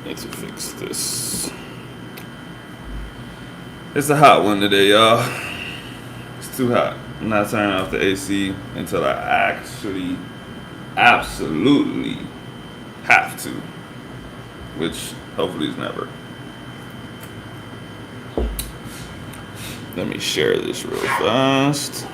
Need to fix this. It's a hot one today, y'all. It's too hot. I'm not turning off the AC until I actually, absolutely have to, which hopefully is never. Let me share this real fast.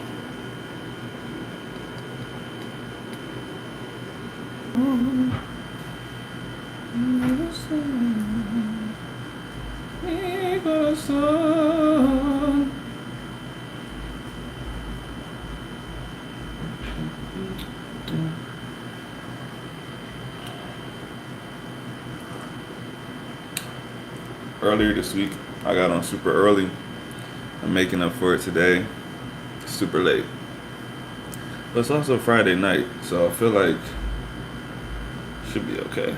Earlier this week, I got on super early. I'm making up for it today. Super late. But it's also Friday night, so I feel like should be okay.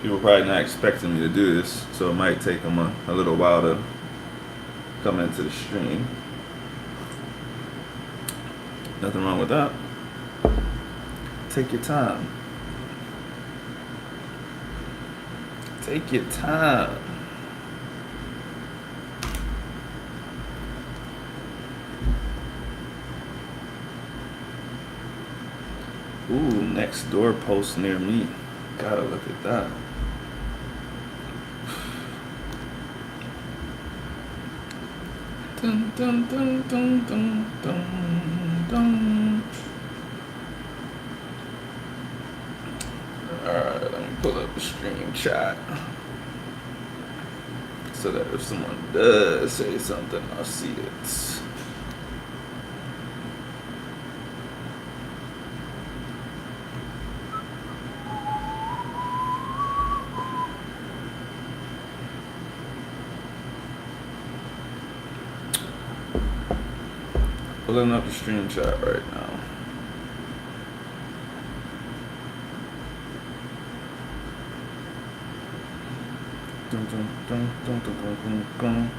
People probably not expecting me to do this, so it might take them a little while to come into the stream. Nothing wrong with that. Take your time. Take your time. Ooh, next door post near me. Gotta look at that. Dun, dun, dun, dun, dun, dun, dun. Alright, let me pull up the stream chat so that if someone does say something, I'll see it. Pulling up the stream chat right now. Dun dun dun dun dun dun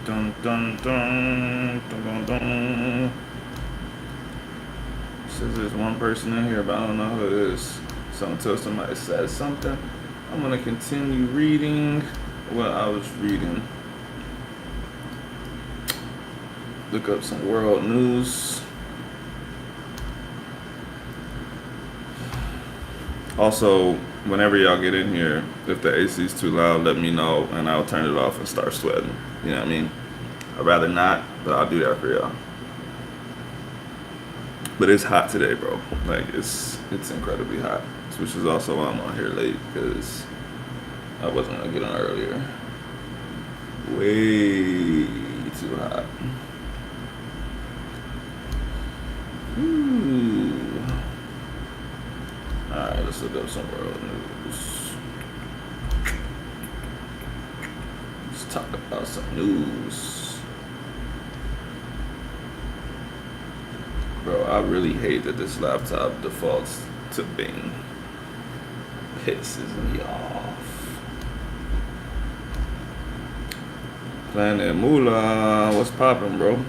dun dun dun dun dun dun. Says there's one person in here, but I don't know who it is. So until somebody says something, I'm gonna continue reading what I was reading. Look up some world news. Also, whenever y'all get in here, if the AC is too loud, let me know and I'll turn it off and start sweating. You know what I mean? I'd rather not, but I'll do that for y'all. But it's hot today, bro. Like it's incredibly hot, which is also why I'm on here late because I wasn't gonna get on earlier. Way too hot. Ooh. Alright, let's look up some world news. Let's talk about some news. Bro, I really hate that this laptop defaults to Bing. Pisses me off. Planet Moolah, what's poppin', bro?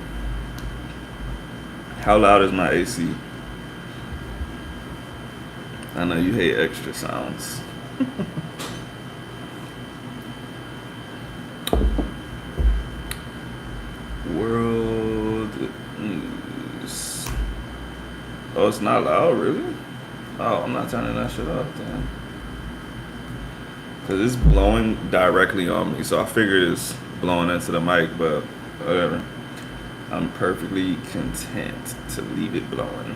How loud is my AC? I know you hate extra sounds. World news. Oh, it's not loud, really? Oh, I'm not turning that shit off, damn. Cause it's blowing directly on me, so I figured it's blowing into the mic, but whatever. I'm perfectly content to leave it blowing.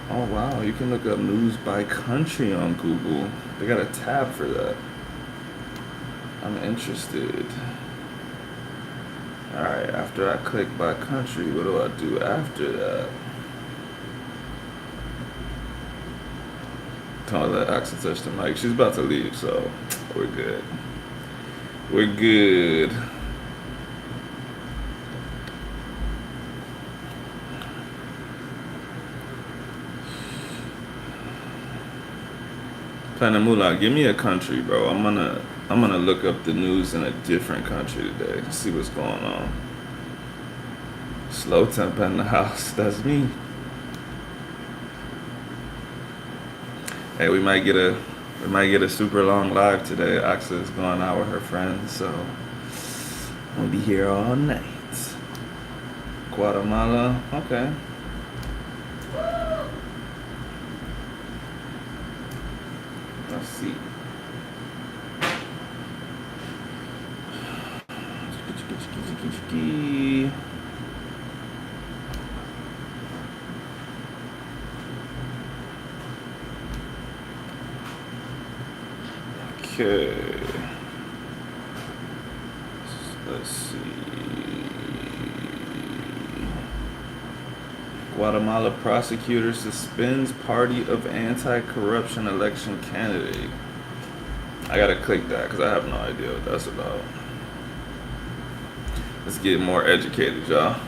Oh wow, you can look up news by country on Google. They got a tab for that. I'm interested. Alright, after I click by country, what do I do after that? Don't let Axel touch the mic. She's about to leave, so we're good. We're good. Planet Moolah, give me a country, bro. I'm gonna look up the news in a different country today. See what's going on. Slow temp in the house. That's me. Hey, we might get a super long live today. Axa is going out with her friends, so we'll be here all night. Guatemala, okay. Let's see. Okay. Let's see. Guatemala prosecutor suspends party of anti-corruption election candidate. I gotta click that because I have no idea what that's about. Let's get more educated, y'all.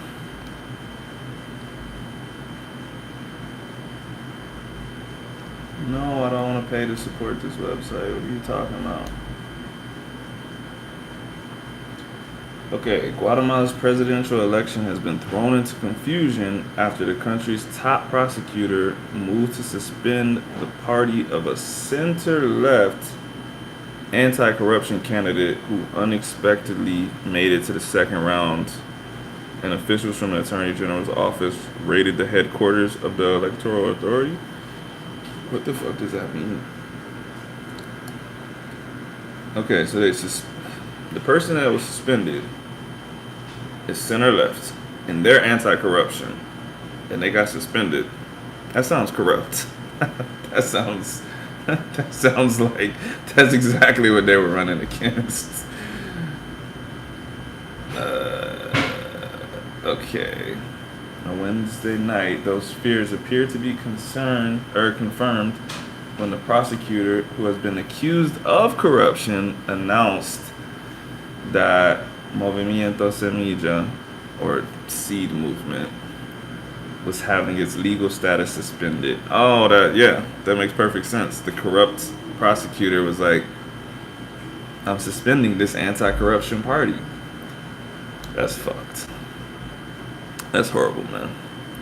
No, I don't want to pay to support this website. What are you talking about? Okay, Guatemala's presidential election has been thrown into confusion after the country's top prosecutor moved to suspend the party of a center left anti corruption candidate who unexpectedly made it to the second round. And officials from the Attorney General's office raided the headquarters of the Electoral Authority. What the fuck does that mean? Okay, so the person that was suspended is center left, and they're anti-corruption, and they got suspended. That sounds corrupt. that sounds that sounds like that's exactly what they were running against. Okay. On Wednesday night, those fears appear to be confirmed when the prosecutor, who has been accused of corruption, announced that Movimiento Semilla, or Seed Movement, was having its legal status suspended. Oh, that makes perfect sense. The corrupt prosecutor was like, I'm suspending this anti-corruption party. That's fucked. That's horrible, man.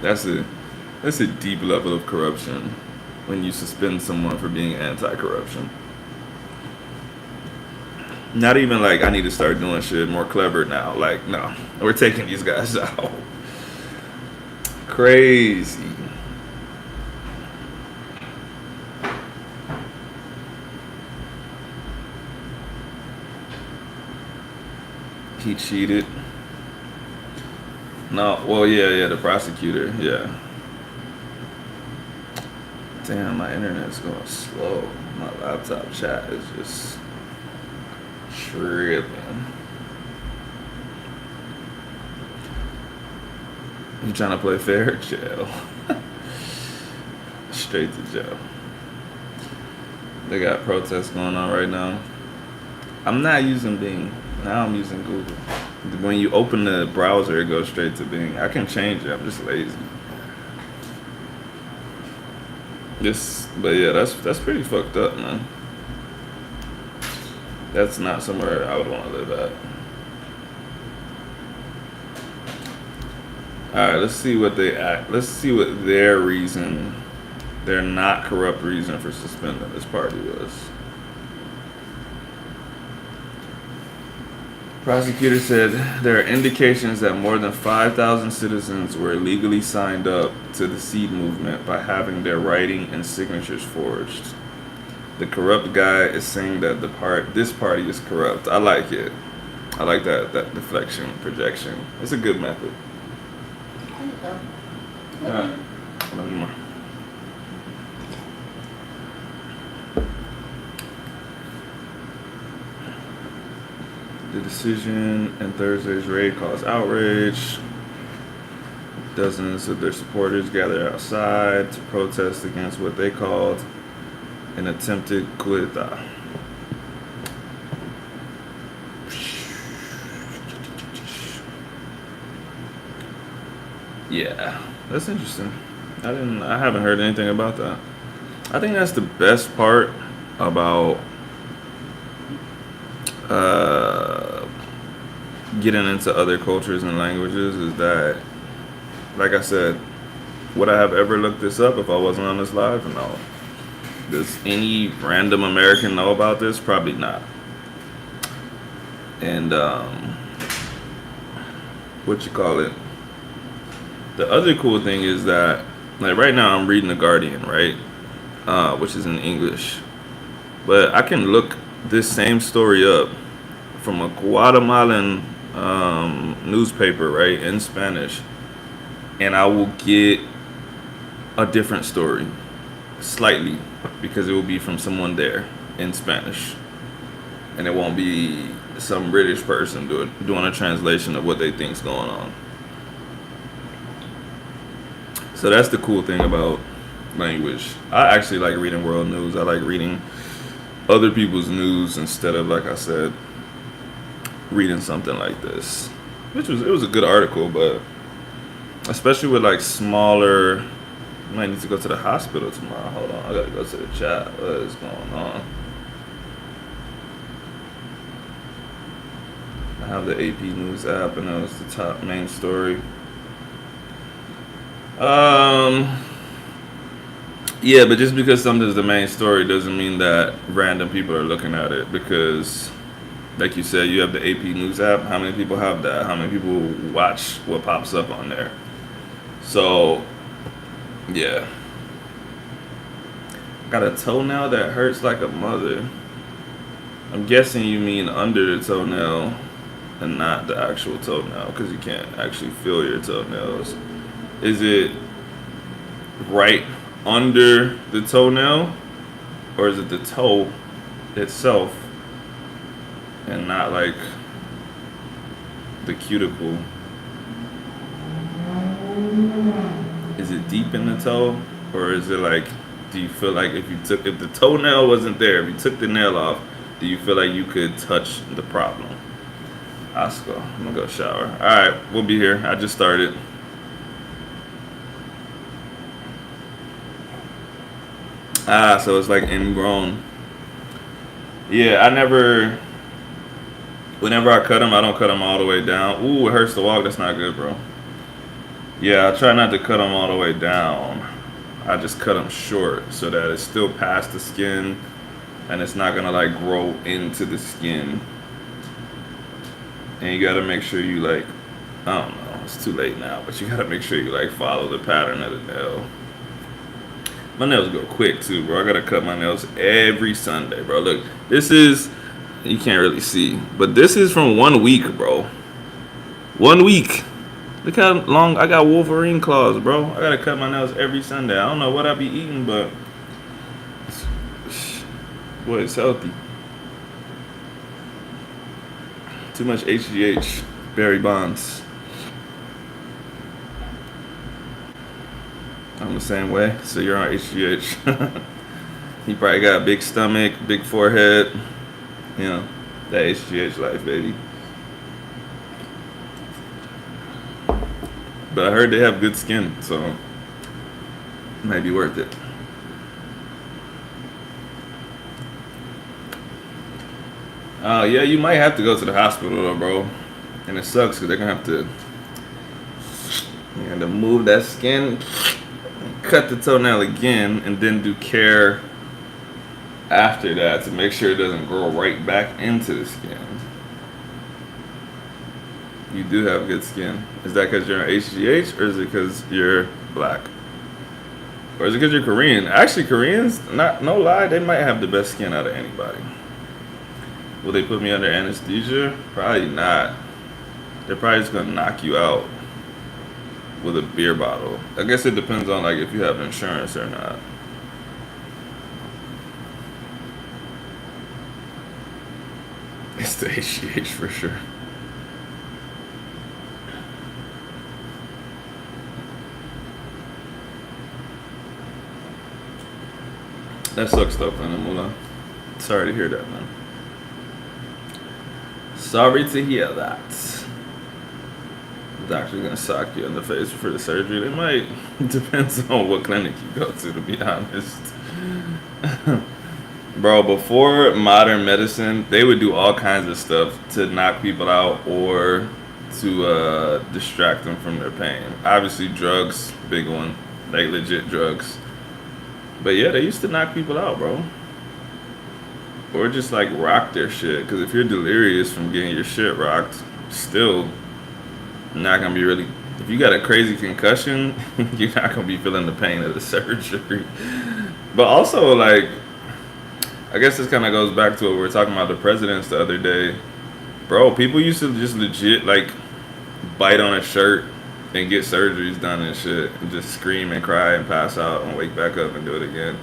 That's a deep level of corruption when you suspend someone for being anti-corruption. Not even like I need to start doing shit more clever now. Like, no, we're taking these guys out. Crazy. He cheated. No, well, yeah, the prosecutor, yeah. Damn, my internet's going slow. My laptop chat is just tripping. You trying to play fair? Jail. Straight to jail. They got protests going on right now. I'm not using Bing. Now I'm using Google. When you open the browser, it goes straight to Bing. I can change it. I'm just lazy. But yeah, that's pretty fucked up, man. That's not somewhere I would want to live at. All right, let's see what their reason, their not corrupt reason for suspending this party was. Prosecutor said there are indications that more than 5,000 citizens were illegally signed up to the Seed Movement by having their writing and signatures forged. The corrupt guy is saying that this party is corrupt. I like it. I like that deflection, projection. It's a good method. All right. Love you more. The decision and Thursday's raid caused outrage. Dozens of their supporters gathered outside to protest against what they called an attempted coup d'etat. Yeah, that's interesting. I haven't heard anything about that. I think that's the best part about getting into other cultures and languages is that, like I said, would I have ever looked this up if I wasn't on this live? No. Does any random American know about this? Probably not. And what you call it? The other cool thing is that, like right now, I'm reading The Guardian, right? Which is in English, but I can look this same story up from a Guatemalan newspaper, right, in Spanish, and I will get a different story, slightly, because it will be from someone there in Spanish, and it won't be some British person doing a translation of what they think's going on. So that's the cool thing about language. I actually like reading world news. I like reading other people's news instead of, like I said, reading something like this. It was a good article, but especially with like smaller. I might need to go to the hospital tomorrow. Hold on, I gotta go to the chat. What is going on? I have the AP News app, and that was the top main story. Um, yeah, but just because something's the main story doesn't mean that random people are looking at it. Because, like you said, you have the AP News app. How many people have that? How many people watch what pops up on there? So, yeah. Got a toenail that hurts like a mother. I'm guessing you mean under the toenail and not the actual toenail because you can't actually feel your toenails. Is it right under the toenail, or is it the toe itself and not like the cuticle? Is it deep in the toe, or is it like, do you feel like if the toenail wasn't there, if you took the nail off, do you feel like you could touch the problem? Let's go. I'm gonna go shower. All right, we'll be here. I just started. So it's like ingrown. Yeah, whenever I cut them, I don't cut them all the way down. Ooh, it hurts to walk. That's not good, bro. Yeah, I try not to cut them all the way down. I just cut them short so that it's still past the skin and it's not gonna like grow into the skin. And you gotta make sure you like, I don't know, it's too late now, but you gotta make sure you like follow the pattern of the nail. My nails go quick too, bro. I gotta cut my nails every Sunday, bro. Look, you can't really see, but this is from 1 week, bro. 1 week. Look how long I got Wolverine claws, bro. I gotta cut my nails every Sunday. I don't know what I be eating, but boy, it's healthy. Too much HGH. Barry Bonds. I'm the same way, so you're on HGH. You probably got a big stomach, big forehead. You know, that HGH life, baby. But I heard they have good skin, so it might be worth it. Yeah, you might have to go to the hospital though, bro. And it sucks because they're gonna have to, you have to move that skin, cut the toenail again, and then do care after that to make sure it doesn't grow right back into the skin. You do have good skin. Is that because you're on HGH, or is it because you're black? Or is it because you're Korean? Actually, Koreans, no lie, they might have the best skin out of anybody. Will they put me under anesthesia? Probably not. They're probably just gonna knock you out with a beer bottle. I guess it depends on like if you have insurance or not. It's the HGH for sure. That sucks though, Mula. Sorry to hear that, man. Sorry to hear that. The doctor's gonna sock you in the face for the surgery. They might. Depends on what clinic you go to be honest. Bro, before modern medicine, they would do all kinds of stuff to knock people out or to distract them from their pain. Obviously, drugs, big one, like legit drugs. But yeah, they used to knock people out, bro. Or just like rock their shit. Because if you're delirious from getting your shit rocked, still not gonna be really. If you got a crazy concussion, you're not gonna be feeling the pain of the surgery. But also, like, I guess this kind of goes back to what we were talking about the presidents the other day. Bro, people used to just legit, like, bite on a shirt and get surgeries done and shit. And just scream and cry and pass out and wake back up and do it again.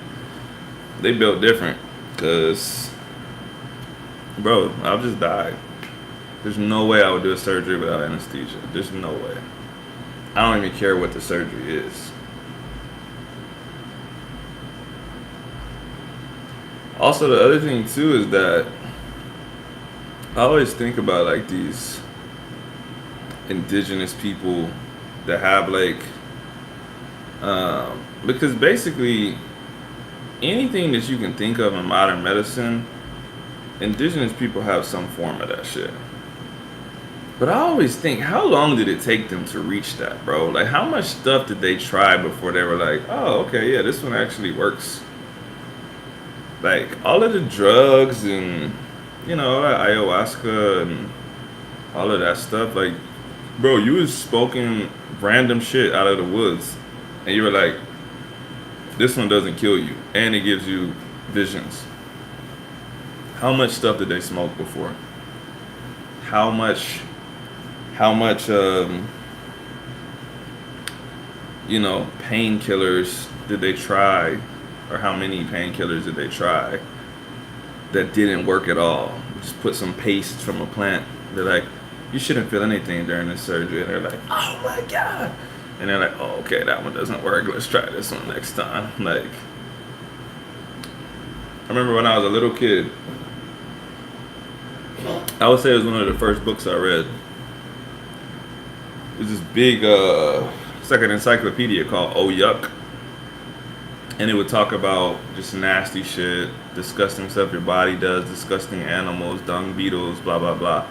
They built different. Because, bro, I'll just die. There's no way I would do a surgery without anesthesia. There's no way. I don't even care what the surgery is. Also, the other thing too is that I always think about like these indigenous people that have like, because basically anything that you can think of in modern medicine, indigenous people have some form of that shit. But I always think, how long did it take them to reach that, bro? Like, how much stuff did they try before they were like, oh, okay, yeah, this one actually works? Like, all of the drugs and, ayahuasca and all of that stuff, like, bro, you was smoking random shit out of the woods. And you were like, this one doesn't kill you. And it gives you visions. How much stuff did they smoke before? How much painkillers did they try, or how many painkillers did they try that didn't work at all? Just put some paste from a plant. They're like, you shouldn't feel anything during this surgery. And they're like, oh my God. And they're like, oh, okay, that one doesn't work. Let's try this one next time. Like, I remember when I was a little kid, I would say it was one of the first books I read. It was this big, it's like an encyclopedia called Oh Yuck. And it would talk about just nasty shit, disgusting stuff your body does, disgusting animals, dung beetles, blah, blah, blah.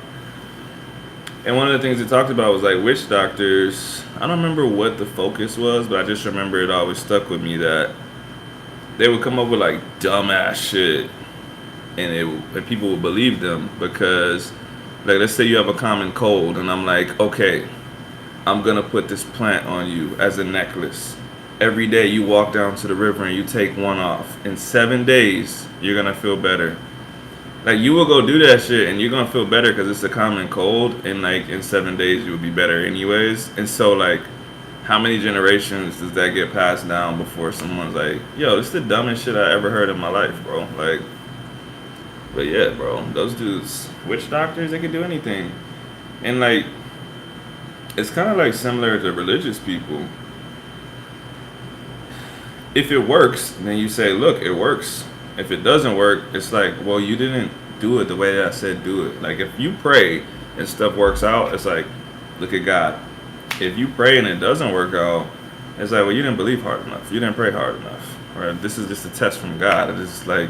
And one of the things it talked about was like witch doctors. I don't remember what the focus was, but I just remember it always stuck with me that they would come up with like dumbass shit, and people would believe them because, like, let's say you have a common cold, and I'm like, okay, I'm gonna put this plant on you as a necklace. Every day you walk down to the river and you take one off. In 7 days, you're gonna feel better. Like, you will go do that shit and you're gonna feel better because it's a common cold, and like in 7 days you will be better anyways. And so, like, how many generations does that get passed down before someone's like, yo, this is the dumbest shit I ever heard in my life, bro? Like, but yeah, bro, those dudes, witch doctors, they could do anything. And like, it's kind of like similar to religious people. If it works, then you say, look, it works. If it doesn't work, it's like, well, you didn't do it the way that I said do it. Like, if you pray and stuff works out, it's like, look at God. If you pray and it doesn't work out, it's like, well, you didn't believe hard enough. You didn't pray hard enough. Or this is just a test from God. It's like,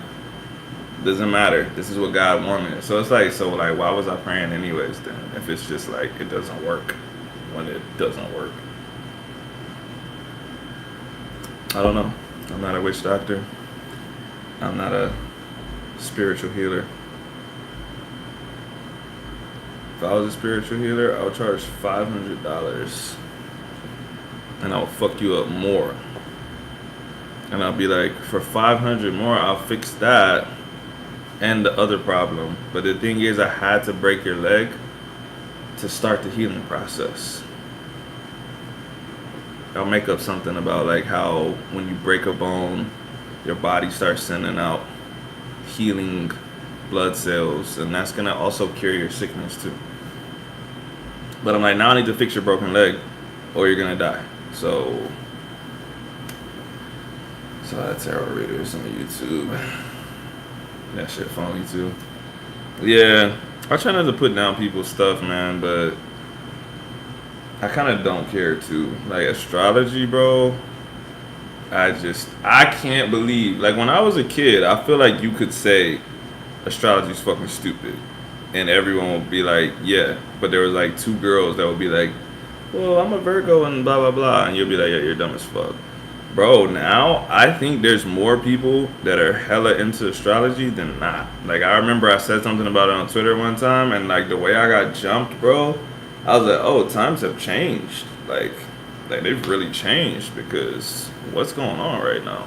doesn't matter. This is what God wanted. So it's like, why was I praying anyways then? If it's just like, it doesn't work when it doesn't work. I don't know. I'm not a witch doctor. I'm not a spiritual healer. If I was a spiritual healer, I would charge $500 and I would fuck you up more. And I'll be like, for $500 more, I'll fix that and the other problem. But the thing is, I had to break your leg to start the healing process. I'll make up something about like how when you break a bone, your body starts sending out healing blood cells, and that's gonna also cure your sickness too. But I'm like, now I need to fix your broken leg or you're gonna die. So that tarot readers on YouTube. That shit phony too. Yeah, I try not to put down people's stuff, man, but I kind of don't care too. Like, astrology, bro, I can't believe. Like, when I was a kid, I feel like you could say astrology's fucking stupid. And everyone would be like, yeah. But there was like 2 girls that would be like, well, I'm a Virgo and blah, blah, blah. And you'll be like, yeah, you're dumb as fuck. Bro, now I think there's more people that are hella into astrology than not. Like I remember I said something about it on Twitter one time, and like the way I got jumped, bro, I was like, oh, times have changed. Like they've really changed because what's going on right now?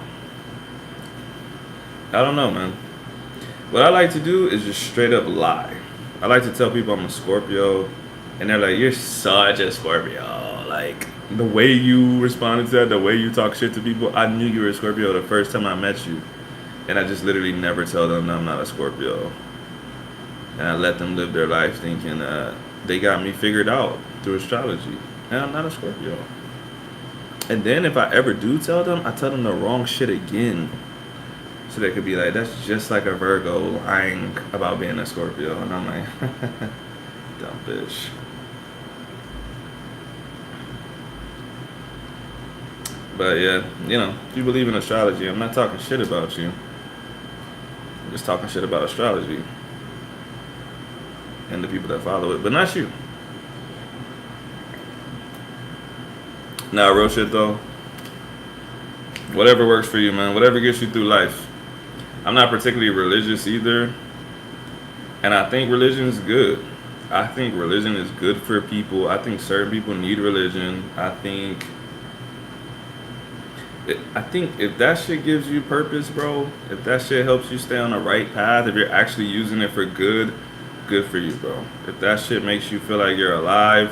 I don't know, man. What I like to do is just straight up lie. I like to tell people I'm a Scorpio, and they're like, "You're such a Scorpio." Like the way you responded to that, the way you talk shit to people, I knew you were a Scorpio the first time I met you, and I just literally never tell them I'm not a Scorpio, and I let them live their life thinking they got me figured out through astrology, and I'm not a Scorpio. And then if I ever do tell them, I tell them the wrong shit again. So they could be like, that's just like a Virgo lying about being a Scorpio. And I'm like, dumb bitch. But yeah, if you believe in astrology, I'm not talking shit about you. I'm just talking shit about astrology and the people that follow it, but not you. Nah, real shit though. Whatever works for you, man. Whatever gets you through life. I'm not particularly religious either, and I think religion is good. I think religion is good for people. I think certain people need religion. I think if that shit gives you purpose, bro, if that shit helps you stay on the right path, if you're actually using it for good, good for you, bro. If that shit makes you feel like you're alive,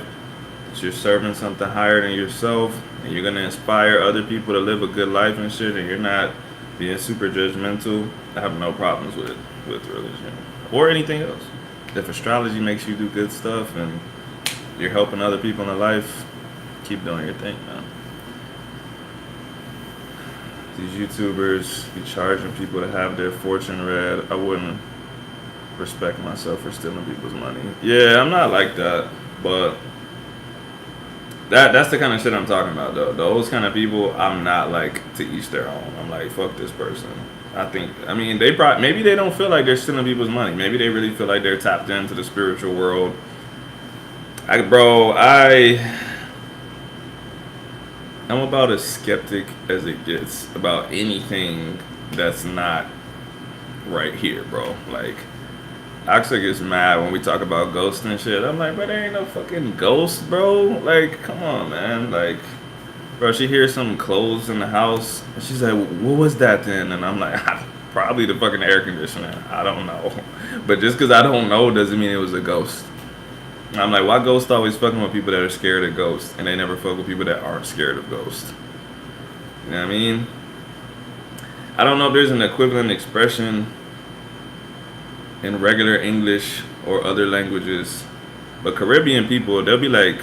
that you're serving something higher than yourself, and you're gonna inspire other people to live a good life and shit, and you're not being super judgmental, I have no problems with religion or anything else. If astrology makes you do good stuff and you're helping other people in life, keep doing your thing, man. These YouTubers be charging people to have their fortune read. I wouldn't respect myself for stealing people's money. Yeah, I'm not like that, but that's the kind of shit I'm talking about, though. Those kind of people, I'm not like to each their own. I'm like, fuck this person. I mean, maybe they don't feel like they're stealing people's money. Maybe they really feel like they're tapped into the spiritual world. I'm about as skeptic as it gets about anything that's not right here, bro. Like, Oxford gets mad when we talk about ghosts and shit. I'm like, but there ain't no fucking ghost, bro. Like, come on, man. Like, bro, she hears some clothes in the house. And she's like, what was that then? And I'm like, probably the fucking air conditioner. I don't know. But just because I don't know doesn't mean it was a ghost. I'm like, why ghosts always fucking with people that are scared of ghosts, and they never fuck with people that aren't scared of ghosts? You know what I mean? I don't know if there's an equivalent expression in regular English or other languages, but Caribbean people, they'll be like,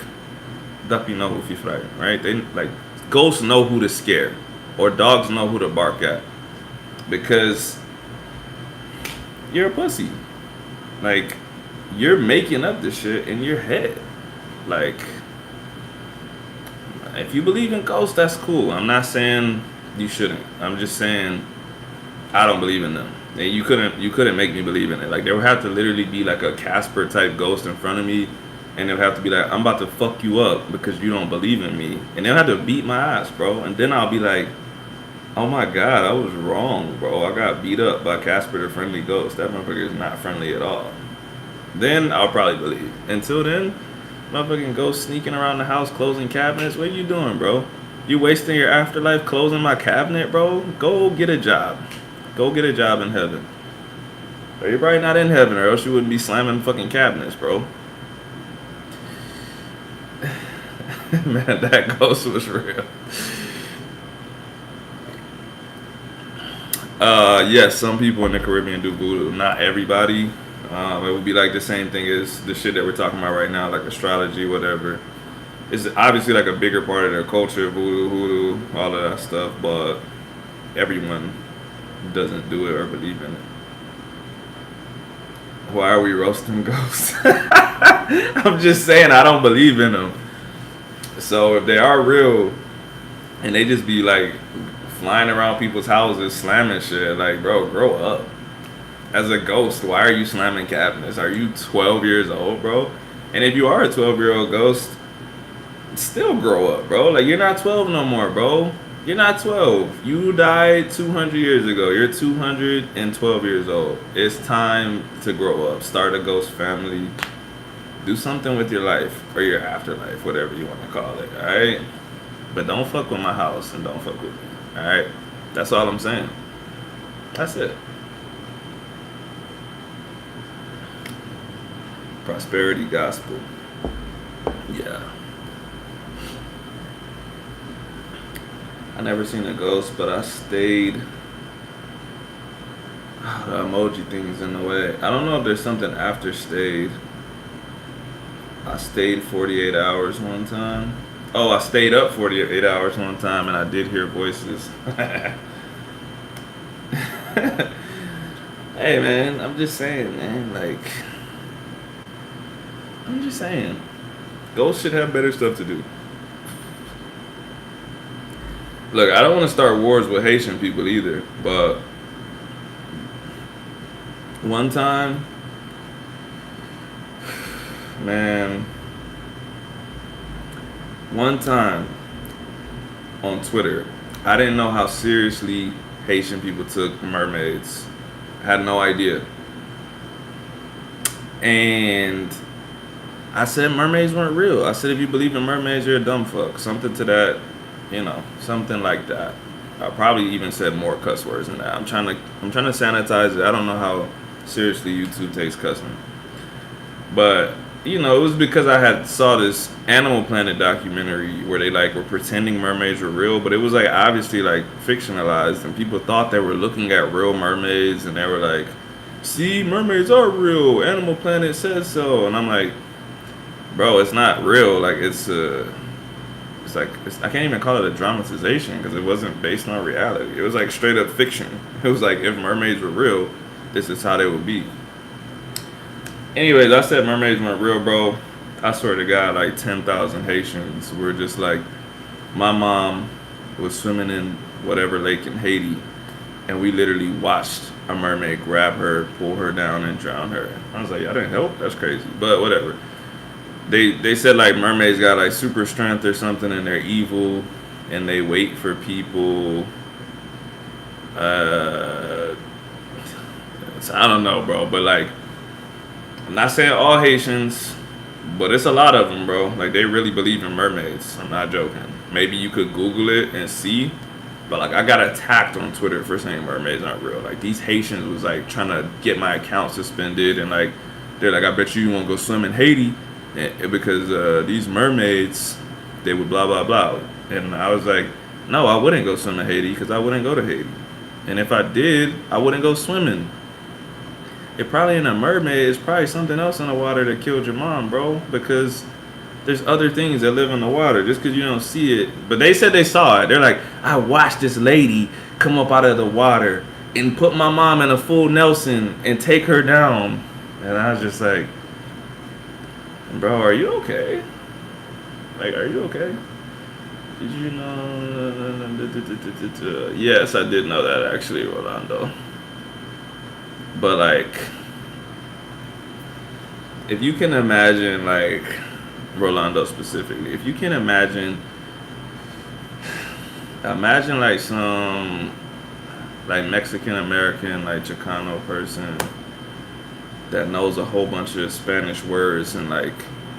"Duck, you know who fly," right? They like ghosts know who to scare, or dogs know who to bark at, because you're a pussy. Like, you're making up this shit in your head. Like, if you believe in ghosts, that's cool. I'm not saying you shouldn't. I'm just saying I don't believe in them. And you couldn't make me believe in it. Like, there would have to literally be like a Casper type ghost in front of me, and they'll have to be like, I'm about to fuck you up because you don't believe in me. And they'll have to beat my ass, bro. And then I'll be like, oh my god, I was wrong, bro. I got beat up by Casper the Friendly Ghost. That motherfucker is not friendly at all. Then I'll probably believe. Until then, motherfucking ghost sneaking around the house, closing cabinets. What are you doing, bro? You wasting your afterlife closing my cabinet, bro? Go get a job. Go get a job in heaven. Or you're probably not in heaven, or else you wouldn't be slamming fucking cabinets, bro. Man, that ghost was real. Yes, some people in the Caribbean do voodoo. Not everybody. It would be like the same thing as the shit that we're talking about right now, like astrology, whatever. It's obviously like a bigger part of their culture, voodoo, hoodoo, all of that stuff, but everyone doesn't do it or believe in it. Why are we roasting ghosts? I'm just saying I don't believe in them. So if they are real and they just be like flying around people's houses slamming shit, like, bro, grow up. As a ghost, why are you slamming cabinets? Are you 12 years old, bro? And if you are a 12-year-old ghost, still grow up, bro. Like, you're not 12 no more, bro. You're not 12. You died 200 years ago. You're 212 years old. It's time to grow up. Start a ghost family. Do something with your life or your afterlife, whatever you want to call it. All right. But don't fuck with my house and don't fuck with me. All right. That's all I'm saying. That's it. Prosperity gospel. Yeah. I never seen a ghost, but I stayed. The emoji thing's in the way. I don't know if there's something after stayed. I stayed 48 hours one time. Oh, I stayed up 48 hours one time and I did hear voices. Hey man, I'm just saying, man. Like, I'm just saying. Ghosts should have better stuff to do. Look, I don't want to start wars with Haitian people either, but one time, man, one time on Twitter, I didn't know how seriously Haitian people took mermaids. I had no idea. And I said mermaids weren't real. I said if you believe in mermaids, you're a dumb fuck. Something to that, something like that. I probably even said more cuss words than that. I'm trying to sanitize it. I don't know how seriously YouTube takes cussing, but it was because I had saw this Animal Planet documentary where they were pretending mermaids were real, but it was obviously fictionalized, and people thought they were looking at real mermaids, and they were like, "See, mermaids are real. Animal Planet says so," and I'm like, bro, it's not real. I can't even call it a dramatization because it wasn't based on reality. It was straight up fiction. It was if mermaids were real, this is how they would be. Anyways, I said mermaids weren't real, bro. I swear to God, 10,000 Haitians were just my mom was swimming in whatever lake in Haiti, and we literally watched a mermaid grab her, pull her down, and drown her. I was like, I didn't help? That's crazy. But whatever. They said mermaids got super strength or something and they're evil and they wait for people. I don't know, bro, but I'm not saying all Haitians, but it's a lot of them, bro. They really believe in mermaids. I'm not joking. Maybe you could Google it and see, but I got attacked on Twitter for saying mermaids aren't real. These Haitians was trying to get my account suspended, and they're I bet you won't go swim in Haiti. Because these mermaids, they would blah, blah, blah. And I was like, no, I wouldn't go swim in Haiti because I wouldn't go to Haiti. And if I did, I wouldn't go swimming. It probably ain't a mermaid. It's probably something else in the water that killed your mom, bro. Because there's other things that live in the water just because you don't see it. But they said they saw it. They're like, I watched this lady come up out of the water and put my mom in a full Nelson and take her down. And I was just like, bro, are you okay? Are you okay? Did you know? Yes, I did know that actually, Rolando. But if you can imagine, Rolando specifically, if you can imagine some Mexican American Chicano person that knows a whole bunch of Spanish words and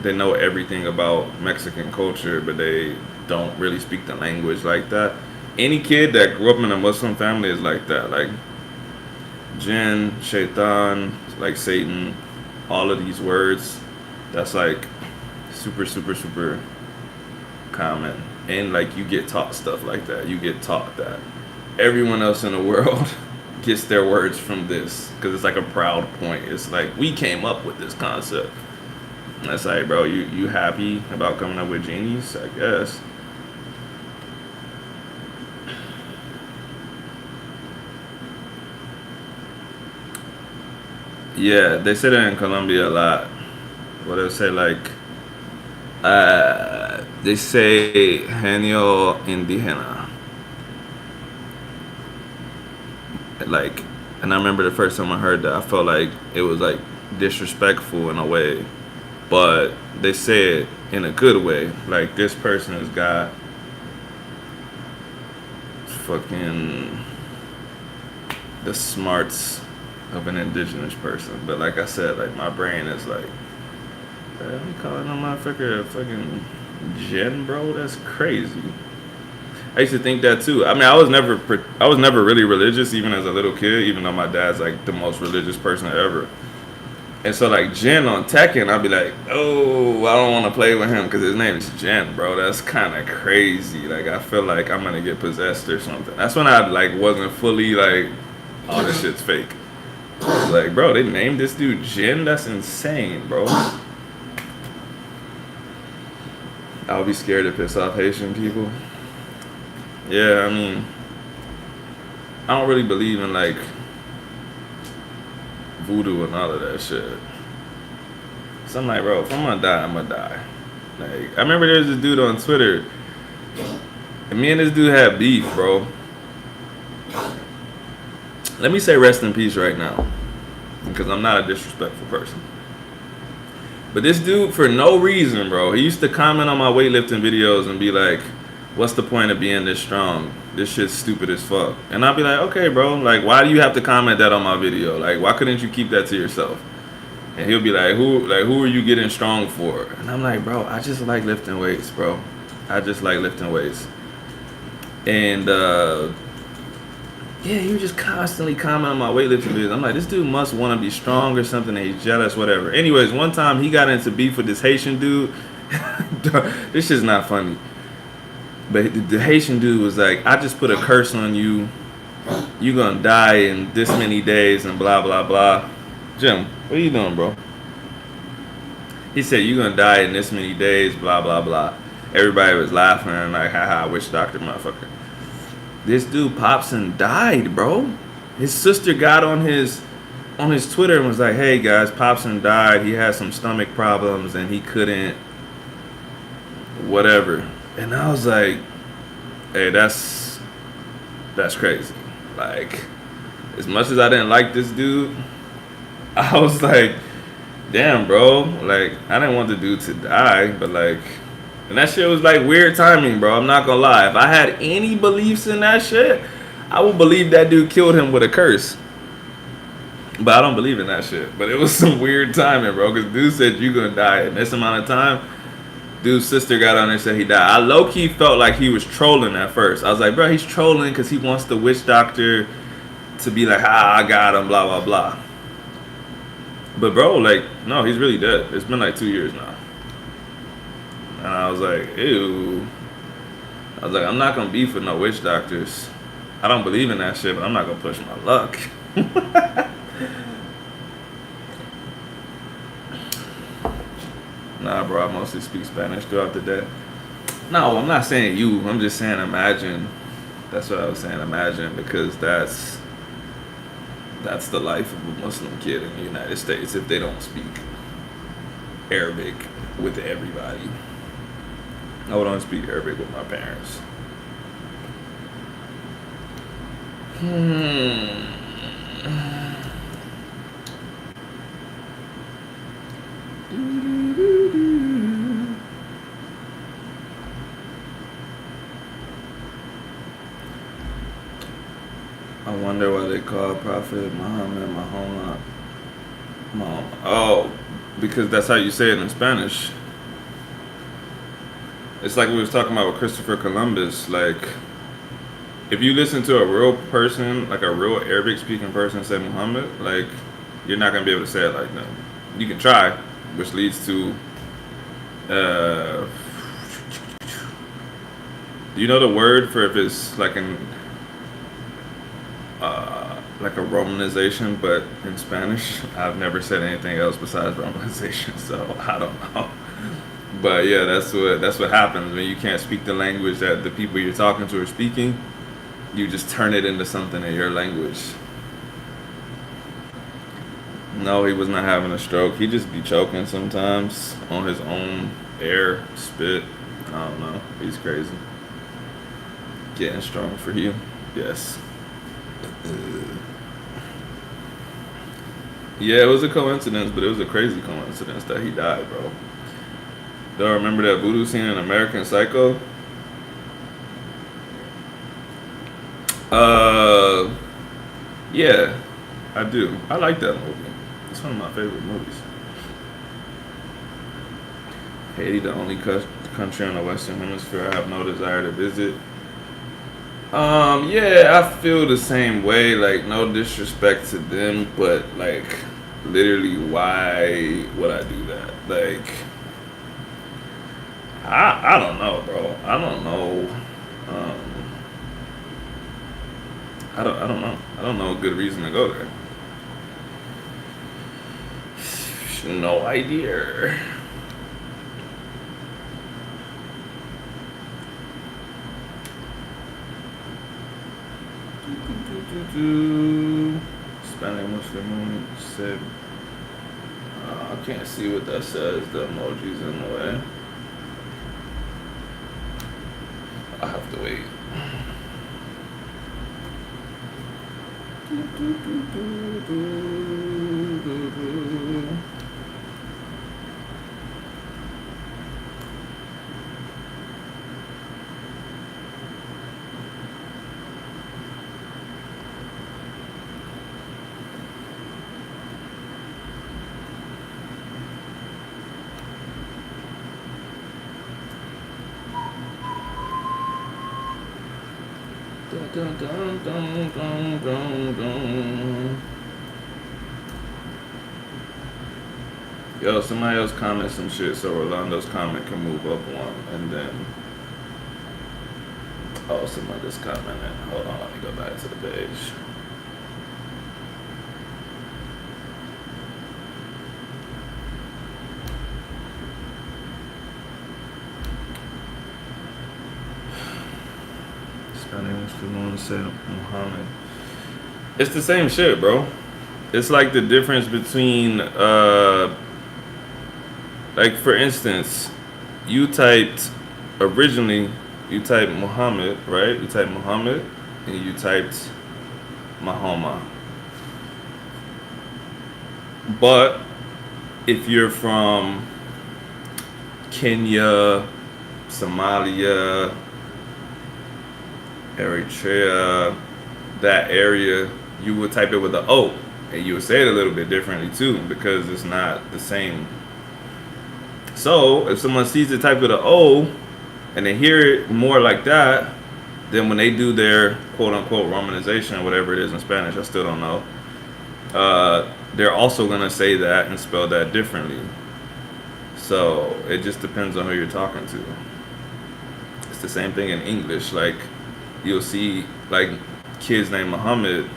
they know everything about Mexican culture, but they don't really speak the language like that. Any kid that grew up in a Muslim family is like that. Jinn, Shaitan, Satan, all of these words, that's super, super, super common. And you get taught stuff like that. You get taught that everyone else in the world gets their words from this because it's a proud point. It's we came up with this concept. And it's bro, you happy about coming up with genies? I guess. Yeah, they say that in Colombia a lot. What they say they say genio indígena. And I remember the first time I heard that, I felt it was disrespectful in a way, but they say it in a good way. This person has got the smarts of an indigenous person. But like I said, like my brain is like, I'm calling a motherfucker a fucking Jen, bro. That's crazy. I used to think that too. I mean, I was never really religious, even as a little kid. Even though my dad's like the most religious person ever. And so like Jen on Tekken, I'd be like, oh, I don't want to play with him because his name is Jen, bro. That's kind of crazy. Like I feel like I'm gonna get possessed or something. That's when I like wasn't fully like, oh, this shit's fake. Like, bro, they named this dude Jen. That's insane, bro. I would be scared to piss off Haitian people. Yeah, I mean, I don't really believe in like voodoo and all of that shit. So I'm like, bro, if I'm gonna die, I'm gonna die. Like, I remember there's this dude on Twitter, and me and this dude had beef, bro. Let me say rest in peace right now, because I'm not a disrespectful person. But this dude, for no reason, bro, he used to comment on my weightlifting videos and be like, what's the point of being this strong? This shit's stupid as fuck. And I'll be like, okay, bro, like, why do you have to comment that on my video? Like, why couldn't you keep that to yourself? And he'll be like, who are you getting strong for? And I'm like, bro, I just like lifting weights, bro. I just like lifting weights. And, yeah, he was just constantly commenting on my weightlifting videos. I'm like, this dude must want to be strong or something, and he's jealous, whatever. Anyways, one time he got into beef with this Haitian dude. This shit's not funny. But the Haitian dude was like, I just put a curse on you. You gonna die in this many days and blah, blah, blah. Jim, what are you doing, bro? He said, you gonna die in this many days, blah, blah, blah. Everybody was laughing and like, haha, witch doctor, motherfucker. This dude pops and died, bro. His sister got on his Twitter and was like, hey guys, Popson died. He had some stomach problems and he couldn't whatever. And I was like, hey, that's crazy. Like, as much as I didn't like this dude, I was like, damn, bro. Like, I didn't want the dude to die, but like, and that shit was like weird timing, bro. I'm not gonna lie. If I had any beliefs in that shit, I would believe that dude killed him with a curse. But I don't believe in that shit. But it was some weird timing, bro. Because dude said you gonna die in this amount of time. Dude's sister got on there and said he died. I low-key felt like he was trolling at first. I was like, bro, he's trolling because he wants the witch doctor to be like, I got him, blah, blah, blah. But bro, like, no, he's really dead. It's been like 2 years now. And I was like, ew. I was like, I'm not gonna beef with no witch doctors. I don't believe in that shit, but I'm not gonna push my luck. Nah, bro, I mostly speak Spanish throughout the day. No, I'm not saying you. I'm just saying imagine. That's what I was saying, imagine, because that's the life of a Muslim kid in the United States if they don't speak Arabic with everybody. I would only speak Arabic with my parents. I wonder why they call Prophet Muhammad Muhammad. Oh, because that's how you say it in Spanish. It's like we was talking about with Christopher Columbus. Like, if you listen to a real person, like a real Arabic speaking person say Muhammad, like, you're not gonna be able to say it like that. You can try, which leads to do you know the word for if it's like an like a romanization, but in Spanish? I've never said anything else besides romanization, so I don't know. But yeah, that's what happens when you can't speak the language that the people you're talking to are speaking. You just turn it into something in your language. No, he was not having a stroke. He just be choking sometimes on his own air, spit. I don't know. He's crazy. Getting strong for you. Yes. Yeah, it was a coincidence, but it was a crazy coincidence that he died, bro. Do I remember that voodoo scene in American Psycho? Uh, yeah, I do. I like that movie. It's one of my favorite movies. Haiti, the only country on the Western Hemisphere I have no desire to visit. Yeah, I feel the same way. Like, no disrespect to them, but like, literally, why would I do that? Like, I don't know, bro. I don't know. Um, I don't know. I don't know a good reason to go there. No idea. Spanish Muslim said, I can't see what that says. The emojis in the way. I have to wait. Dun, dun, dun, dun, dun, dun, dun. Yo, somebody else comment some shit so Orlando's comment can move up one, and then somebody just commented. Hold on, let me go back to the page. Spanish Muslim said Muhammad. It's the same shit, bro. It's like the difference between like for instance, you typed originally you typed Muhammad, right? You typed Muhammad and you typed Mahoma. But if you're from Kenya, Somalia, Eritrea, that area, you would type it with the O, and you would say it a little bit differently too because it's not the same. So if someone sees it typed with an O and they hear it more like that, then when they do their quote unquote romanization or whatever it is in Spanish, I still don't know. They're also gonna say that and spell that differently. So it just depends on who you're talking to. It's the same thing in English. Like you'll see like kids named Muhammad,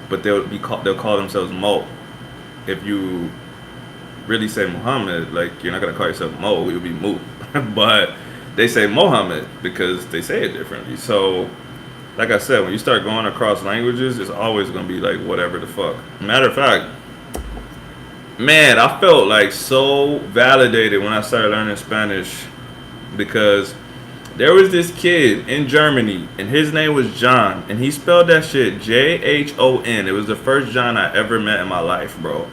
but they'll call themselves Mo. If you really say Muhammad, like you're not gonna call yourself Mo, you'll be Mu. But they say Mohammed because they say it differently. So like I said, when you start going across languages, it's always gonna be like whatever the fuck. Matter of fact, man, I felt like so validated when I started learning Spanish because there was this kid in Germany and his name was John and he spelled that shit Jhon. It was the first John I ever met in my life, bro.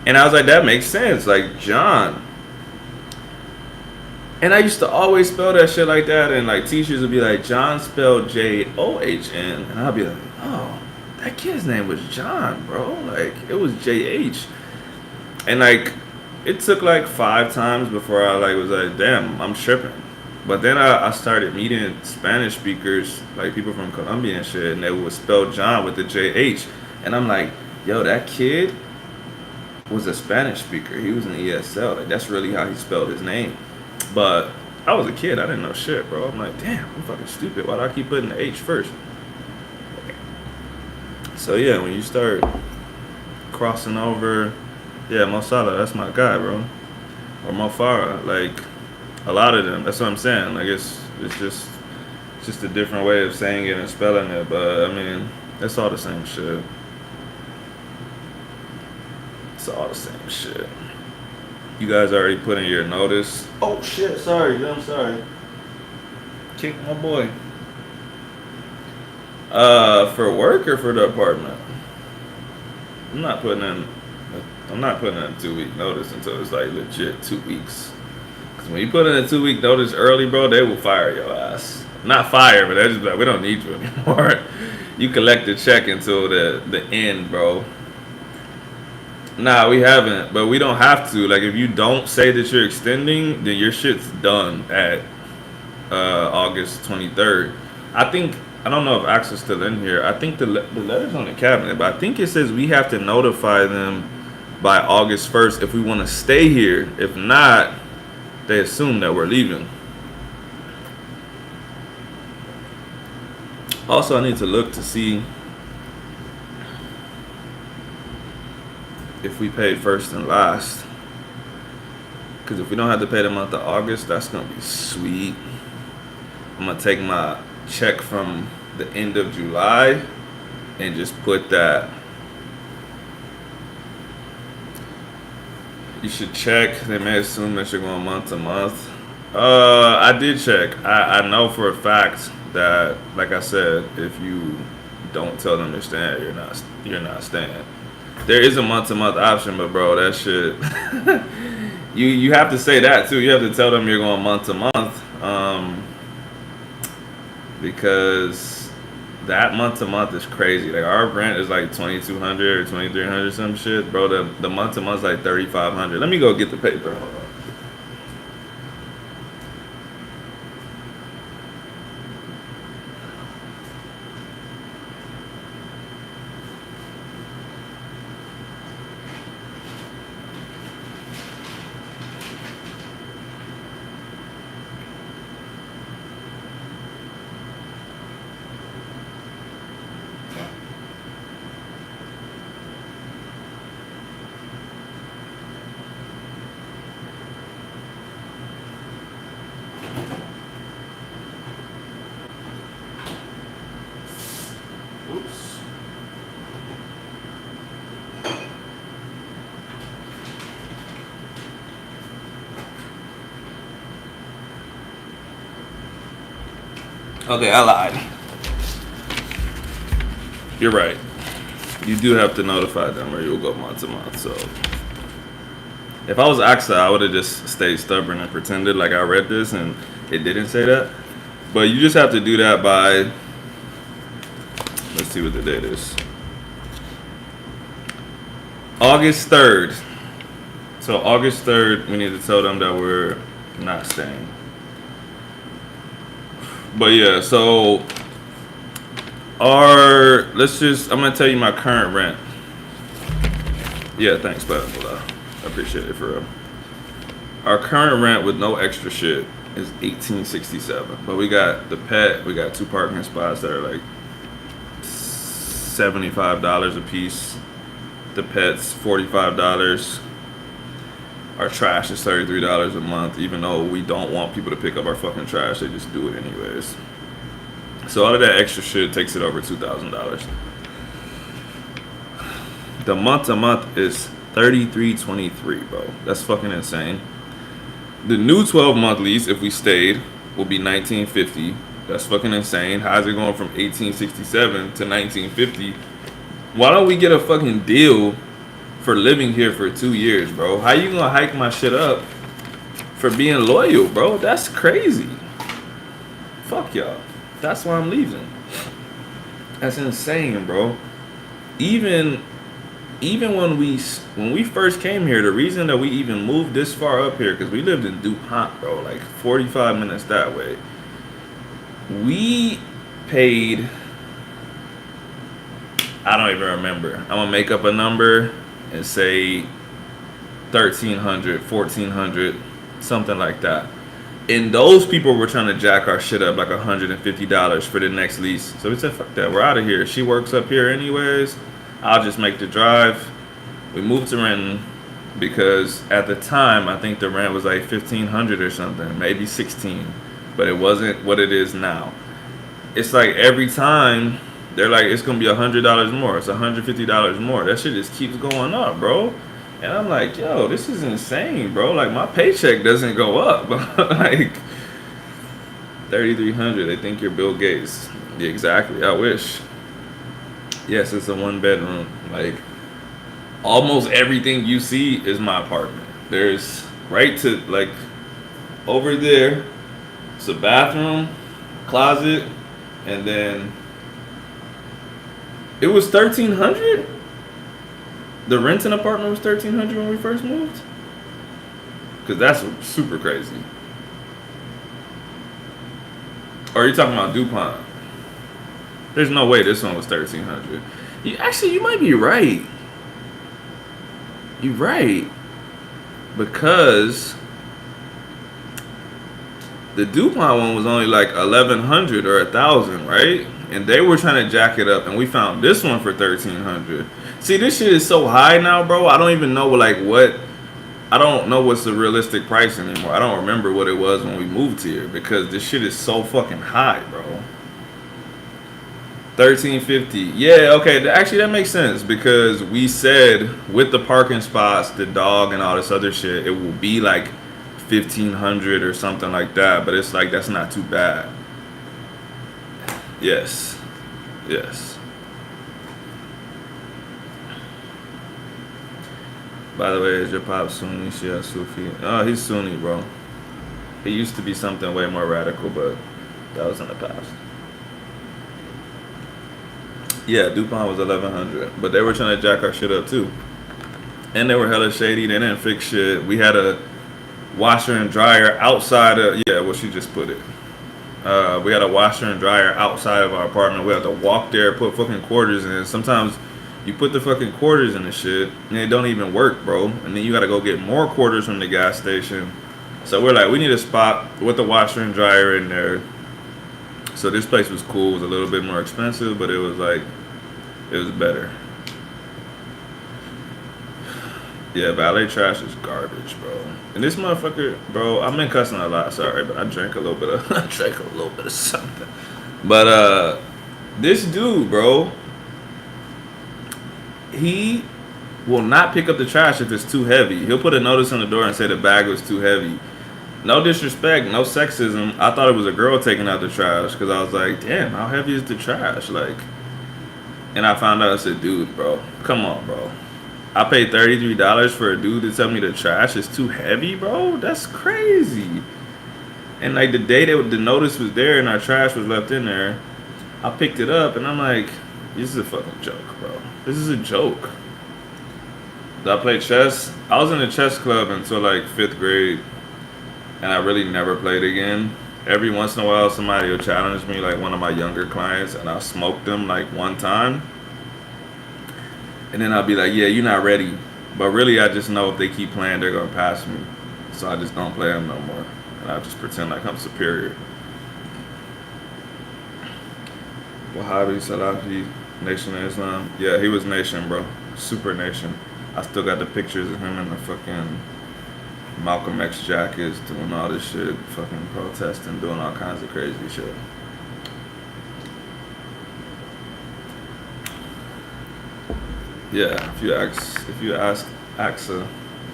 And I was like, that makes sense, like John. And I used to always spell that shit like that, and like teachers would be like, John spelled John, and I'd be like, oh, that kid's name was John, bro. Like it was JH, and like it took like 5 times before I like was like, damn, I'm tripping. But then I started meeting Spanish speakers, like people from Colombia and shit, and they would spell John with the JH, and I'm like, yo, that kid was a Spanish speaker. He was in ESL. Like that's really how he spelled his name. But I was a kid. I didn't know shit, bro. I'm like, damn, I'm fucking stupid. Why do I keep putting the H first? So yeah, when you start crossing over, yeah, Mo Salah, that's my guy, bro. Or Mo Farah, like a lot of them. That's what I'm saying. Like it's just a different way of saying it and spelling it. But I mean, it's all the same shit. It's all the same shit. You guys already put in your notice. Oh shit, sorry, I'm sorry. Kick my boy. For work or for the apartment? I'm not putting in a 2-week notice until it's like legit 2 weeks. Cause when you put in a 2-week notice early, bro, they will fire your ass. Not fire, but they just be like, we don't need you anymore. You collect the check until the end, bro. Nah, we haven't, but we don't have to. Like, if you don't say that you're extending, then your shit's done at August 23rd. I think I don't know if Axel's still in here. I think the letter's on the cabinet, but I think it says we have to notify them by August 1st if we want to stay here. If not, they assume that we're leaving. Also, I need to look to see if we paid first and last. Because if we don't have to pay the month of August, that's going to be sweet. I'm going to take my check from the end of July and just put that. You should check. They may assume that you're going month to month. I did check. I know for a fact that, like I said, if you don't tell them to stand, you're not staying. There is a month to month option, but bro, that shit. you have to say that too. You have to tell them you're going month to month, because that month to month is crazy. Like our rent is like 2,200 or 2,300 some shit, bro. The month to month is like 3,500. Let me go get the paper. Hold on. Oops. Okay, I lied. You're right. You do have to notify them or you'll go month to month. So if I was AXA, I would have just stayed stubborn and pretended like I read this and it didn't say that. But you just have to do that by, let's see what the date is. August 3rd. So August 3rd, we need to tell them that we're not staying. But yeah, so I'm gonna tell you my current rent. Yeah, thanks, but I appreciate it for real. Our current rent with no extra shit is $18.67. But we got the pet, we got 2 parking spots that are like $75 a piece. The pet's $45. Our trash is $33 a month, even though we don't want people to pick up our fucking trash, they just do it anyways. So all of that extra shit takes it over $2,000. The month to month is $33.23, bro. That's fucking insane. The new 12-month lease, if we stayed, will be $19.50. That's fucking insane. How's it going from $18.67 to $19.50? Why don't we get a fucking deal for living here for 2 years, bro? How you gonna hike my shit up for being loyal, bro? That's crazy. Fuck y'all. That's why I'm leaving. That's insane, bro. Even when we first came here, the reason that we even moved this far up here, because we lived in DuPont, bro, like 45 minutes that way. We paid, I don't even remember. I'm gonna make up a number and say 1,300, 1,400, something like that. And those people were trying to jack our shit up like $150 for the next lease. So we said, fuck that, we're out of here. She works up here anyways. I'll just make the drive. We moved to Renton because at the time, I think the rent was like $1,500 or something, maybe $1,600, but it wasn't what it is now. It's like every time they're like, it's gonna be $100 more, it's $150 more. That shit just keeps going up, bro. And I'm like, yo, this is insane, bro. Like my paycheck doesn't go up. Like $3,300. They think you're Bill Gates. Yeah, exactly. I wish. Yes, it's a 1-bedroom. Like almost everything you see is my apartment. There's right to like over there. It's a bathroom, closet, and then it was 1,300. The renting apartment was 1,300 when we first moved. Cause that's super crazy. Or are you talking about DuPont? There's no way this one was 1,300. Actually, you might be right. You're right. Because the DuPont one was only like 1,100 or 1,000, right? And they were trying to jack it up, and we found this one for 1,300. See, this shit is so high now, bro. I don't even know what. I don't know what's the realistic price anymore. I don't remember what it was when we moved here because this shit is so fucking high, bro. 1,350. Yeah, okay. Actually, that makes sense because we said with the parking spots, the dog, and all this other shit, it will be like 1,500 or something like that. But it's like that's not too bad. Yes. By the way, is your pop Sunni, Shia, Sufi? Oh, he's Sunni, bro. He used to be something way more radical, but that was in the past. Yeah, DuPont was 1,100, but they were trying to jack our shit up too. And they were hella shady. They didn't fix shit. We had a washer and dryer outside of, yeah, well, she just put it. We had a washer and dryer outside of our apartment. We had to walk there, put fucking quarters in. Sometimes you put the fucking quarters in the shit, and it don't even work, bro. And then you gotta go get more quarters from the gas station. So we're like, we need a spot with the washer and dryer in there. So this place was cool. It was a little bit more expensive, but it was like, it was better. Yeah, valet trash is garbage, bro. And this motherfucker, bro, I've been cussing a lot, sorry, but I drank a little bit of something. But this dude, bro, he will not pick up the trash if it's too heavy. He'll put a notice on the door and say the bag was too heavy. No disrespect, no sexism. I thought it was a girl taking out the trash because I was like, damn, how heavy is the trash? Like, and I found out it's a dude, bro. Come on, bro. I paid $33 for a dude to tell me the trash is too heavy, bro. That's crazy. And like the day that the notice was there and our trash was left in there, I picked it up and I'm like, this is a fucking joke, bro. This is a joke. I played chess. I was in a chess club until like 5th grade, and I really never played again. Every once in a while, somebody will challenge me, like one of my younger clients, and I'll smoke them like one time. And then I'll be like, yeah, you're not ready. But really, I just know if they keep playing, they're going to pass me. So I just don't play them no more. And I just pretend like I'm superior. Wahhabi, Salafi, Nation of Islam. Yeah, he was Nation, bro. Super Nation. I still got the pictures of him in the fucking Malcolm X jackets doing all this shit, fucking protesting, doing all kinds of crazy shit. Yeah, if you ask Axa,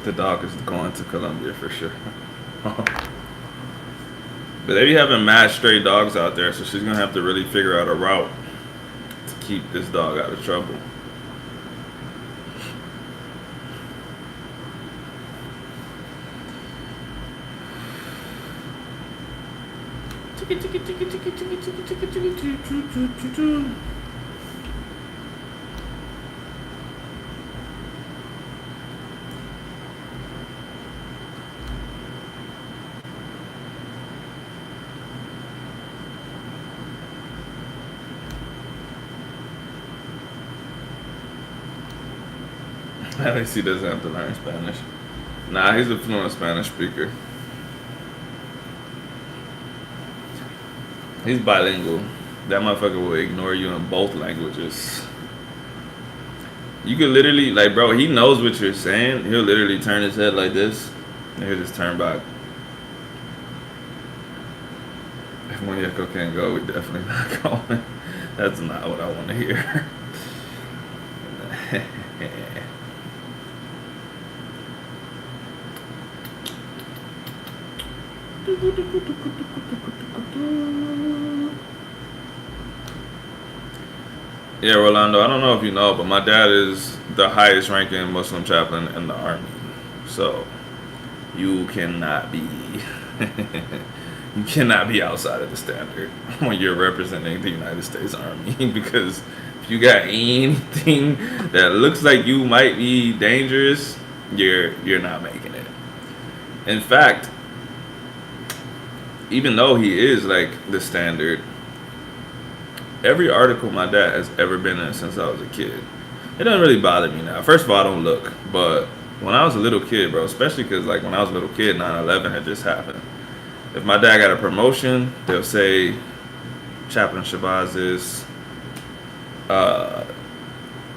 the dog is going to Colombia for sure. But they be having mad stray dogs out there, so she's gonna have to really figure out a route to keep this dog out of trouble. At least he doesn't have to learn Spanish. Nah, he's a fluent Spanish speaker. He's bilingual. That motherfucker will ignore you in both languages. You could literally, like, bro, he knows what you're saying. He'll literally turn his head like this, and he'll just turn back. If Muñeco can't go, we definitely not going. That's not what I want to hear. Yeah, Rolando, I don't know if you know, but my dad is the highest ranking Muslim chaplain in the army. So, you cannot be You cannot be outside of the standard when you're representing the United States Army because if you got anything that looks like you might be dangerous, you're not making it. In fact, even though he is like the standard, every article my dad has ever been in since I was a kid, it doesn't really bother me now. First of all, I don't look, but when I was a little kid, bro, especially because like when I was a little kid, 9/11 had just happened. If my dad got a promotion, they'll say Chaplain Shabazz is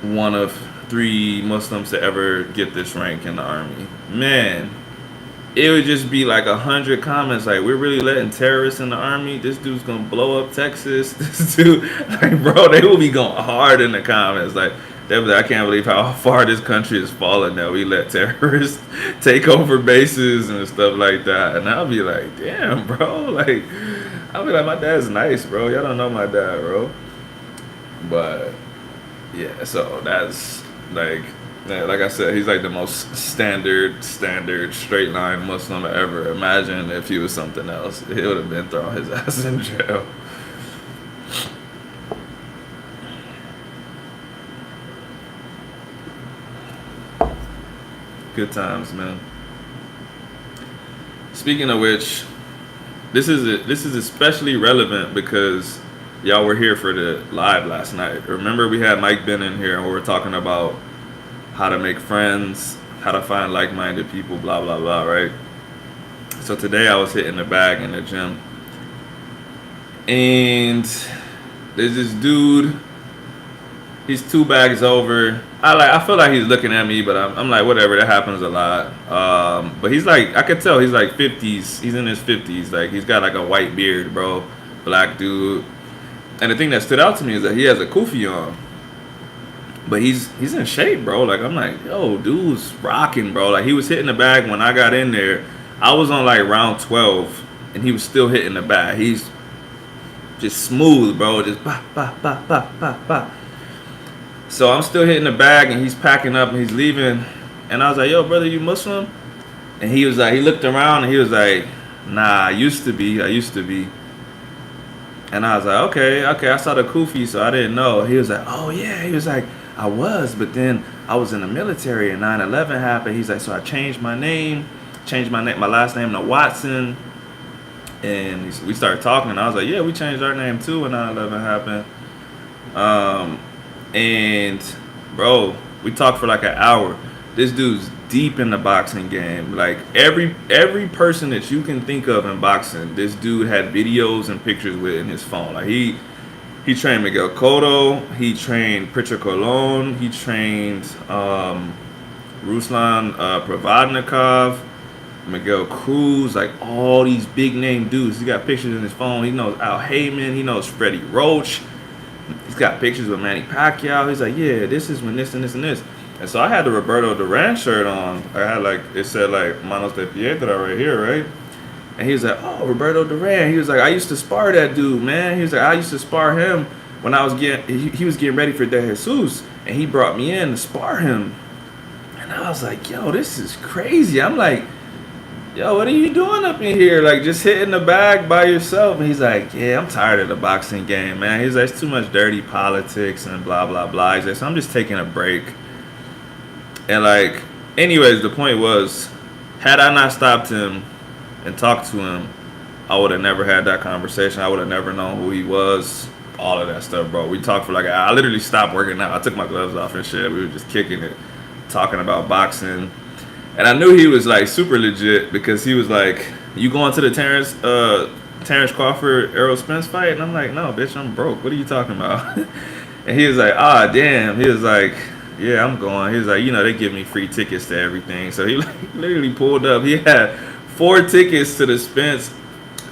one of 3 Muslims to ever get this rank in the army. Man, it would just be like 100 comments like, we're really letting terrorists in the army. This dude's gonna blow up Texas. This dude, like, bro, they will be going hard in the comments. Like, they be like, I can't believe how far this country has fallen that we let terrorists take over bases and stuff like that. And I'll be like, damn, bro. Like, I'll be like, my dad's nice, bro. Y'all don't know my dad, bro. But yeah, so that's like I said, he's like the most standard, straight line Muslim ever. Imagine if he was something else. He would have been throwing his ass in jail. Good times, man. Speaking of which, this is especially relevant because y'all were here for the live last night. Remember we had Mike Ben in here and we were talking about how to make friends, how to find like-minded people, blah blah blah, right? So today I was hitting the bag in the gym, and there's this dude. He's 2 bags over. I feel like he's looking at me, but I'm like, whatever. That happens a lot. But he's like, I could tell he's like 50s. He's in his 50s. Like he's got like a white beard, bro. Black dude. And the thing that stood out to me is that he has a kufi on. But he's in shape, bro. Like I'm like, yo, dude's rocking, bro. Like he was hitting the bag when I got in there. I was on like round 12, and he was still hitting the bag. He's just smooth, bro. Just ba ba ba ba ba ba. So I'm still hitting the bag, and he's packing up and he's leaving. And I was like, yo, brother, you Muslim? And he was like, he looked around and he was like, nah, I used to be. And I was like, okay, I saw the kufi, so I didn't know. He was like, oh yeah. He was like, I was, but then I was in the military and 9/11 happened. He's like, so I changed my last name to Watson. And we started talking, and I was like, yeah, we changed our name too when 9/11 happened. And bro, we talked for like an hour. This dude's deep in the boxing game. Like every person that you can think of in boxing, this dude had videos and pictures with in his phone. Like he trained Miguel Cotto, he trained Pritchard Colon, he trained Ruslan Provodnikov, Miguel Cruz, like all these big name dudes. He got pictures in his phone. He knows Al Heyman, he knows Freddie Roach. He's got pictures with Manny Pacquiao. He's like, yeah, this is when this and this and this. And so I had the Roberto Duran shirt on. I had like, it said like Manos de Piedra right here, right? And he was like, oh, Roberto Duran. He was like, I used to spar that dude, man. He was like, I used to spar him when I was he was getting ready for De Jesus. And he brought me in to spar him. And I was like, yo, this is crazy. I'm like, yo, what are you doing up in here? Like, just hitting the bag by yourself? And he's like, yeah, I'm tired of the boxing game, man. He's like, it's too much dirty politics and blah, blah, blah. He's like, so I'm just taking a break. And, like, anyways, the point was, had I not stopped him and talked to him, I would have never had that conversation. I would have never known who he was. All of that stuff, bro. We talked for like, I literally stopped working out. I took my gloves off and shit. We were just kicking it, talking about boxing. And I knew he was like super legit because he was like, you going to the Terrence Crawford Errol Spence fight? And I'm like, no, bitch, I'm broke. What are you talking about? And he was like, damn. He was like, yeah, I'm going. He was like, they give me free tickets to everything. So he like literally pulled up. He had 4 tickets to the Spence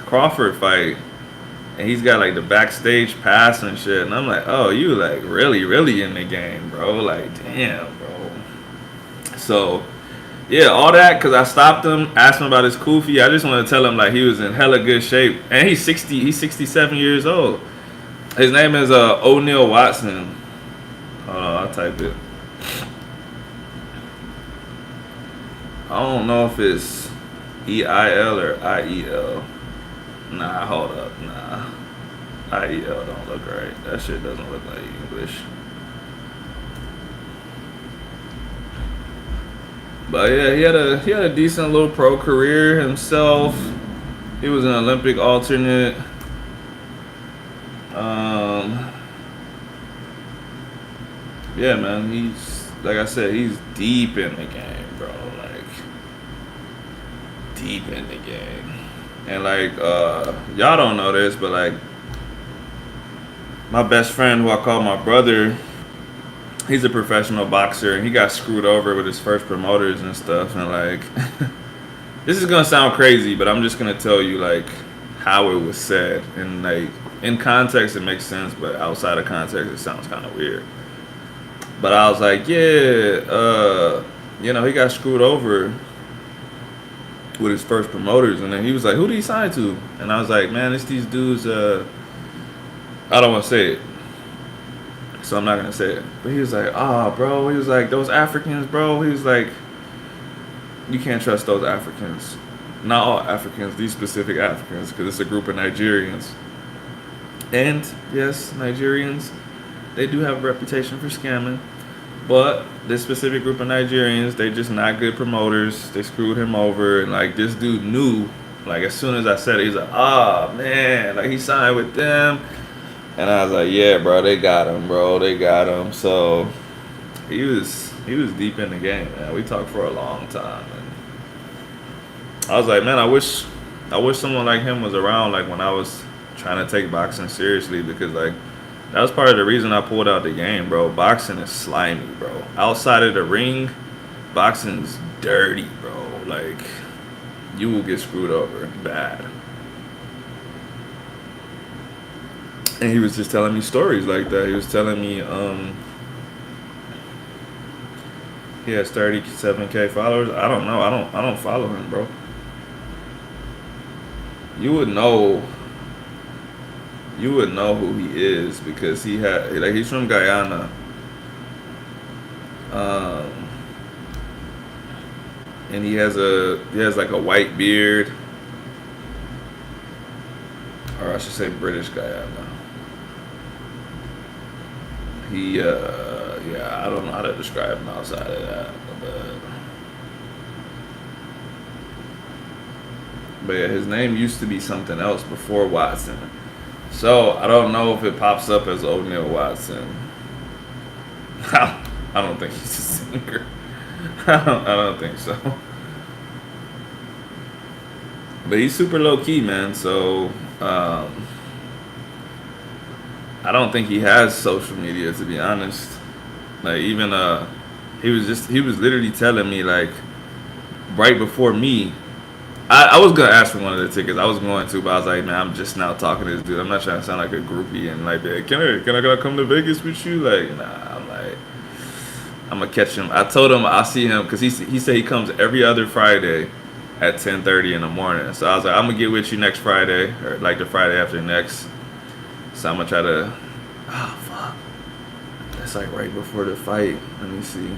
Crawford fight. And he's got like the backstage pass and shit. And I'm like, oh, you like really, really in the game, bro. Like, damn, bro. So yeah, all that because I stopped him, asked him about his kufi. I just want to tell him like he was in hella good shape, and he's 67 years old. His name is O'Neal Watson. Hold on, I'll type it. I don't know if it's EIL or IEL. Nah, hold up, nah. IEL don't look right. That shit doesn't look like English. But yeah, he had a decent little pro career himself. He was an Olympic alternate. Um, yeah, man. He's like I said, he's deep in the game, bro. Like deep in the game. And like y'all don't know this, but like my best friend, who I call my brother, he's a professional boxer, and he got screwed over with his first promoters and stuff. And like, this is gonna sound crazy, but I'm just gonna tell you like how it was said, and like in context it makes sense, but outside of context it sounds kind of weird. But I was like, yeah, he got screwed over with his first promoters, and then he was like, who did he sign to? And I was like, man, it's these dudes. I don't want to say it, so I'm not gonna say it. But he was like, "Ah, bro." He was like, "Those Africans, bro." He was like, "You can't trust those Africans. Not all Africans. These specific Africans, because it's a group of Nigerians. And yes, Nigerians, they do have a reputation for scamming. But this specific group of Nigerians, they just not good promoters. They screwed him over, and like this dude knew. Like as soon as I said it, he's like, "Ah, man!" Like he signed with them. And I was like, yeah, bro, they got him, bro. They got him. So he was deep in the game, man. We talked for a long time. And I was like, man, I wish someone like him was around like when I was trying to take boxing seriously, because like that was part of the reason I pulled out the game, bro. Boxing is slimy, bro. Outside of the ring, boxing's dirty, bro. Like you will get screwed over bad. And he was just telling me stories like that. He was telling me he has 37K followers. I don't know. I don't follow him, bro. You would know who he is, because he's from Guyana. Um and he has like a white beard, or I should say British Guyana. Yeah, I don't know how to describe him outside of that, but yeah, his name used to be something else before Watson. So I don't know if it pops up as O'Neal Watson. I don't think he's a singer. I don't think so. But he's super low key, man. So I don't think he has social media, to be honest. Like even he was literally telling me like right before me. I was gonna ask for one of the tickets. I was going to, but I was like, man, I'm just now talking to this dude. I'm not trying to sound like a groupie and like, can I come to Vegas with you? Like, nah. I'm like, I'm gonna catch him. I told him I'll see him, because he said he comes every other Friday at 10:30 in the morning. So I was like, I'm gonna get with you next Friday, or like the Friday after next. So I'm gonna try to. Oh fuck! That's like right before the fight. Let me see.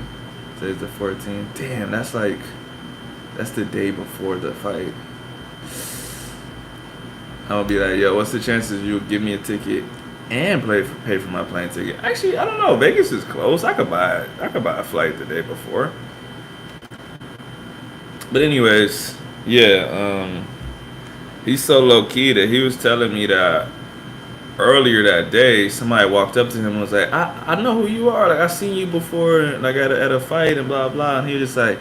Today's the 14th. Damn, that's the day before the fight. I'm gonna be like, yo, what's the chances you give me a ticket and pay for my plane ticket? Actually, I don't know. Vegas is close. I could buy a flight the day before. But anyways, yeah. He's so low key that he was telling me that earlier that day, somebody walked up to him and was like, I know who you are. Like, I seen you before, like at a fight and blah blah. And he was just like,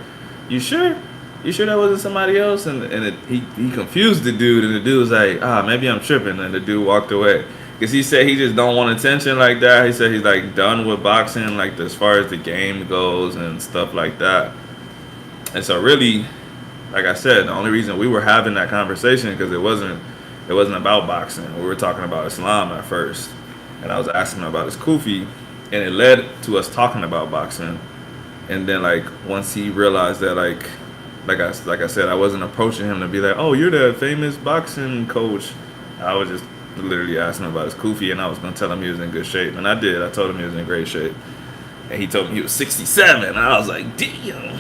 you sure? You sure that wasn't somebody else? And he confused the dude, and the dude was like, maybe I'm tripping. And the dude walked away, because he said he just don't want attention like that. He said he's like done with boxing, like as far as the game goes and stuff like that. And so really, like I said, the only reason we were having that conversation, because it wasn't about boxing. We were talking about Islam at first, and I was asking him about his kufi, and it led to us talking about boxing. And then like once he realized that like I said, I wasn't approaching him to be like, oh, you're the famous boxing coach. I was just literally asking him about his kufi, and I was gonna tell him he was in good shape, and I did. I told him he was in great shape, and he told me he was 67, and I was like, damn.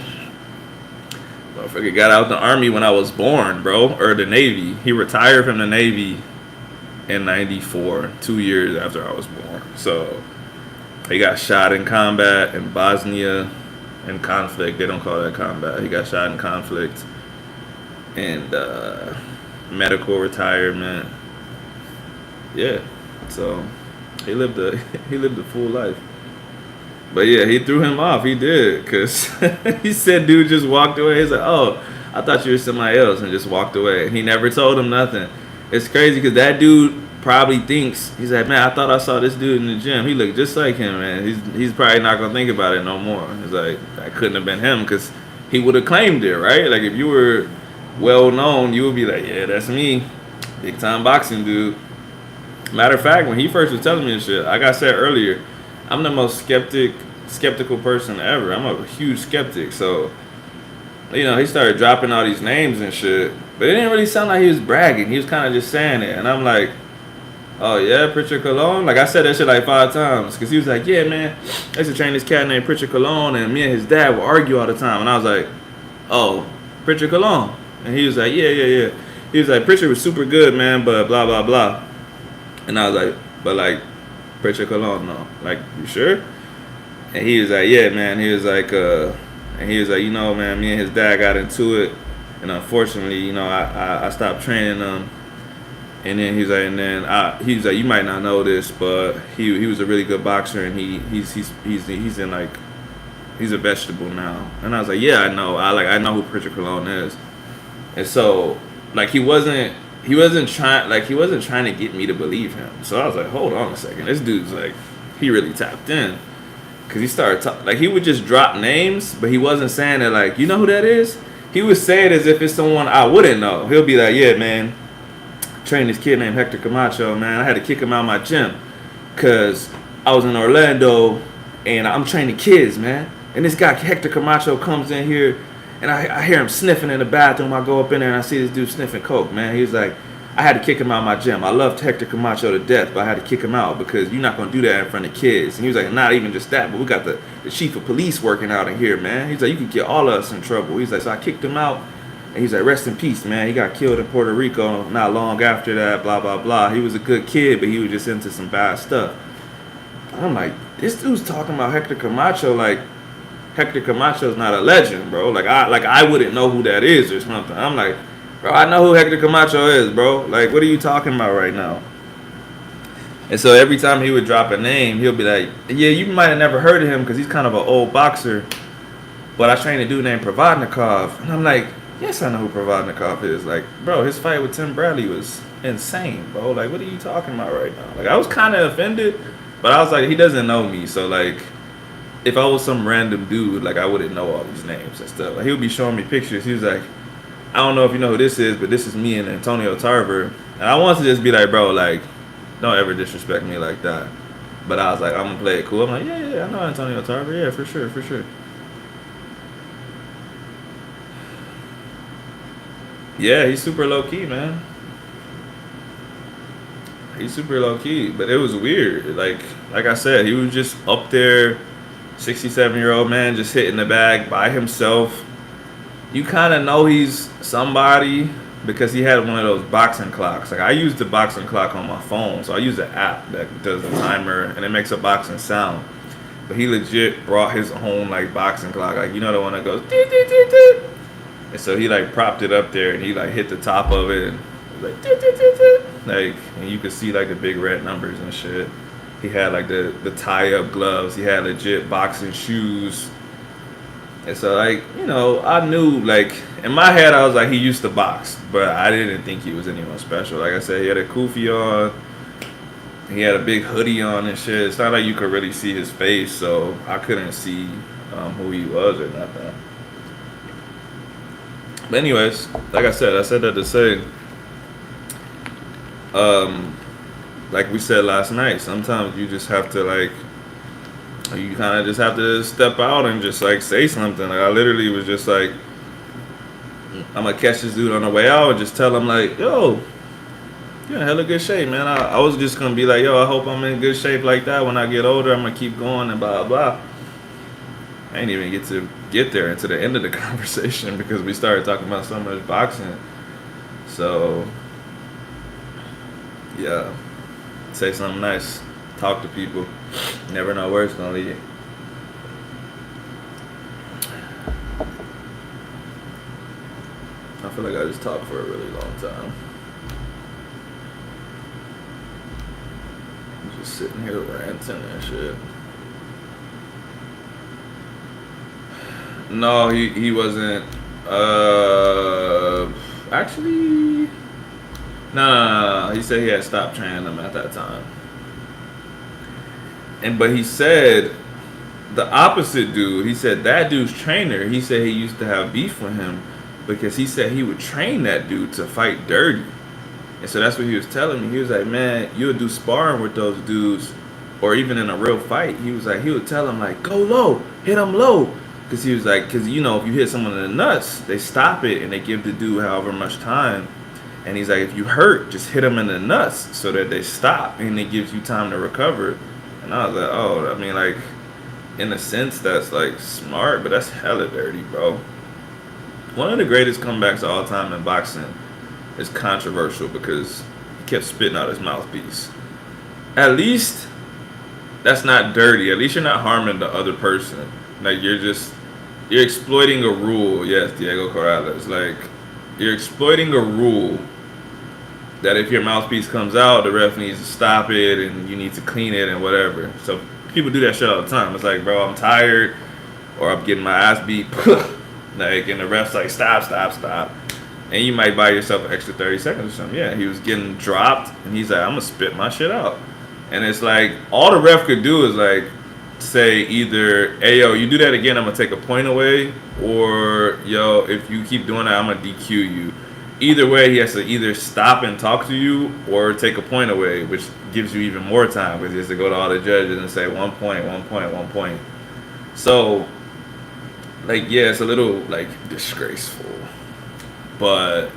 Motherfucker got out the army when I was born, bro, or the Navy. He retired from the Navy in '94, 2 years after I was born. So he got shot in combat in Bosnia in conflict. They don't call that combat. He got shot in conflict and medical retirement. Yeah, so he lived a he lived a full life. But yeah, he threw him off. He did, cause he said dude just walked away. He's like, oh, I thought you were somebody else, and just walked away. He never told him nothing. It's crazy because that dude probably thinks he's like, man, I thought I saw this dude in the gym. He looked just like him, man. He's probably not gonna think about it no more. He's like, that couldn't have been him, cause he would have claimed it, right? Like if you were well known, you would be like, yeah, that's me, big time boxing dude. Matter of fact, when he first was telling me this shit, like I said earlier, I'm the most skeptical person ever. I'm a huge skeptic. So, he started dropping all these names and shit. But it didn't really sound like he was bragging. He was kind of just saying it. And I'm like, oh, yeah, Pritchard Colon? Like, I said that shit like 5 times. Because he was like, yeah, man, I used to train this cat named Pritchard Colon. And me and his dad would argue all the time. And I was like, oh, Pritchard Colon. And he was like, yeah. He was like, Pritchard was super good, man, but blah, blah, blah. And I was like, but like, Pritchard Colon, no. Like, you sure? And he was like, yeah, man. He was like, man, me and his dad got into it. And unfortunately, I stopped training him. And then he was like, you might not know this, but he was a really good boxer, and he's in like, he's a vegetable now. And I was like, yeah, I know. I know who Pritchard Colon is. And so, like, he wasn't trying to get me to believe him. So I was like, hold on a second. This dude's like, he really tapped in. Because he started talking, like, he would just drop names, but he wasn't saying it like, you know who that is? He would say it as if it's someone I wouldn't know. He'll be like, yeah, man, trained this kid named Hector Camacho, man. I had to kick him out of my gym because I was in Orlando and I'm training kids, man. And this guy, Hector Camacho, comes in here and I hear him sniffing in the bathroom. I go up in there and I see this dude sniffing coke, man. He was like, I had to kick him out of my gym. I loved Hector Camacho to death, but I had to kick him out because you're not going to do that in front of kids. And he was like, not even just that, but we got the chief of police working out in here, man. He's like, you could get all of us in trouble. He's like, so I kicked him out. And he's like, rest in peace, man. He got killed in Puerto Rico not long after that, blah, blah, blah. He was a good kid, but he was just into some bad stuff. I'm like, this dude's talking about Hector Camacho like Hector Camacho's not a legend, bro. Like I wouldn't know who that is or something. I'm like, bro, I know who Hector Camacho is, bro. Like, what are you talking about right now? And so every time he would drop a name, he'll be like, yeah, you might have never heard of him because he's kind of an old boxer, but I trained a dude named Provodnikov. And I'm like, yes, I know who Provodnikov is. Like, bro, his fight with Tim Bradley was insane, bro. Like, what are you talking about right now? Like, I was kind of offended, but I was like, he doesn't know me. So, like, if I was some random dude, like, I wouldn't know all these names and stuff. Like, he would be showing me pictures. He was like, I don't know if you know who this is, but this is me and Antonio Tarver. And I wanted to just be like, bro, like, don't ever disrespect me like that. But I was like, I'm going to play it cool. I'm like, yeah, I know Antonio Tarver. Yeah, for sure. Yeah, he's super low-key, man. He's super low-key. But it was weird. Like I said, he was just up there, 67-year-old man, just hitting the bag by himself. You kind of know he's somebody because he had one of those boxing clocks. Like, I use the boxing clock on my phone, so I use an app that does the timer, and it makes a boxing sound. But he legit brought his own, like, boxing clock. Like, you know the one that goes, dee, dee, dee, dee. And so he, like, propped it up there, and he, like, hit the top of it, and it was like, dee, dee, dee, dee. Like, and you could see, like, the big red numbers and shit. He had, like, the tie-up gloves. He had legit boxing shoes. And so, like, you know, I knew, like, in my head, I was like, he used to box. But I didn't think he was anyone special. Like I said, he had a kufi on. He had a big hoodie on and shit. It's not like you could really see his face, so I couldn't see who he was or nothing. But anyways, like I said that to say, like we said last night, sometimes you just have to, like, you kind of just have to step out and just, like, say something. Like, I literally was just like, I'm going to catch this dude on the way out and just tell him, like, yo, you're in hella good shape, man. I was just going to be like, yo, I hope I'm in good shape like that when I get older. I'm going to keep going and blah, blah. I didn't even get there into the end of the conversation because we started talking about so much boxing. So yeah, say something nice, talk to people. Never know where it's gonna lead. I feel like I just talked for a really long time. I'm just sitting here ranting and shit. No, he wasn't. Actually, no. He said he had stopped training them at that time. But he said the opposite dude. He said that dude's trainer. He said he used to have beef with him because he said he would train that dude to fight dirty. And so that's what he was telling me. He was like, man, you would do sparring with those dudes, or even in a real fight. He was like, he would tell him like, go low, hit him low, because he was like, because you know, if you hit someone in the nuts, they stop it and they give the dude however much time. And he's like, if you hurt, just hit them in the nuts so that they stop and it gives you time to recover. And I was like, oh, I mean, like, in a sense, that's like smart, but that's hella dirty, bro. One of the greatest comebacks of all time in boxing is controversial because he kept spitting out his mouthpiece. At least that's not dirty. At least you're not harming the other person. Like you're exploiting a rule. Yes, Diego Corrales. Like you're exploiting a rule that if your mouthpiece comes out, the ref needs to stop it and you need to clean it and whatever. So people do that shit all the time. It's like, bro, I'm tired or I'm getting my ass beat. Like, and the ref's like, stop. And you might buy yourself an extra 30 seconds or something. Yeah, he was getting dropped and he's like, I'm gonna spit my shit out. And it's like, all the ref could do is like, say either, hey, yo, you do that again, I'm gonna take a point away, or, yo, if you keep doing that, I'm gonna DQ you. Either way, he has to either stop and talk to you or take a point away, which gives you even more time because he has to go to all the judges and say 1 point, 1 point, 1 point. So, like, yeah, it's a little, like, disgraceful. But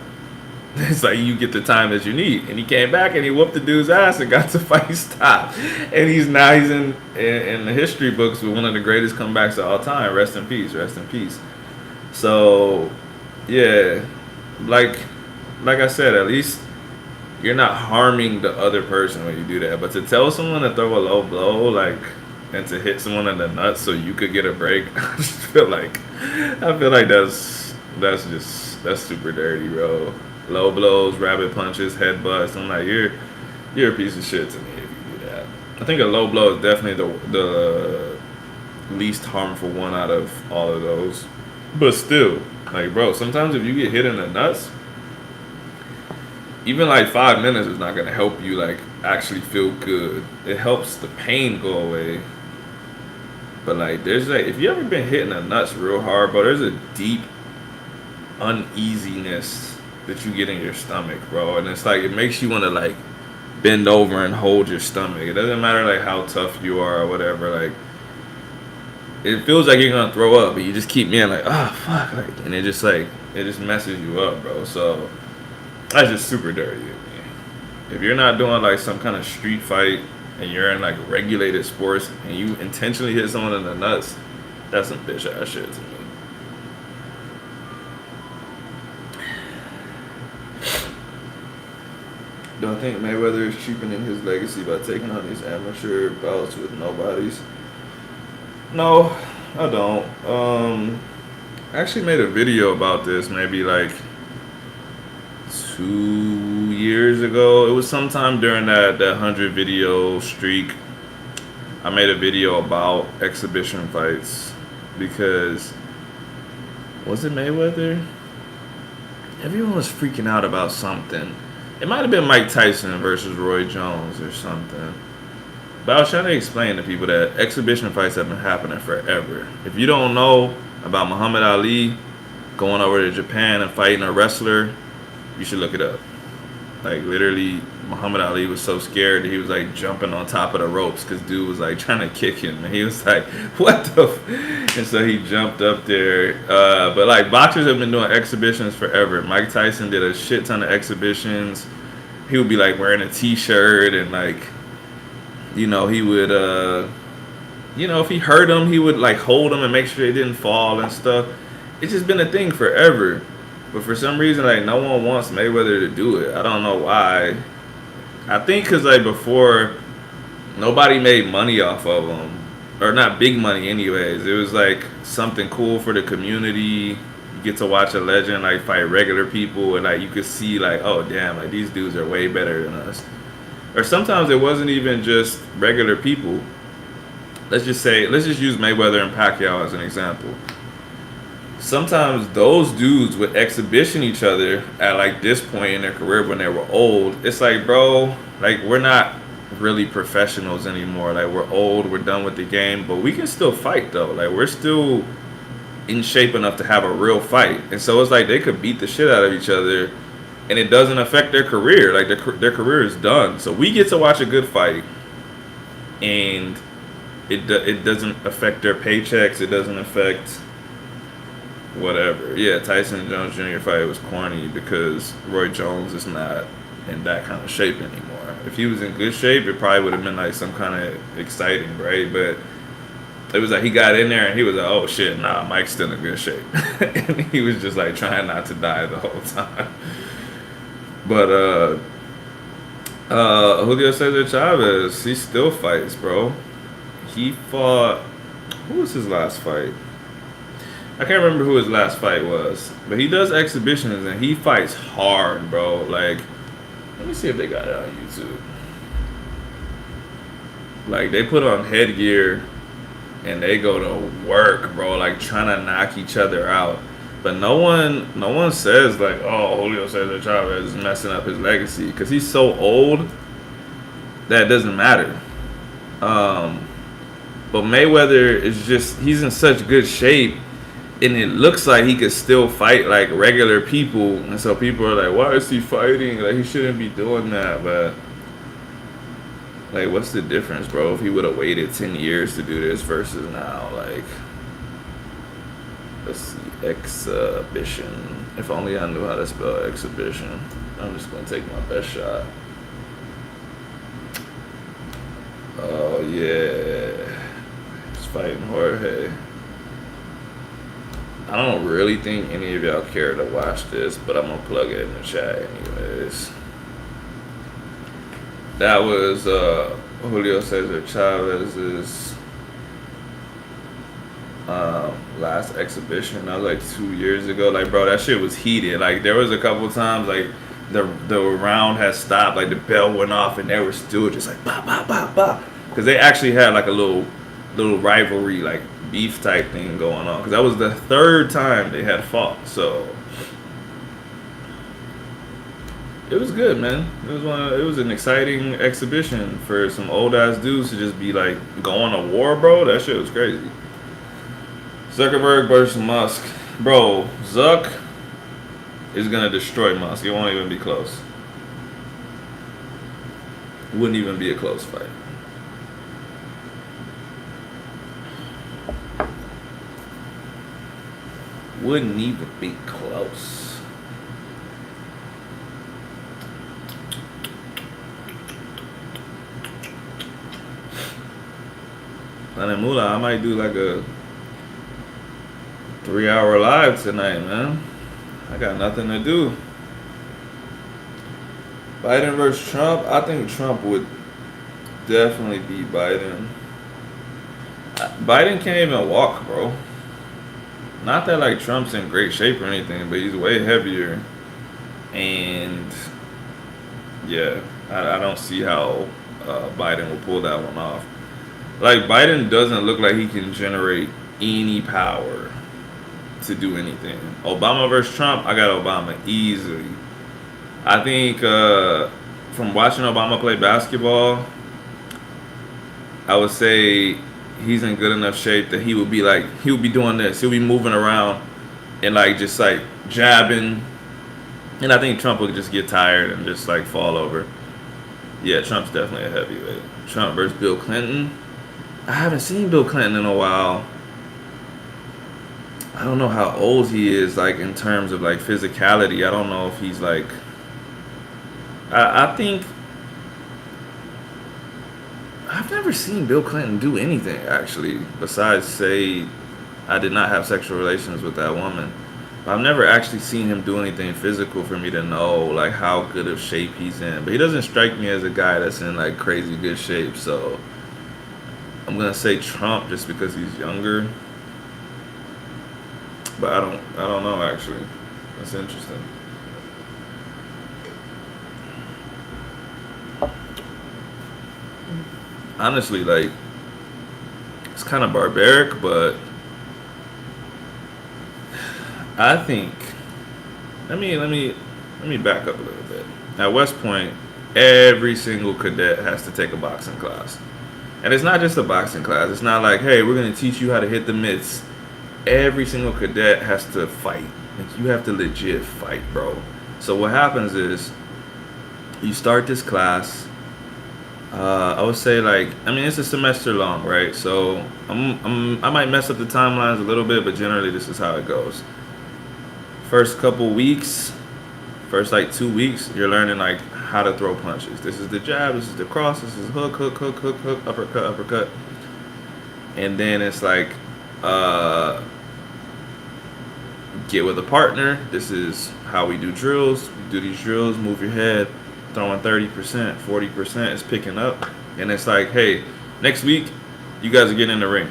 it's like you get the time that you need. And he came back and he whooped the dude's ass and got the fight stopped. And he's in the history books with one of the greatest comebacks of all time. Rest in peace, rest in peace. So, yeah, like I said, at least you're not harming the other person when you do that. But to tell someone to throw a low blow, like, and to hit someone in the nuts so you could get a break, I feel like that's super dirty, bro. Low blows, rabbit punches, headbutts. I'm like, you're a piece of shit to me if you do that. I think a low blow is definitely the least harmful one out of all of those. But still, like, bro, sometimes if you get hit in the nuts, even like 5 minutes is not gonna help you like actually feel good. It helps the pain go away. But like, there's like, if you ever been hit in the nuts real hard, bro, there's a deep uneasiness that you get in your stomach, bro, and it's like it makes you want to like bend over and hold your stomach. It doesn't matter like how tough you are or whatever. Like, it feels like you're gonna throw up, but you just keep being like, oh fuck, like, and it just messes you up, bro. So that's just super dirty to me. If you're not doing like some kind of street fight and you're in like regulated sports and you intentionally hit someone in the nuts, that's some bitch ass shit to me. Don't think Mayweather is cheapening his legacy by taking on these amateur bouts with nobodies. No, I don't. I actually made a video about this maybe like 2 years ago. It was sometime during that 100 video streak. I made a video about exhibition fights because, was it Mayweather? Everyone was freaking out about something. It might have been Mike Tyson versus Roy Jones or something. But I was trying to explain to people that exhibition fights have been happening forever. If you don't know about Muhammad Ali going over to Japan and fighting a wrestler, you should look it up. Like, literally, Muhammad Ali was so scared that he was like jumping on top of the ropes because dude was like trying to kick him, and he was like, what the and so he jumped up there. But like, boxers have been doing exhibitions forever. Mike Tyson did a shit ton of exhibitions. He would be like wearing a t-shirt and like, you know, he would if he hurt him, he would like hold him and make sure they didn't fall and stuff. It's just been a thing forever. But for some reason, like no one wants Mayweather to do it. I don't know why. I think because like before, nobody made money off of him, or not big money anyways. It was like something cool for the community. You get to watch a legend like fight regular people, and like you could see like, oh damn, like these dudes are way better than us. Or sometimes it wasn't even just regular people. Let's just use Mayweather and Pacquiao as an example. Sometimes those dudes would exhibition each other at like this point in their career when they were old. It's like, bro, like we're not really professionals anymore. Like we're old, we're done with the game, but we can still fight though. Like we're still in shape enough to have a real fight. And so it's like they could beat the shit out of each other and it doesn't affect their career. Like their career is done. So we get to watch a good fight and it doesn't affect their paychecks. It doesn't affect whatever. Yeah, Tyson Jones Jr. fight was corny because Roy Jones is not in that kind of shape anymore. If he was in good shape, it probably would have been like some kind of exciting, right? But it was like he got in there and he was like, oh shit, nah, Mike's still in good shape. And he was just like trying not to die the whole time. But Julio Cesar Chavez, he still fights, bro. He fought, who was his last fight? I can't remember who his last fight was, but he does exhibitions and he fights hard, bro. Like, let me see if they got it on YouTube. Like, they put on headgear and they go to work, bro. Like, trying to knock each other out. But no one says like, oh, Julio Cesar Chavez is messing up his legacy because he's so old that it doesn't matter. But Mayweather is just, he's in such good shape. And it looks like he could still fight like regular people, and so people are like, "Why is he fighting? Like he shouldn't be doing that." But like, what's the difference, bro? If he would have waited 10 years to do this versus now, like, let's see, exhibition. If only I knew how to spell exhibition. I'm just gonna take my best shot. Oh yeah, he's fighting Jorge. I don't really think any of y'all care to watch this, but I'm gonna plug it in the chat anyways. That was Julio Cesar Chavez's last exhibition. That was like 2 years ago. Like, bro, that shit was heated. Like, there was a couple times like the round had stopped, like the bell went off, and they were still just like bah bah bah bah, because they actually had like a little rivalry, like beef type thing going on, because that was the third time they had fought. So it was good, man. It was an exciting exhibition for some old ass dudes to just be like going to war, bro. That shit was crazy. Zuckerberg versus Musk, bro. Zuck is gonna destroy Musk. It won't even be close. Wouldn't even be a close fight. Wouldn't even be close. Planet Moolah, I might do like a 3-hour live tonight, man. I got nothing to do. Biden versus Trump. I think Trump would definitely beat Biden. Biden can't even walk, bro. Not that like Trump's in great shape or anything, but he's way heavier. And yeah, I don't see how Biden will pull that one off. Like, Biden doesn't look like he can generate any power to do anything. Obama versus Trump, I got Obama easily. I think from watching Obama play basketball, I would say he's in good enough shape that he would be doing this. He'll be moving around and like just like jabbing. And I think Trump would just get tired and just like fall over. Yeah, Trump's definitely a heavyweight. Trump versus Bill Clinton. I haven't seen Bill Clinton in a while. I don't know how old he is, like in terms of like physicality. I don't know if he's like. I think I've never never seen Bill Clinton do anything actually besides say I did not have sexual relations with that woman. I've never actually seen him do anything physical for me to know like how good of shape he's in. But he doesn't strike me as a guy that's in like crazy good shape. So I'm gonna say Trump just because he's younger. But I don't know actually. That's interesting. Honestly, like it's kind of barbaric, but I think let me back up a little bit. At West Point, every single cadet has to take a boxing class. And it's not just a boxing class. It's not like, hey, we're gonna teach you how to hit the mitts. Every single cadet has to fight. Like you have to legit fight, bro. So what happens is you start this class. I would say like I mean it's a semester long, right? So I might mess up the timelines a little bit, but generally this is how it goes. First couple weeks, first like 2 weeks, you're learning like how to throw punches. This is the jab, this is the cross, this is hook, hook, hook, hook, hook, uppercut, uppercut. And then it's like uh, get with a partner. This is how we do drills. We do these drills, move your head, throwing 30%, 40% is picking up. And it's like, hey, next week, you guys are getting in the ring.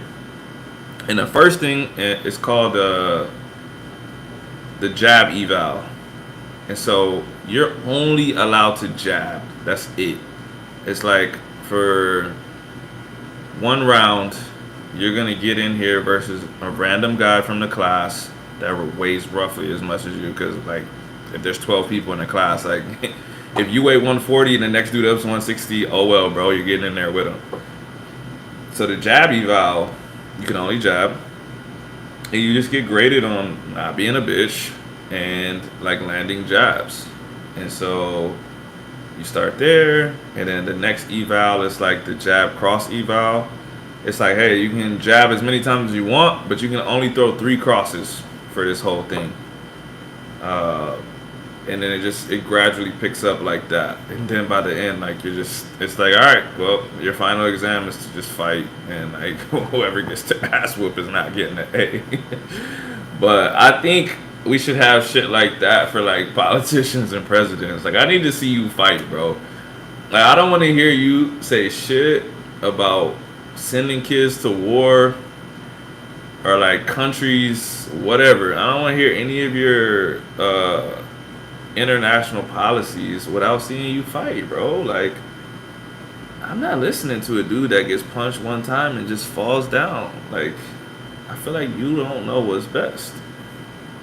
And the first thing is called the jab eval. And so you're only allowed to jab. That's it. It's like for one round, you're going to get in here versus a random guy from the class that weighs roughly as much as you. Because, like, if there's 12 people in the class, like, if you weigh 140 and the next dude up's 160, oh well, bro, you're getting in there with him. So the jab eval, you can only jab. And you just get graded on not being a bitch and like landing jabs. And so you start there, and then the next eval is like the jab cross eval. It's like, hey, you can jab as many times as you want, but you can only throw 3 crosses for this whole thing. Uh, and then it gradually picks up like that. And then by the end, like it's like, all right, well, your final exam is to just fight, and like whoever gets the ass whoop is not getting an A. But I think we should have shit like that for like politicians and presidents. Like I need to see you fight, bro. Like I don't want to hear you say shit about sending kids to war or like countries, whatever. I don't want to hear any of your international policies without seeing you fight, bro. Like I'm not listening to a dude that gets punched one time and just falls down. Like I feel like you don't know what's best.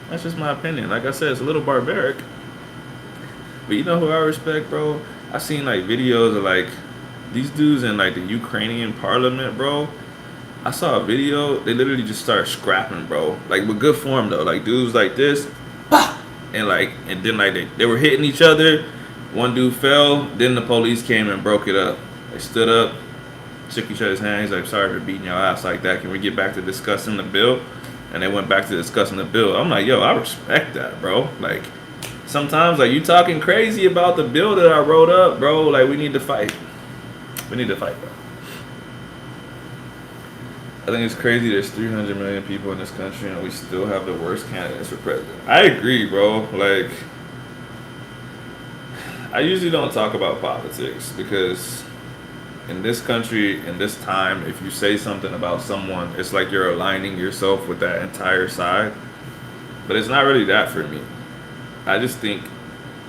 That's just my opinion. Like I said, it's a little barbaric. But you know who I respect, bro? I seen like videos of like these dudes in like the Ukrainian parliament, bro. I saw a video, they literally just start scrapping, bro. Like with good form though. Like dudes like this, and then like they were hitting each other. One dude fell, then the police came and broke it up. They stood up, shook each other's hands. He's like, sorry for beating your ass like that. Can we get back to discussing the bill? And they went back to discussing the bill. I'm like, yo, I respect that, bro. Like, sometimes, like, you talking crazy about the bill that I wrote up, bro. Like, we need to fight. We need to fight, bro. I think it's crazy there's 300 million people in this country and we still have the worst candidates for president. I agree, bro. Like, I usually don't talk about politics because in this country, in this time, if you say something about someone, it's like you're aligning yourself with that entire side. But it's not really that for me. I just think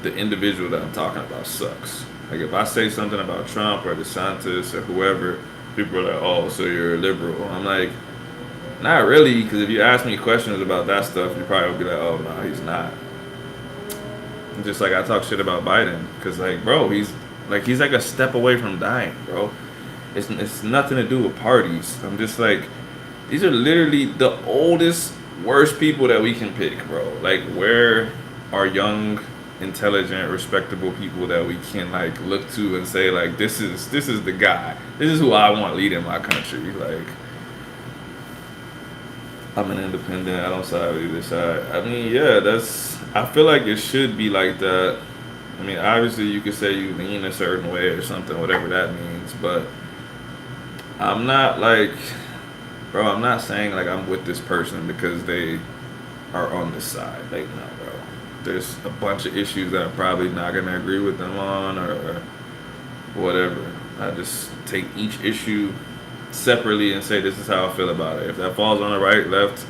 the individual that I'm talking about sucks. Like if I say something about Trump or DeSantis or whoever, people are like, oh, so you're a liberal. I'm like, not really, because if you ask me questions about that stuff, you probably would be like, oh, no, he's not. Just like I talk shit about Biden, because like, bro, he's like a step away from dying, bro. It's nothing to do with parties. I'm just like, these are literally the oldest, worst people that we can pick, bro. Like, where are young, intelligent, respectable people that we can like look to and say like, this is the guy. This is who I want leading my country. Like, I'm an independent. I don't side with either side. I mean, yeah, I feel like it should be like that. I mean, obviously you could say you lean a certain way or something, whatever that means, but I'm not like, bro. I'm not saying like I'm with this person because they are on this side. Like, no, bro. There's a bunch of issues that I'm probably not gonna agree with them on, or whatever. I just take each issue separately and say this is how I feel about it. If that falls on the right, left,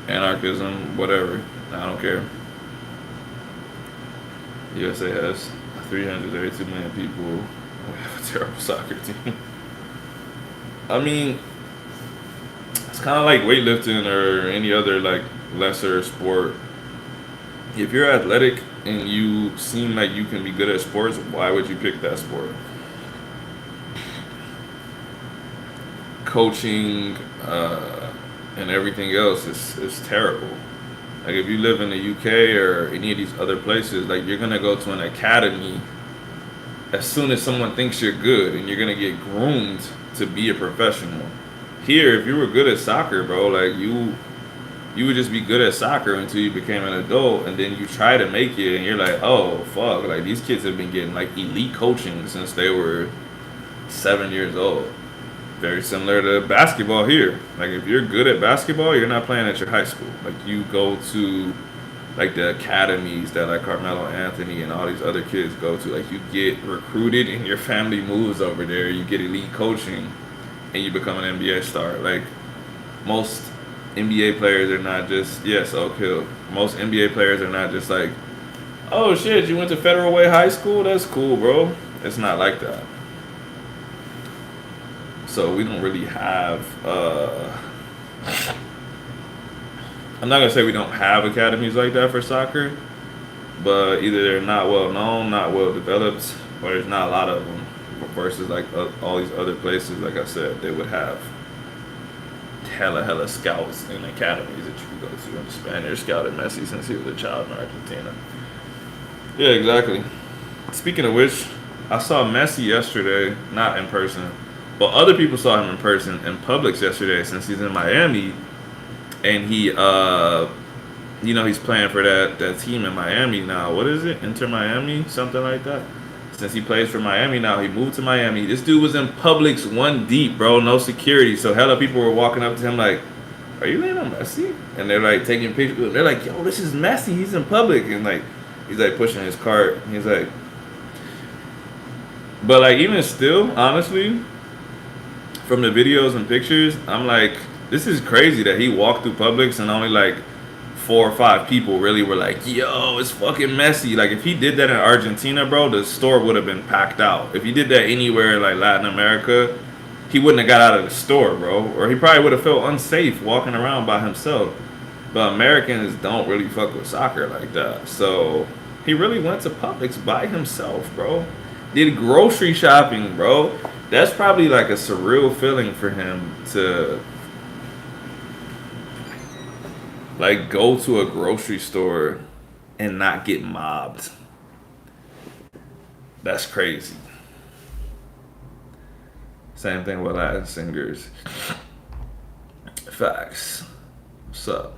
anarchism, whatever, I don't care. USA has 332 million people. We have a terrible soccer team. I mean, it's kind of like weightlifting or any other like lesser sport. If you're athletic and you seem like you can be good at sports, why would you pick that sport? Coaching and everything else is terrible. Like if you live in the UK or any of these other places, like you're gonna go to an academy as soon as someone thinks you're good, and you're gonna get groomed to be a professional. Here, if you were good at soccer, bro, like you would just be good at soccer until you became an adult, and then you try to make it, and you're like, oh fuck, like these kids have been getting like elite coaching since they were 7 years old. Very similar to basketball here. Like if you're good at basketball, you're not playing at your high school. Like you go to like the academies that like Carmelo Anthony and all these other kids go to. Like you get recruited and your family moves over there. You get elite coaching, and you become an NBA star. Like most NBA players are not just yes, Oak Hill. Most NBA players are not just like, oh shit, you went to Federal Way High School? That's cool, bro. It's not like that. So we don't really have. I'm not gonna say we don't have academies like that for soccer, but either they're not well known, not well developed, or there's not a lot of them. Versus like all these other places, like I said, they would have hella scouts in academies that you could go to. And the Spaniards scouted Messi since he was a child in Argentina. Yeah, exactly. Speaking of which, I saw Messi yesterday, not in person, but other people saw him in person in Publix yesterday since he's in Miami, and he, he's playing for that team in Miami now. What is it? Inter Miami, something like that. Since he plays for Miami now, he moved to Miami. This dude was in Publix one deep, bro, no security. So hella people were walking up to him like, "Are you Lionel Messi?" And they're like taking pictures. They're like, "Yo, this is Messi. He's in public." And like, he's like pushing his cart. He's like, but like even still, honestly, from the videos and pictures, I'm like, this is crazy that he walked through Publix and only like 4 or 5 people really were like, yo, it's fucking Messi. Like if he did that in Argentina, bro, the store would have been packed out. If he did that anywhere in like Latin America, he wouldn't have got out of the store, bro. Or he probably would have felt unsafe walking around by himself. But Americans don't really fuck with soccer like that. So he really went to Publix by himself, bro. Did grocery shopping, bro. That's probably like a surreal feeling for him to like go to a grocery store and not get mobbed. That's crazy. Same thing with Latin singers. Facts. What's up?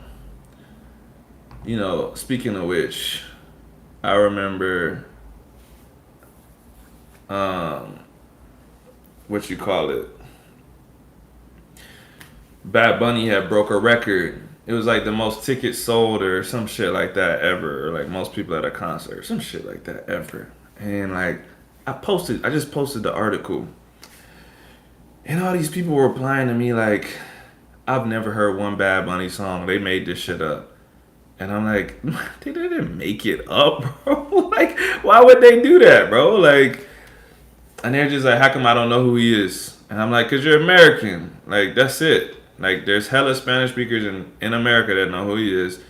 Speaking of which, I remember what you call it. Bad Bunny had broke a record. It was like the most tickets sold or some shit like that ever, or like most people at a concert, some shit like that ever. And like I just posted the article, and all these people were replying to me like, I've never heard one Bad Bunny song. They made this shit up. And I'm like, they didn't make it up, bro. Like, why would they do that, bro? Like, and they're just like, how come I don't know who he is? And I'm like, because you're American. Like, that's it. Like, there's hella Spanish speakers in America that know who he is.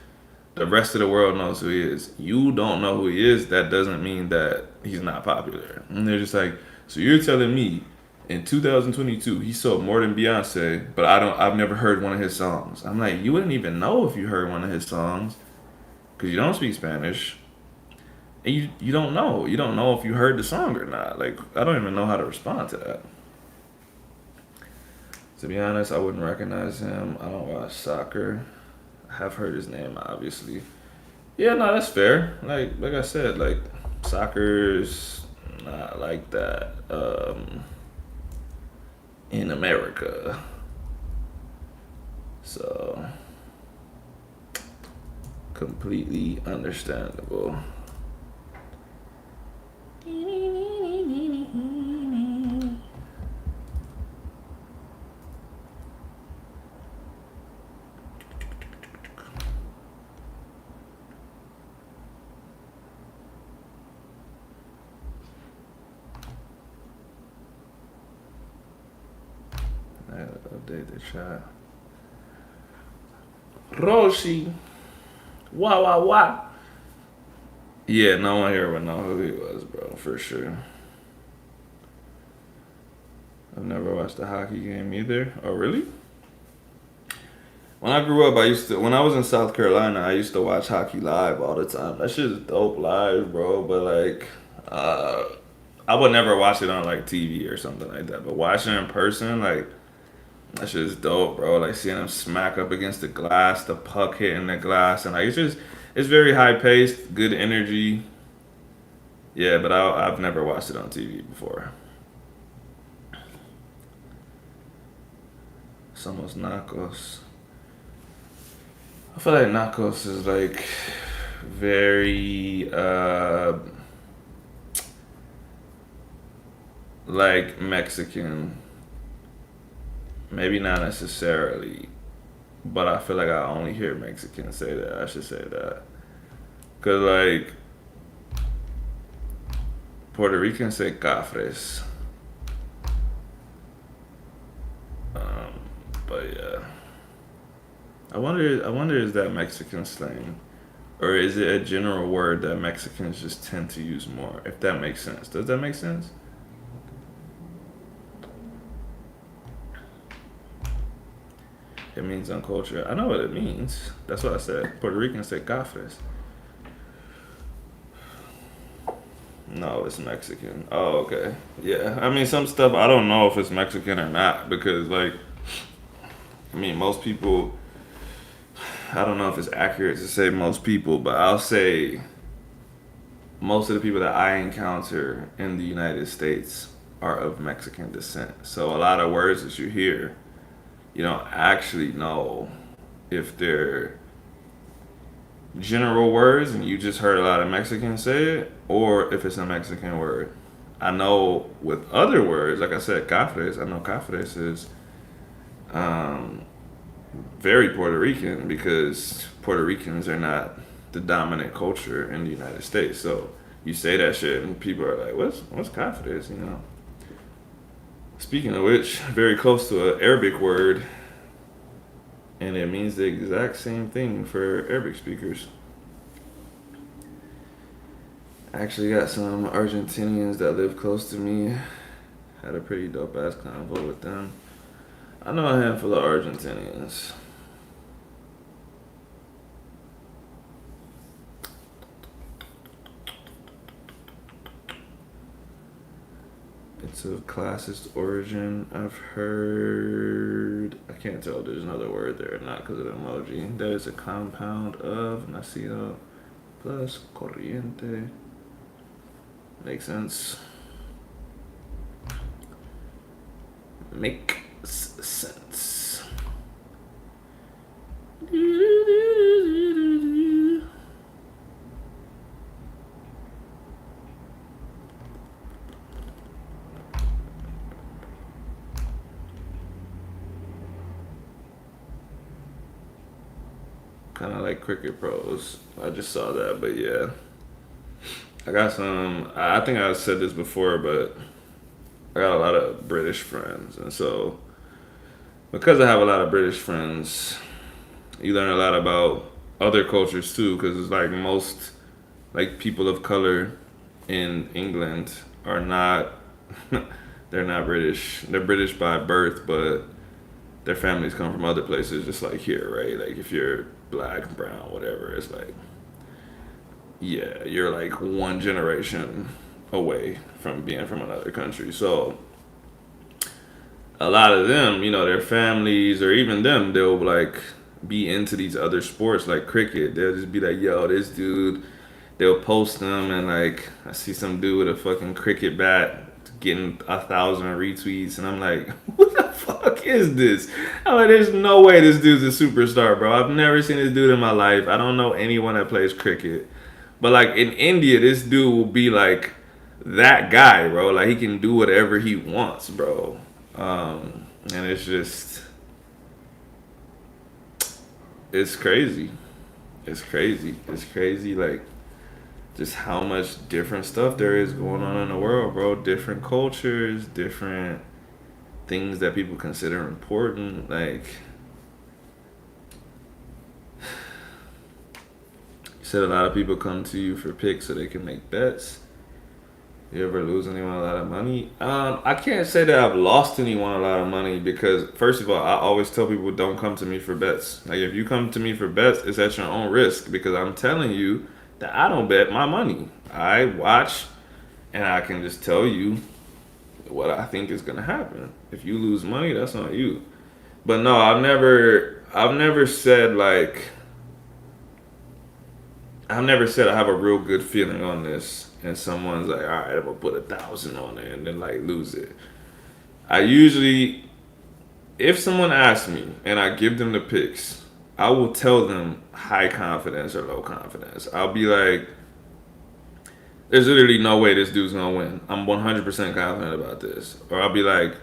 The rest of the world knows who he is. You don't know who he is. That doesn't mean that he's not popular. And they're just like, so you're telling me in 2022 he sold more than Beyonce, but I've never heard one of his songs. I'm like, you wouldn't even know if you heard one of his songs because you don't speak Spanish. And you don't know. You don't know if you heard the song or not. Like, I don't even know how to respond to that. To be honest, I wouldn't recognize him. I don't watch soccer. I have heard his name, obviously. Yeah, no, that's fair. Like I said, like soccer's not like that. in America. So, completely understandable. I gotta update the chat. Roshi. Wah wah wah. Yeah, no one here would know who he was, bro, for sure. I've never watched a hockey game either. Oh, really? When I grew up, when I was in South Carolina, I used to watch hockey live all the time. That shit is dope live, bro. But like, uh, I would never watch it on like TV or something like that. But watching it in person, like, that shit is dope, bro. Like seeing them smack up against the glass, the puck hitting the glass, and like it's very high paced, good energy. Yeah, but I've never watched it on TV before. Somos Nacos. I feel like Nacos is like very like Mexican. Maybe not necessarily, but I feel like I only hear Mexicans say that. I should say that. Cause like Puerto Ricans say cafres. Um, but yeah. I wonder is that Mexican slang? Or is it a general word that Mexicans just tend to use more? If that makes sense. Does that make sense? It means uncultured. I know what it means. That's what I said. Puerto Ricans say cafres. No, it's Mexican. Oh, okay. Yeah. I mean, some stuff I don't know if it's Mexican or not because, like, I mean, most people. I don't know if it's accurate to say most people, but I'll say most of the people that I encounter in the United States are of Mexican descent. So a lot of words that you hear, you don't actually know if they're general words and you just heard a lot of Mexicans say it, or if it's a Mexican word. I know with other words, like I said, cafres, I know cafres is um, very Puerto Rican because Puerto Ricans are not the dominant culture in the United States. So you say that shit and people are like, what's cafres, you know? Speaking of which, very close to an Arabic word, and it means the exact same thing for Arabic speakers. I actually got some Argentinians that live close to me. Had a pretty dope ass convo with them. I know a handful of Argentinians. It's of classist origin. I've heard. I can't tell if there's another word there or not because of the emoji. That is a compound of nacido plus corriente. Makes sense. Makes sense. Kind of like Cricket Pros. I just saw that, but yeah. I got some. I think I said this before, but I got a lot of British friends, and so because I have a lot of British friends, you learn a lot about other cultures too. Because it's like most like people of color in England are not. They're not British. They're British by birth, but their families come from other places, just like here, right? Like if you're black, brown, whatever, it's like yeah, you're like one generation away from being from another country. So a lot of them, you know, their families or even them, they'll like be into these other sports like cricket. They'll just be like, yo, this dude, they'll post them and like I see some dude with a fucking cricket bat getting 1,000 retweets and I'm like, who the fuck is this? I'm like, there's no way this dude's a superstar, bro. I've never seen this dude in my life. I don't know anyone that plays cricket. But like in India, this dude will be like that guy, bro. Like he can do whatever he wants, bro. And it's just, it's crazy. It's crazy. It's crazy. Like just how much different stuff there is going on in the world, bro. Different cultures, different things that people consider important. Like, you said a lot of people come to you for picks so they can make bets. You ever lose anyone a lot of money? I can't say that I've lost anyone a lot of money because, first of all, I always tell people don't come to me for bets. Like, if you come to me for bets, it's at your own risk because I'm telling you that I don't bet my money. I watch and I can just tell you what I think is gonna happen. If you lose money, that's on you. But no, I've never said like, I've never said I have a real good feeling on this, and someone's like, all right, I'm gonna put 1,000 on it, and then like lose it. I usually, if someone asks me and I give them the picks, I will tell them high confidence or low confidence. I'll be like, there's literally no way this dude's gonna win. I'm 100% confident about this. Or I'll be like,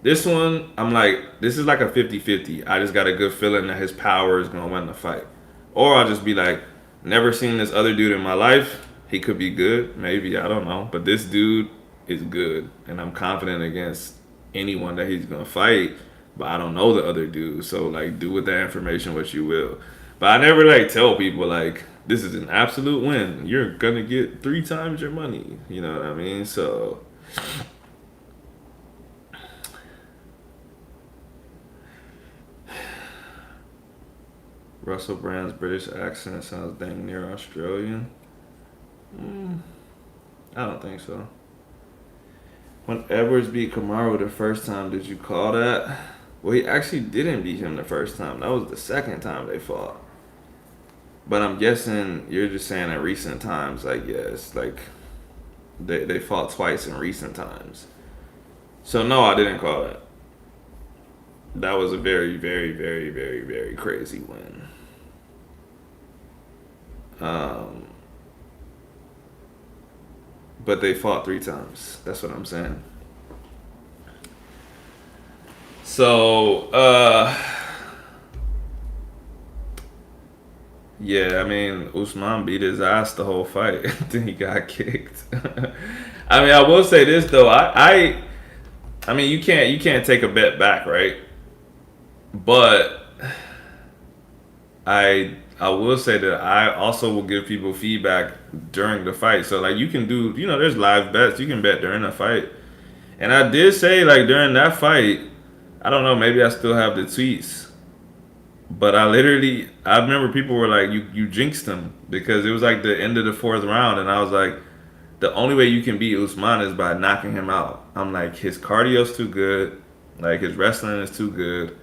this one, I'm like, this is like a 50-50. I just got a good feeling that his power is gonna win the fight. Or I'll just be like, never seen this other dude in my life. He could be good, maybe, I don't know. But this dude is good. And I'm confident against anyone that he's gonna fight. But I don't know the other dude. So like do with that information what you will. But I never like tell people like this is an absolute win. You're gonna get 3 times your money. You know what I mean? So Russell Brand's British accent sounds dang near Australian. I don't think so. When Edwards beat Kamaru the first time, did you call that? Well, he actually didn't beat him the first time. That was the second time they fought. But I'm guessing you're just saying in recent times, like, yeah, it's like they fought twice in recent times. So, no, I didn't call it. That was a very, very, very, very, very crazy win. Um, but they fought 3 times. That's what I'm saying. So, yeah, I mean, Usman beat his ass the whole fight. Then he got kicked. I mean, I will say this though. I mean, you can't take a bet back, right? But I will say that I also will give people feedback during the fight. So like you can do, there's live bets. You can bet during the fight. And I did say like during that fight, I don't know, maybe I still have the tweets. But I remember people were like, you jinxed him because it was like the end of the 4th round, and I was like, the only way you can beat Usman is by knocking him out. I'm like, his cardio's too good, like his wrestling is too good,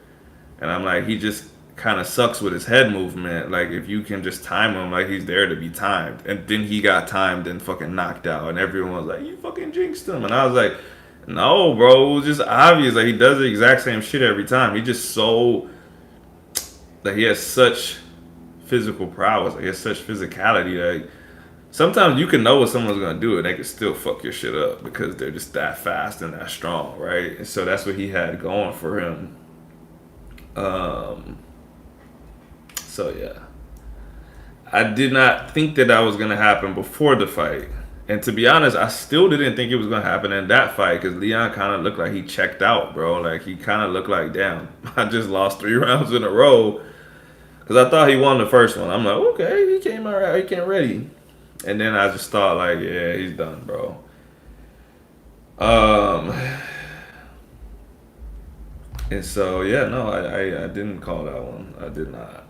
and I'm like, he just kind of sucks with his head movement. Like if you can just time him, like he's there to be timed, and then he got timed and fucking knocked out, and everyone was like, you fucking jinxed him, and I was like, no, bro, it was just obvious. Like he does the exact same shit every time. He just so. Like he has such physical prowess, like he has such physicality. Like sometimes you can know what someone's gonna do, and they can still fuck your shit up because they're just that fast and that strong, right? And so that's what he had going for him. So yeah, I did not think that was gonna happen before the fight, and to be honest, I still didn't think it was gonna happen in that fight because Leon kind of looked like he checked out, bro. Like he kind of looked like, damn, I just lost 3 rounds in a row. Because I thought he won the first one. I'm like, okay, he came all right, he came ready. And then I just thought, like, yeah, he's done, bro. And so, yeah, no, I didn't call that one. I did not.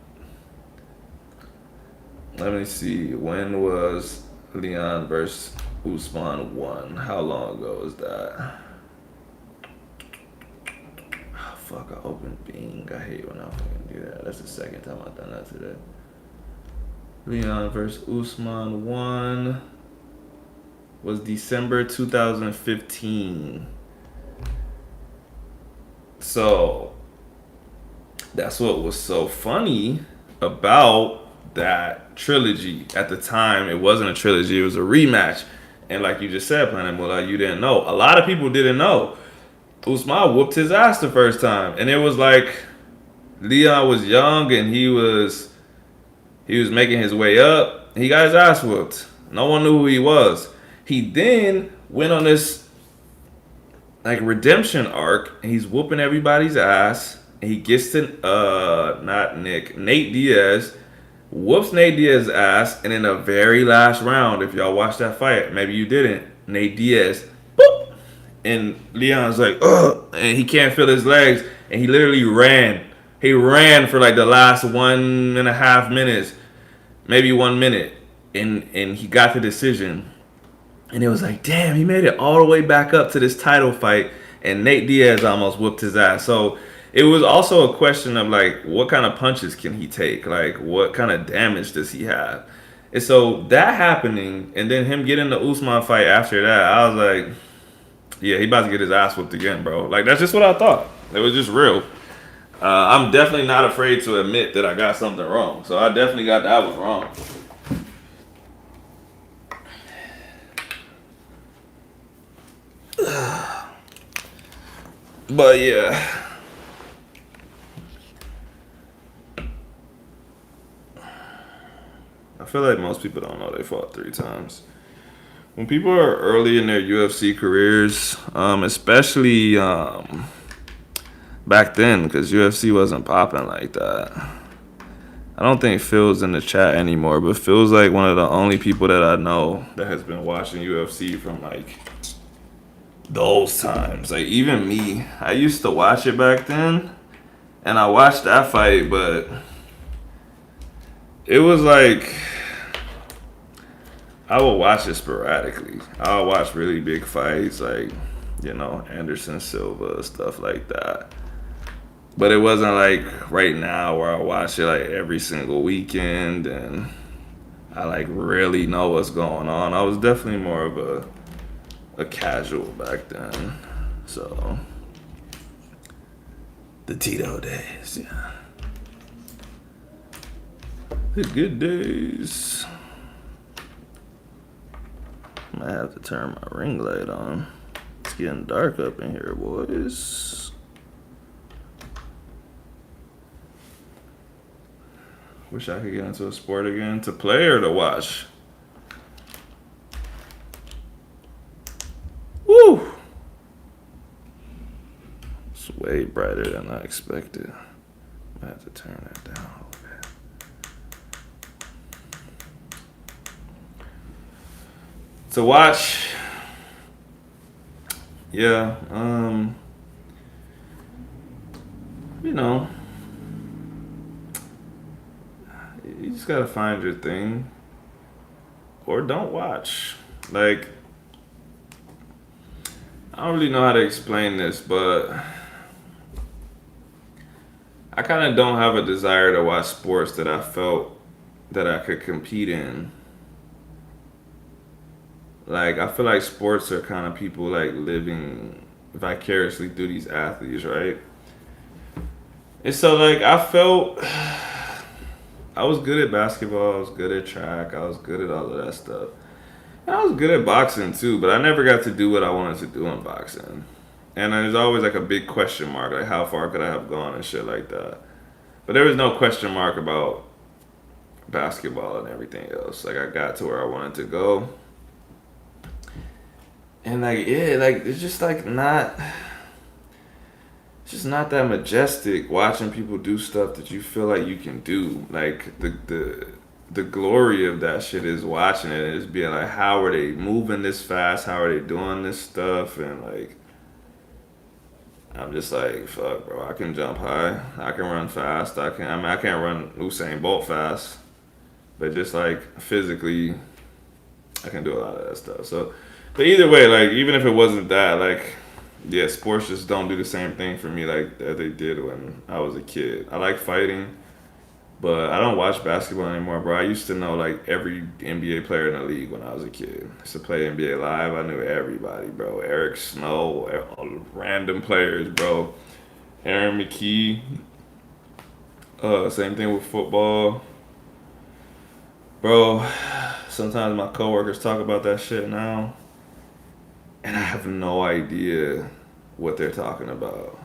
Let me see. When was Leon versus Usman won? How long ago was that? Fuck, I opened Bing. I hate when I fucking do that. That's the second time I've done that today. Leon versus Usman 1 was December 2015. So that's what was so funny about that trilogy. At the time, it wasn't a trilogy; it was a rematch. And like you just said, Planet Moolah, you didn't know. A lot of people didn't know. Usman whooped his ass the first time, and it was like Leon was young and he was making his way up. He got his ass whooped. No one knew who he was. He then went on this like redemption arc, and he's whooping everybody's ass. And he gets to not Nick, Nate Diaz, whoops Nate Diaz's ass, and in the very last round, if y'all watched that fight, maybe you didn't, Nate Diaz, boop, and Leon's like, ugh, and he can't feel his legs, and he literally ran. He ran for like the last 1.5 minutes, maybe 1 minute, and he got the decision. And it was like, damn, he made it all the way back up to this title fight, and Nate Diaz almost whooped his ass. So it was also a question of like, what kind of punches can he take? Like, what kind of damage does he have? And so that happening, and then him getting the Usman fight after that, I was like, yeah, he about to get his ass whooped again, bro. Like, that's just what I thought. It was just real. I'm definitely not afraid to admit that I got something wrong. So I definitely got that was wrong. But yeah. I feel like most people don't know they fought 3 times. When people are early in their UFC careers, especially back then, because UFC wasn't popping like that. I don't think Phil's in the chat anymore, but Phil's like one of the only people that I know that has been watching UFC from like those times. Like even me, I used to watch it back then, and I watched that fight, but it was like I would watch it sporadically. I would watch really big fights, like Anderson Silva, stuff like that. But it wasn't like right now where I watch it like every single weekend and I like really know what's going on. I was definitely more of a casual back then. So the Tito days, yeah. The good days. I might have to turn my ring light on. It's getting dark up in here, boys. Wish I could get into a sport again. To play or to watch? Woo! It's way brighter than I expected. I have to turn that down a little bit. To watch, yeah, you just gotta find your thing, or don't watch. Like, I don't really know how to explain this, but I kind of don't have a desire to watch sports that I felt that I could compete in. Like, I feel like sports are kind of people like living vicariously through these athletes, right? And so, like, I felt I was good at basketball, I was good at track, I was good at all of that stuff. And I was good at boxing too, but I never got to do what I wanted to do in boxing. And there's always like a big question mark, like how far could I have gone and shit like that. But there was no question mark about basketball and everything else. Like I got to where I wanted to go. And like yeah, like it's just like not it's just not that majestic watching people do stuff that you feel like you can do. Like the glory of that shit is watching it and just being like, how are they moving this fast? How are they doing this stuff? And like I'm just like, fuck, bro. I can jump high. I can run fast. I can't run Usain Bolt fast, but just like physically, I can do a lot of that stuff. So, but either way, like even if it wasn't that, like, yeah, sports just don't do the same thing for me like that they did when I was a kid. I like fighting, but I don't watch basketball anymore, bro. I used to know like every NBA player in the league when I was a kid. I used to play NBA Live. I knew everybody, bro. Eric Snow, all the random players, bro. Aaron McKee. Same thing with football. Bro, sometimes my coworkers talk about that shit now, and I have no idea what they're talking about.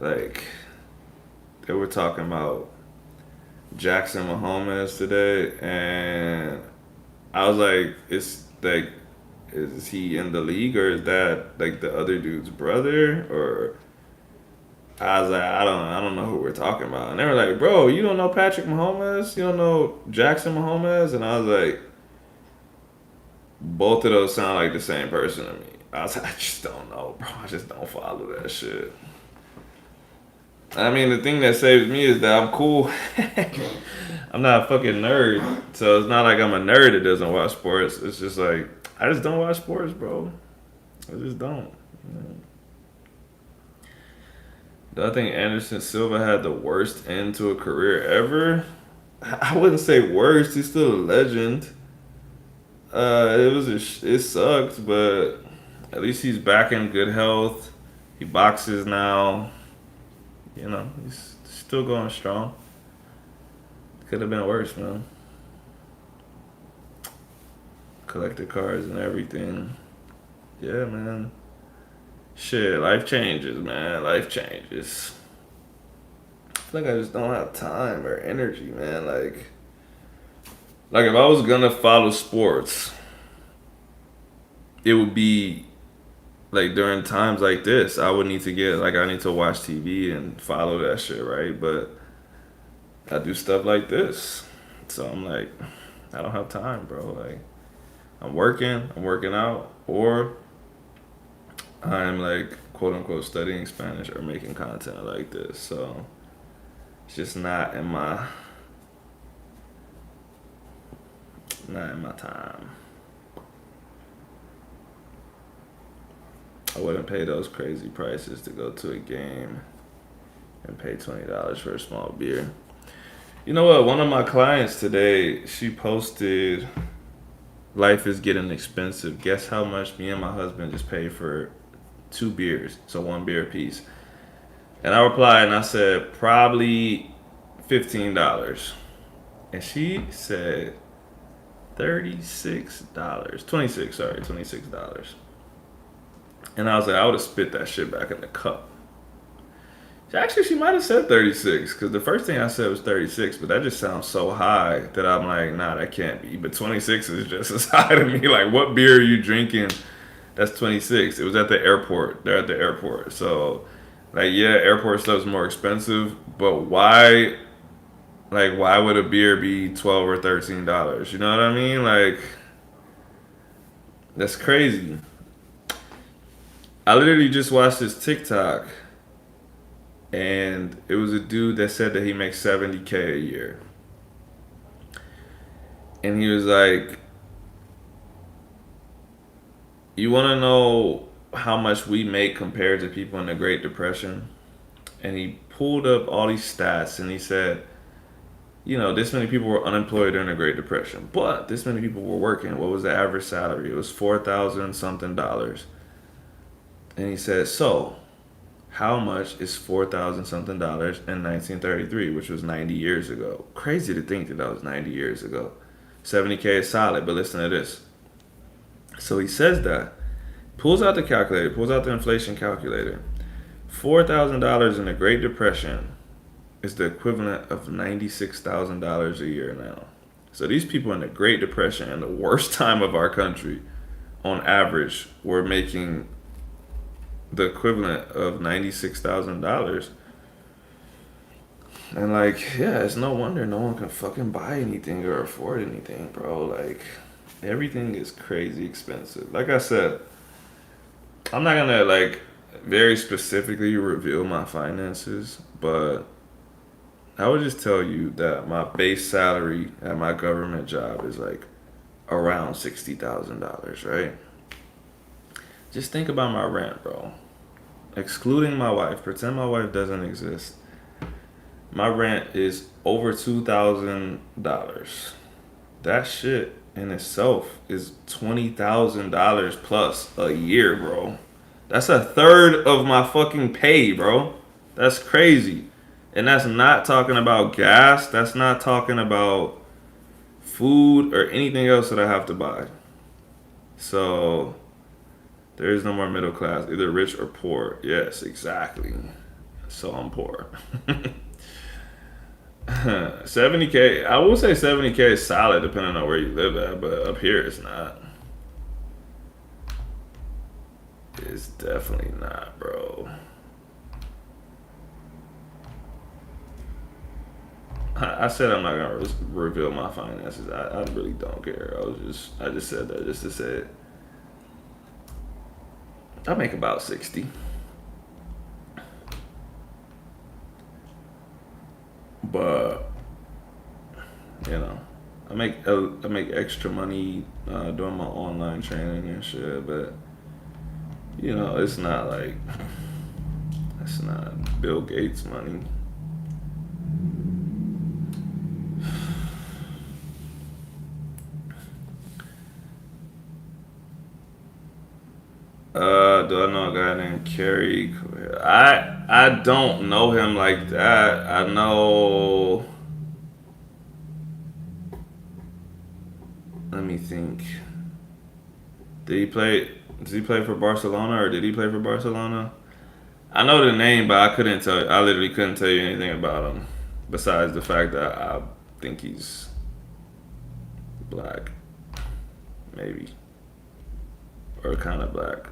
Like, they were talking about Jackson Mahomes today, and I was like, it's like, is he in the league or is that like the other dude's brother? Or I was like, I don't know who we're talking about. And they were like, bro, you don't know Patrick Mahomes? You don't know Jackson Mahomes? And I was like, both of those sound like the same person to me. I was like, I just don't know, bro. I just don't follow that shit. I mean, the thing that saves me is that I'm cool. I'm not a fucking nerd. So it's not like I'm a nerd that doesn't watch sports. It's just like, I just don't watch sports, bro. I just don't. Do I think Anderson Silva had the worst end to a career ever? I wouldn't say worst. He's still a legend. It sucked, but at least he's back in good health. He boxes now. You know, he's still going strong. Could have been worse, man. Collected cards and everything. Yeah, man. Shit, life changes, man. Life changes. I feel like I just don't have time or energy, man. Like if I was gonna follow sports, it would be like during times like this. I would need to get like I need to watch TV and follow that shit, right? But I do stuff like this, so I'm like, I don't have time, bro. Like I'm working out, or I'm like quote unquote studying Spanish or making content like this. So it's just not in my time. I wouldn't pay those crazy prices to go to a game and pay $20 for a small beer. You know what? One of my clients today, she posted, "Life is getting expensive. Guess how much me and my husband just paid for two beers, so one beer apiece." And I replied and I said, "Probably $15." And she said $36. 26, sorry, $26. And I was like, I would have spit that shit back in the cup. Actually, she might have said 36 because the first thing I said was 36, but that just sounds so high that I'm like, nah, that can't be. But 26 is just as high to me. Like, what beer are you drinking? That's 26. It was at the airport. They're at the airport. So, like, yeah, airport stuff's more expensive, but why would a beer be 12 or $13? You know what I mean? Like, that's crazy. I literally just watched this TikTok, and it was a dude that said that he makes 70K a year. And he was like, you want to know how much we make compared to people in the Great Depression? And he pulled up all these stats and he said, this many people were unemployed during the Great Depression, but this many people were working. What was the average salary? It was 4,000 something dollars. And he said, so how much is 4,000 something dollars in 1933, which was 90 years ago? Crazy to think that that was 90 years ago. 70K is solid, but listen to this. So he says that, pulls out the calculator, pulls out the inflation calculator. $4,000 in the Great Depression is the equivalent of $96,000 a year now. So these people in the Great Depression, in the worst time of our country, on average, were making the equivalent of $96,000. And like, yeah, it's no wonder no one can fucking buy anything or afford anything, bro. Like, everything is crazy expensive. Like I said, I'm not gonna like very specifically reveal my finances, but I would just tell you that my base salary at my government job is like around $60,000, right? Just think about my rent, bro. Excluding my wife, pretend my wife doesn't exist. My rent is over $2,000. That shit in itself is $20,000 plus a year, bro. That's a third of my fucking pay, bro. That's crazy. And that's not talking about gas. That's not talking about food or anything else that I have to buy. So there is no more middle class, either rich or poor. Yes, exactly. So I'm poor. 70K, I will say 70K is solid depending on where you live at, but up here it's not. It's definitely not, bro. I said I'm not gonna reveal my finances. I really don't care. I just said that just to say it. I make about 60, but you know, I make extra money doing my online training and shit. But you know, it's not like it's not Bill Gates money. Do I know a guy named Kerry? I don't know him like that. I know. Let me think. Did he play? Did he play for Barcelona or did he play for Barcelona? I know the name, but I couldn't tell. I literally couldn't tell you anything about him, besides the fact that I think he's black, maybe, or kind of black.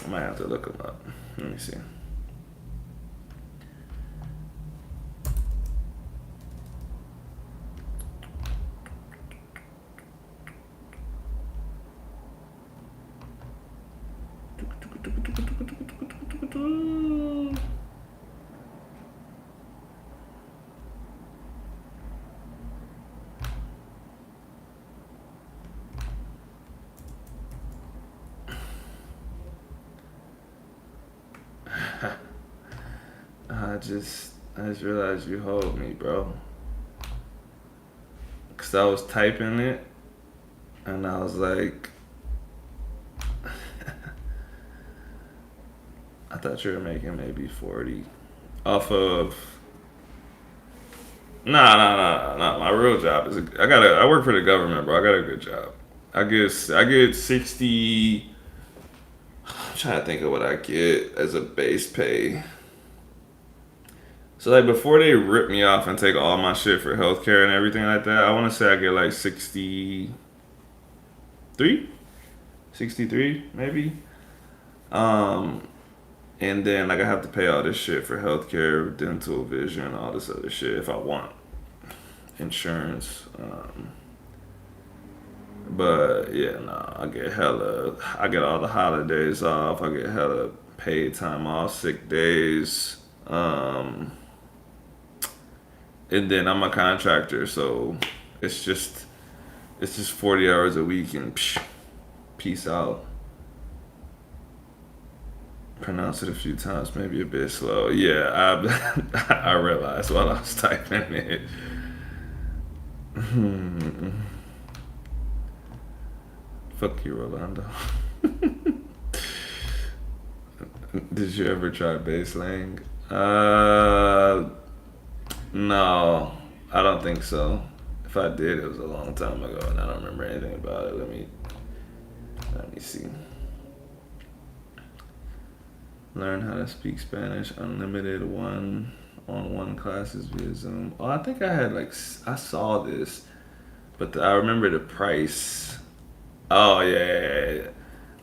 I might have to look him up. Let me see. I just realized you hold me, bro. Cause I was typing it, and I was like, I thought you were making maybe 40 off of. Nah. My real job is I work for the government, bro. I got a good job. I get 60. I'm trying to think of what I get as a base pay. So like before they rip me off and take all my shit for healthcare and everything like that, I want to say I get like 63, 63 maybe. Um, and then like I have to pay all this shit for healthcare, dental, vision, all this other shit if I want insurance. But yeah, no, I get all the holidays off. I get hella paid time off, sick days. Um, and then I'm a contractor, so it's just it's just 40 hours a week and psh, peace out. Pronounce it a few times, maybe a bit slow. Yeah, I realized while I was typing it. Fuck you, Rolando. Did you ever try bass lang? No, I don't think so. If I did, it was a long time ago, and I don't remember anything about it. Let me see. Learn how to speak Spanish. Unlimited one-on-one classes via Zoom. Oh, I think I had like I saw this, but I remember the price. Oh yeah.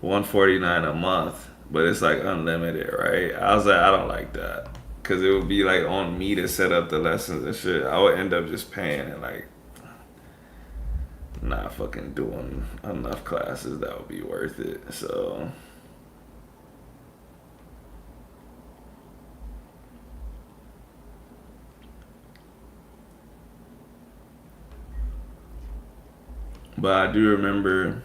149 a month, but it's like unlimited, right? I was like, I don't like that because it would be like on me to set up the lessons and shit. I would end up just paying and like not fucking doing enough classes that would be worth it. So, but I do remember.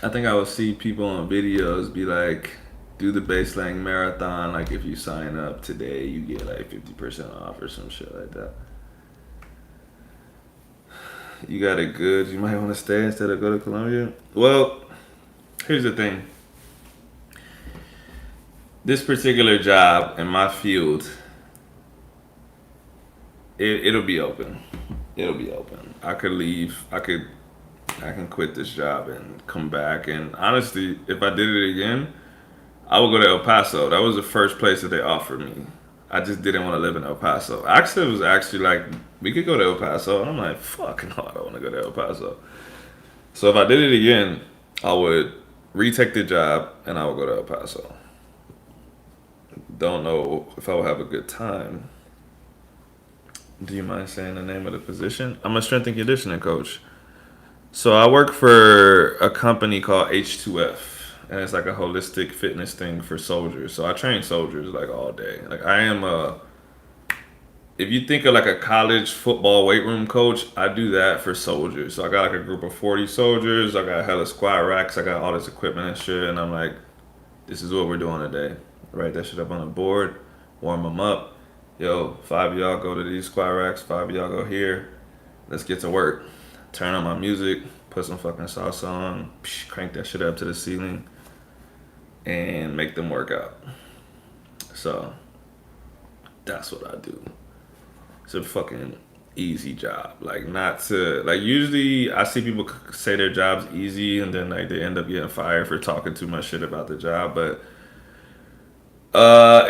I think I would see people on videos be like, do the Baselang marathon. Like if you sign up today, you get like 50% off or some shit like that. You got it good. You might want to stay instead of go to Colombia. Well, here's the thing. this particular job in my field, it'll be open. It'll be open. I could leave. I can quit this job and come back. And honestly, if I did it again, I would go to El Paso. That was the first place that they offered me. I just didn't want to live in El Paso. Actually, it was actually like we could go to El Paso, and I'm like, fuck no, I don't want to go to El Paso. So if I did it again, I would retake the job and I would go to El Paso. Don't know if I would have a good time. Do you mind saying the name of the position? I'm a strength and conditioning coach. So I work for a company called H2F, and it's like a holistic fitness thing for soldiers. So I train soldiers like all day. Like I am a, if you think of like a college football weight room coach, I do that for soldiers. So I got like a group of 40 soldiers. I got hella squat racks. I got all this equipment and shit, and I'm like, this is what we're doing today. Write that shit up on the board, warm them up. Yo, 5 of y'all go to these squat racks, 5 of y'all go here. Let's get to work. Turn on my music, put some fucking salsa on, crank that shit up to the ceiling, and make them work out. So that's what I do. It's a fucking easy job. Like not to like usually I see people say their job's easy and then like they end up getting fired for talking too much shit about the job, but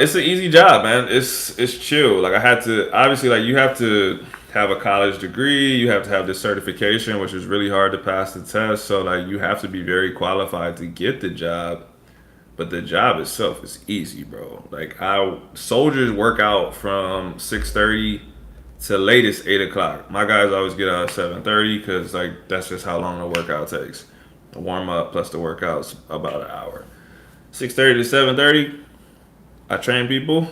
it's an easy job, man. It's chill. Like I had to obviously like you have to have a college degree, you have to have this certification, which is really hard to pass the test. So like you have to be very qualified to get the job. But the job itself is easy, bro. Like I soldiers work out from 6:30 to latest 8 o'clock. My guys always get out at 7:30 because like that's just how long the workout takes. The warm up plus the workout's about an hour. 6:30 to 7:30. I train people,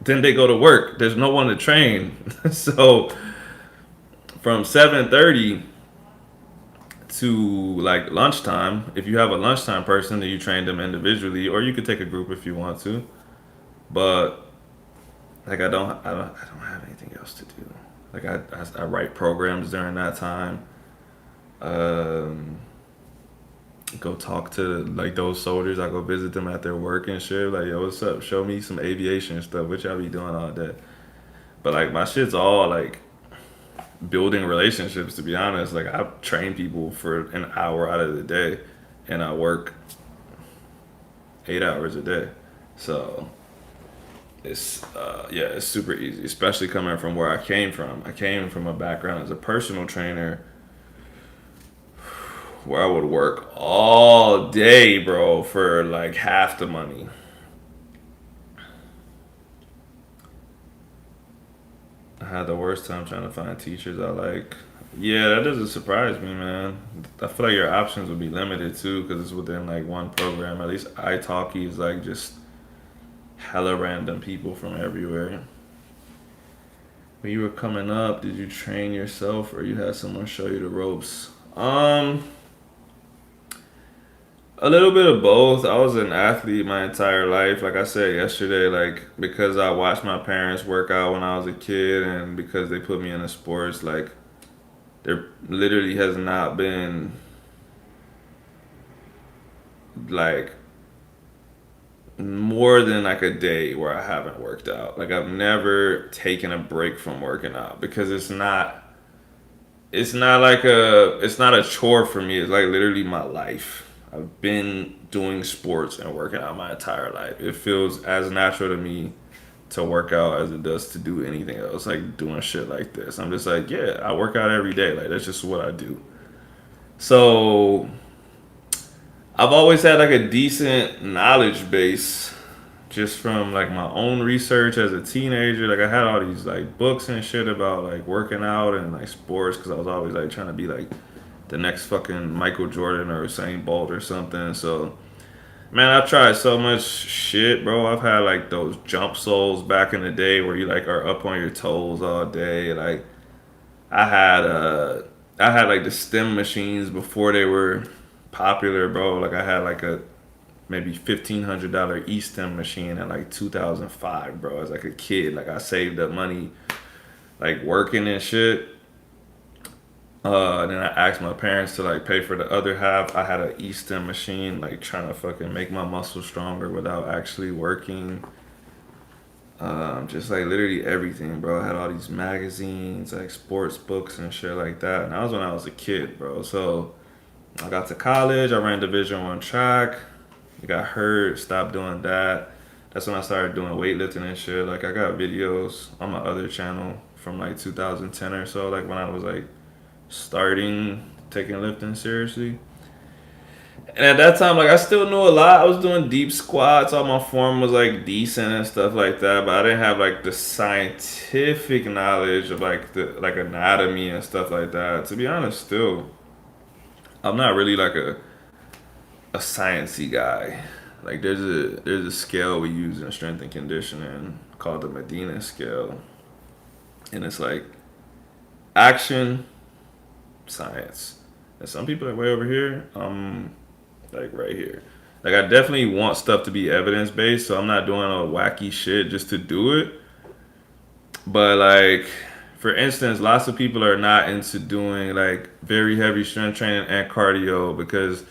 then they go to work. There's no one to train. So from 7:30 to like lunchtime, if you have a lunchtime person, then you train them individually, or you could take a group if you want to. But like I don't have anything else to do. Like I write programs during that time. Um, Go talk to like those soldiers. I go visit them at their work and shit. Like, yo, what's up? Show me some aviation stuff. What y'all be doing all day? But like my shit's all like building relationships. To be honest, like I train people for an hour out of the day, and I work 8 hours a day. So it's yeah, it's super easy. Especially coming from where I came from. I came from a background as a personal trainer where I would work all day, bro, for like half the money. I had the worst time trying to find teachers I like. Yeah, that doesn't surprise me, man. I feel like your options would be limited too, because it's within like one program. At least italki is like just hella random people from everywhere. When you were coming up, did you train yourself or you had someone show you the ropes? A little bit of both. I was an athlete my entire life. Like I said yesterday, like because I watched my parents work out when I was a kid and because they put me in the sports, like there literally has not been like more than like a day where I haven't worked out. Like I've never taken a break from working out because it's not a chore for me. It's like literally my life. I've been doing sports and working out my entire life. It feels as natural to me to work out as it does to do anything else, like doing shit like this. I'm just like, yeah, I work out every day. Like that's just what I do. So I've always had like a decent knowledge base just from like my own research as a teenager. Like I had all these like books and shit about like working out and like sports because I was always like trying to be like the next fucking Michael Jordan or Usain Bolt or something. So man, I've tried so much shit, bro. I've had like those jump soles back in the day where you like are up on your toes all day. Like I had I had like the stem machines before they were popular, bro. Like I had like a maybe $1,500 e-stem machine in like 2005, bro. As like a kid, like I saved up money, like working and shit. And then I asked my parents to like pay for the other half. I had an Easton machine, like trying to fucking make my muscles stronger without actually working. Just like literally everything, bro. I had all these magazines, like sports books and shit like that. And that was when I was a kid, bro. So I got to college. I ran Division 1 track. I got hurt. Stopped doing that. That's when I started doing weightlifting and shit. Like I got videos on my other channel from like 2010 or so. Like when I was like starting taking lifting seriously. And at that time, like I still knew a lot. I was doing deep squats. All my form was like decent and stuff like that. But I didn't have like the scientific knowledge of like the like anatomy and stuff like that. To be honest, still, I'm not really like a sciencey guy. Like there's a scale we use in strength and conditioning called the Medina scale, and it's like action, science. And some people are way over here. Like right here. Like I definitely want stuff to be evidence based, so I'm not doing all wacky shit just to do it. But like for instance, lots of people are not into doing like very heavy strength training and cardio because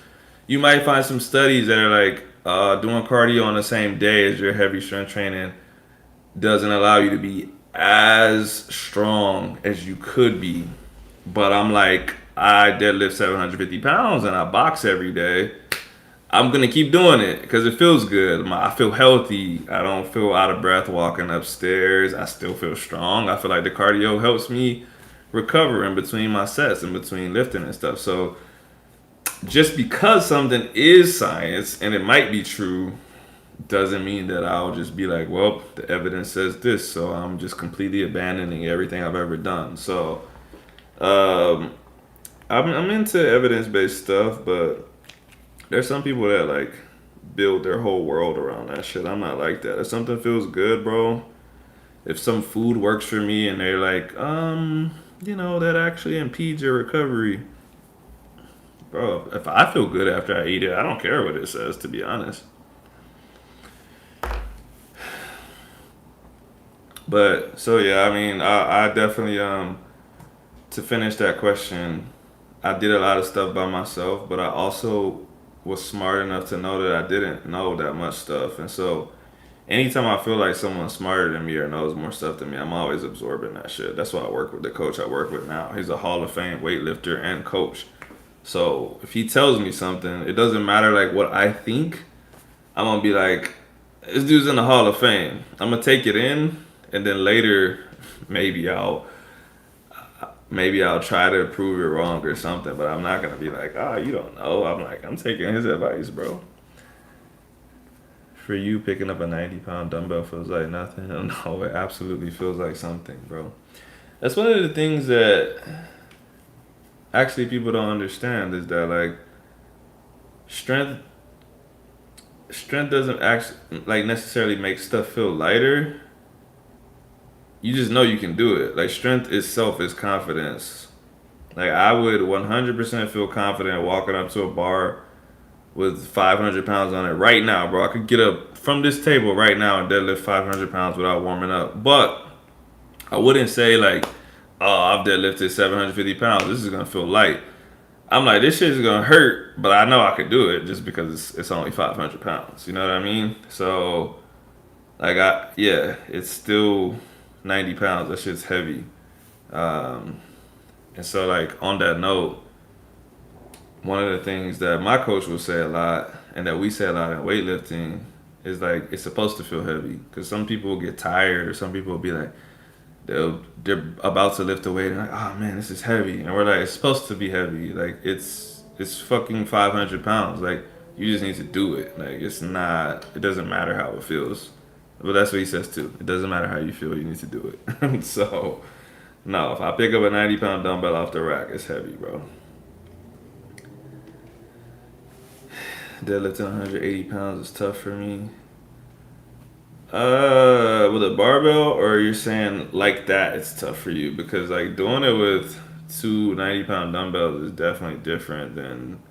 you might find some studies that are like doing cardio on the same day as your heavy strength training doesn't allow you to be as strong as you could be. But I'm like, I deadlift 750 pounds and I box every day. I'm gonna keep doing it because it feels good. I feel healthy. I don't feel out of breath walking upstairs. I still feel strong. I feel like the cardio helps me recover in between my sets, in between lifting and stuff. So just because something is science and it might be true, doesn't mean that I'll just be like, well, the evidence says this, so I'm just completely abandoning everything I've ever done. So um, I'm into evidence based stuff, but there's some people that like build their whole world around that shit. I'm not like that. If something feels good, bro, if some food works for me and they're like, that actually impedes your recovery, bro, if I feel good after I eat it, I don't care what it says, to be honest. But so yeah, I mean, I definitely to finish that question, I did a lot of stuff by myself, but I also was smart enough to know that I didn't know that much stuff. And so anytime I feel like someone's smarter than me or knows more stuff than me, I'm always absorbing that shit. That's why I work with the coach I work with now. He's a Hall of Fame weightlifter and coach. So if he tells me something, it doesn't matter like what I think. I'm gonna be like, this dude's in the Hall of Fame. I'm gonna take it in, and then later, maybe I'll try to prove it wrong or something. But I'm not gonna be like, you don't know. I'm like, I'm taking his advice, bro. For you, picking up a 90-pound dumbbell feels like nothing. No, it absolutely feels like something, bro. That's one of the things that actually people don't understand is that like strength strength doesn't actually like necessarily make stuff feel lighter. You just know you can do it. Like strength itself is confidence. Like I would 100% feel confident walking up to a bar with 500 pounds on it right now, bro. I could get up from this table right now and deadlift 500 pounds without warming up. But I wouldn't say like, oh, I've deadlifted 750 pounds. This is gonna feel light. I'm like, this shit is gonna hurt, but I know I could do it just because it's only 500 pounds. You know what I mean? So, like, it's still 90 pounds. That shit's heavy. Um, and so, like, on that note, one of the things that my coach will say a lot and that we say a lot in weightlifting is like, it's supposed to feel heavy. Because some people will get tired or some people will be like, they're about to lift a weight and like, oh man, this is heavy, and we're like, it's supposed to be heavy. Like it's fucking 500 pounds. Like you just need to do it. Like it's not. It doesn't matter how it feels. But that's what he says too. It doesn't matter how you feel. You need to do it. So no, if I pick up a 90-pound dumbbell off the rack, it's heavy, bro. Deadlifting 180 pounds is tough for me. With a barbell, or you're saying like that, it's tough for you because like doing it with two 90-pound dumbbells is definitely different than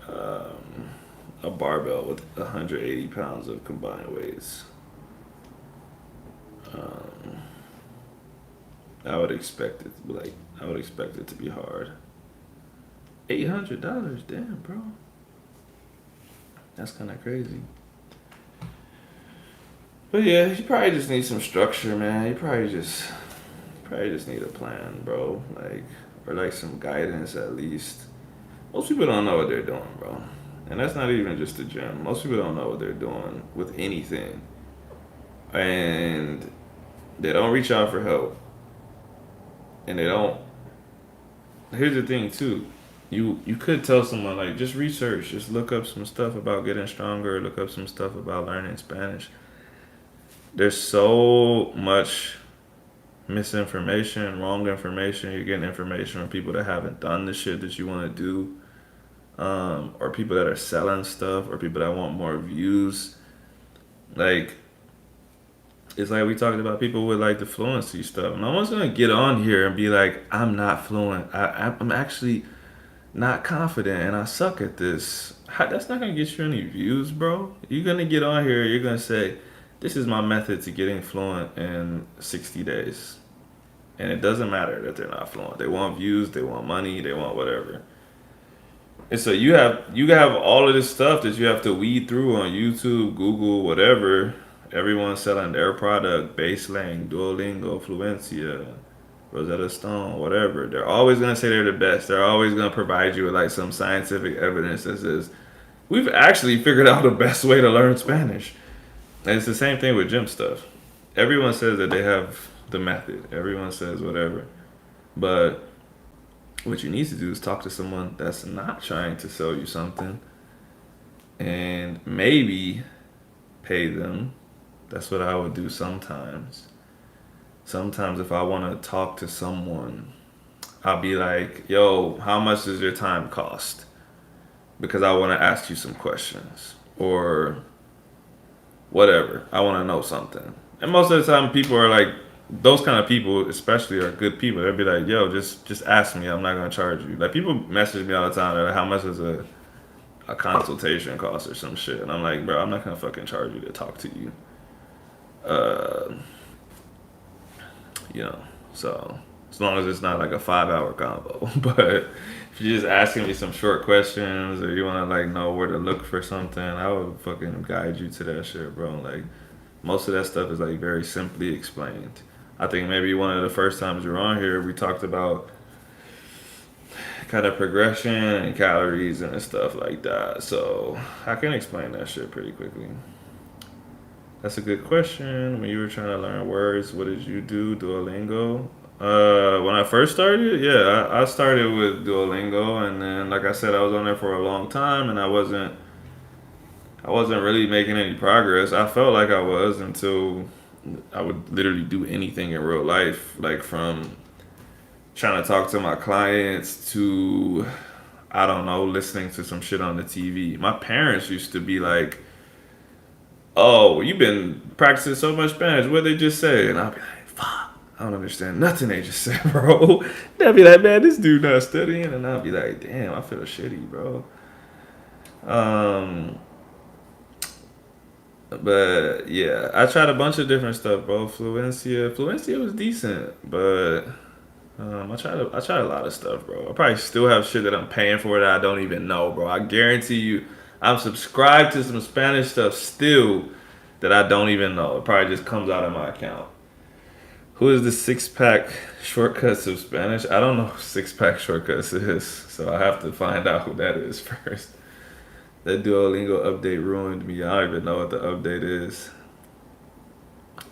a barbell with 180 pounds of combined weights. I would expect it to be like I would expect it to be hard. $800, damn, bro. That's kind of crazy. But yeah, you probably just need some structure, man. You probably just need a plan, bro. Like, or like some guidance at least. Most people don't know what they're doing, bro. And that's not even just the gym. Most people don't know what they're doing with anything. And they don't reach out for help. And they don't. Here's the thing, too. You could tell someone, like, just research, just look up some stuff about getting stronger, look up some stuff about learning Spanish. There's so much misinformation, wrong information. You're getting information from people that haven't done the shit that you want to do, or people that are selling stuff, or people that want more views. Like, it's like we talked about people with like the fluency stuff. No one's gonna get on here and be like, "I'm not fluent. I'm actually not confident, and I suck at this." That's not gonna get you any views, bro. You're gonna get on here. You're gonna say, "This is my method to getting fluent in 60 days." And it doesn't matter that they're not fluent. They want views, they want money, they want whatever. And so you have all of this stuff that you have to weed through on YouTube, Google, whatever. Everyone's selling their product, Baselang, Duolingo, Fluencia, Rosetta Stone, whatever. They're always gonna say they're the best. They're always gonna provide you with like some scientific evidence that says we've actually figured out the best way to learn Spanish. And it's the same thing with gym stuff. Everyone says that they have the method. Everyone says whatever. But what you need to do is talk to someone that's not trying to sell you something and maybe pay them. That's what I would do sometimes. Sometimes if I want to talk to someone, I'll be like, yo, how much does your time cost? Because I want to ask you some questions. Or whatever. I want to know something. And most of the time, people are like, those kind of people, especially, are good people. They'll be like, yo, just ask me. I'm not going to charge you. Like, people message me all the time. They're like, how much does a consultation cost or some shit? And I'm like, bro, I'm not going to fucking charge you to talk to you. Uh, you know, so as long as it's not like a 5 hour combo. But if you're just asking me some short questions or you want to like know where to look for something, I would fucking guide you to that shit, bro. Like, most of that stuff is like very simply explained. I think maybe one of the first times you were on here, we talked about kind of progression and calories and stuff like that. So I can explain that shit pretty quickly. That's a good question. When you were trying to learn words, what did you do? Duolingo? When I first started, yeah, I started with Duolingo, and then, like I said, I was on there for a long time, and I wasn't really making any progress. I felt like I was until I would literally do anything in real life, like from trying to talk to my clients to, I don't know, listening to some shit on the TV. My parents used to be like, "Oh, you've been practicing so much Spanish. What they just say?" And I'll be like, "Fuck, I don't understand nothing they just said, bro." They'll be like, "Man, this dude not studying," and I'll be like, "Damn, I feel shitty, bro." Um, but yeah, I tried a bunch of different stuff, bro. Fluencia was decent, but I tried a lot of stuff, bro. I probably still have shit that I'm paying for that I don't even know, bro. I guarantee you, I'm subscribed to some Spanish stuff still that I don't even know. It probably just comes out of my account. Who is the six pack shortcuts of Spanish? I don't know who six pack shortcuts is, so I have to find out who that is first. That Duolingo update ruined me. I don't even know what the update is.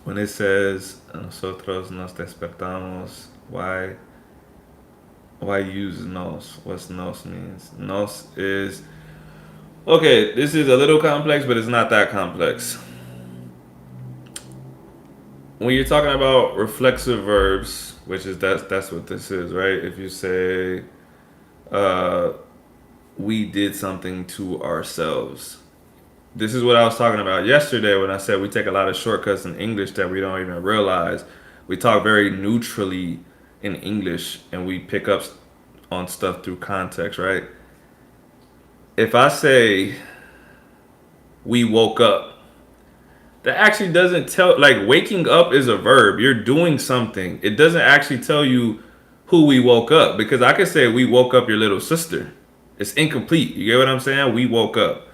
When it says nosotros nos despertamos, why use nos? What's nos means? Nos is okay. This is a little complex, but it's not that complex. When you're talking about reflexive verbs, which is that's what this is, right? If you say uh, we did something to ourselves. This is what I was talking about yesterday when I said we take a lot of shortcuts in English that we don't even realize. We talk very neutrally in English and we pick up on stuff through context, right? If I say we woke up, That actually doesn't tell, like, waking up is a verb. You're doing something. It doesn't actually tell you who we woke up, because I could say we woke up your little sister. It's incomplete. You get what I'm saying? We woke up.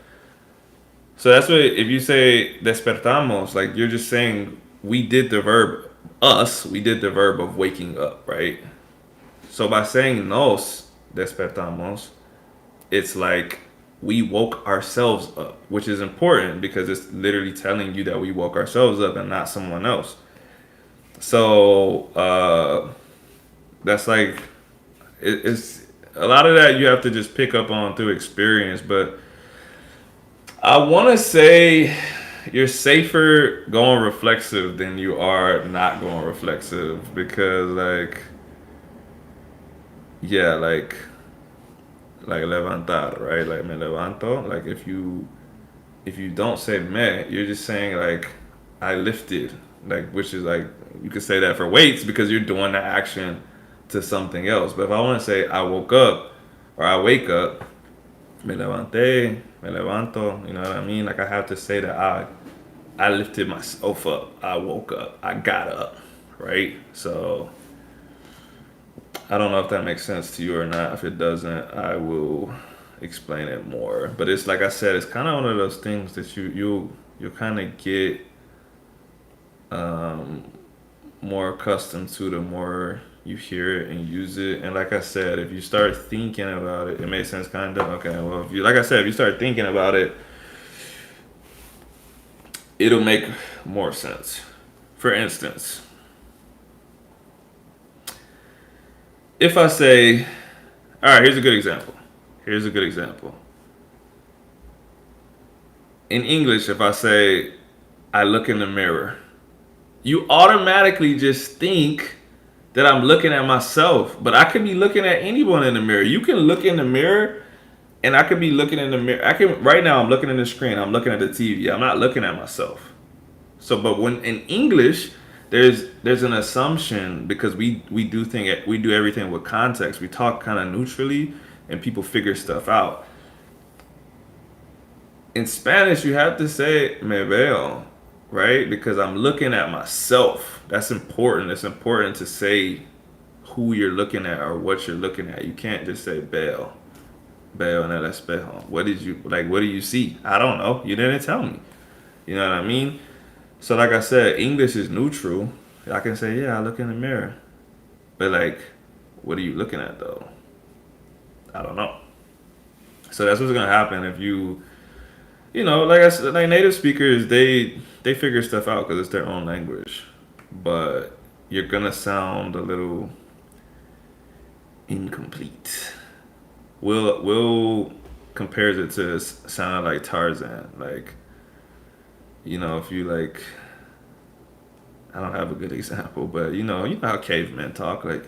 So that's what, if you say despertamos, like, you're just saying we did the verb, us, we did the verb of waking up, right? So by saying nos despertamos, it's like we woke ourselves up, which is important because it's literally telling you that we woke ourselves up and not someone else. So that's like, it's a lot of that you have to just pick up on through experience. But I want to say you're safer going reflexive than you are not going reflexive, because like, yeah, like levantar, right? Like me levanto. Like if you don't say me, you're just saying like I lifted, like, which is like, you could say that for weights because you're doing the action to something else. But if I want to say I woke up or I wake up, me levanté, me levanto. You know what I mean? Like I have to say that I lifted myself up. I woke up. I got up, right? So I don't know if that makes sense to you or not. If it doesn't, I will explain it more. But it's like I said, it's kind of one of those things that you kind of get um, more accustomed to the more you hear it and use it. And like I said, if you start thinking about it, it makes sense, kind of. Okay, well, if you, like I said, if you start thinking about it, it'll make more sense. For instance, if I say, all right, here's a good example. Here's a good example. In English, if I say, I look in the mirror, you automatically just think that I'm looking at myself. But I could be looking at anyone in the mirror. You can look in the mirror, and I could be looking in the mirror. I can, right now, I'm looking at the screen. I'm looking at the TV. I'm not looking at myself. So, but when in English, there's an assumption, because we do think, we do everything with context. We talk kind of neutrally, and people figure stuff out. In Spanish, you have to say me veo, right? Because I'm looking at myself. That's important. It's important to say who you're looking at or what you're looking at. You can't just say veo en el espejo. What did you, like? What do you see? I don't know. You didn't tell me. You know what I mean? So like I said, English is neutral. I can say, yeah, I look in the mirror. But like, what are you looking at though? I don't know. So that's what's gonna happen if you know, like I said, like native speakers, they figure stuff out because it's their own language. But you're gonna sound a little incomplete. Will compares it to sounding like Tarzan. Like, you know, if you like, I don't have a good example, but you know how cavemen talk. Like,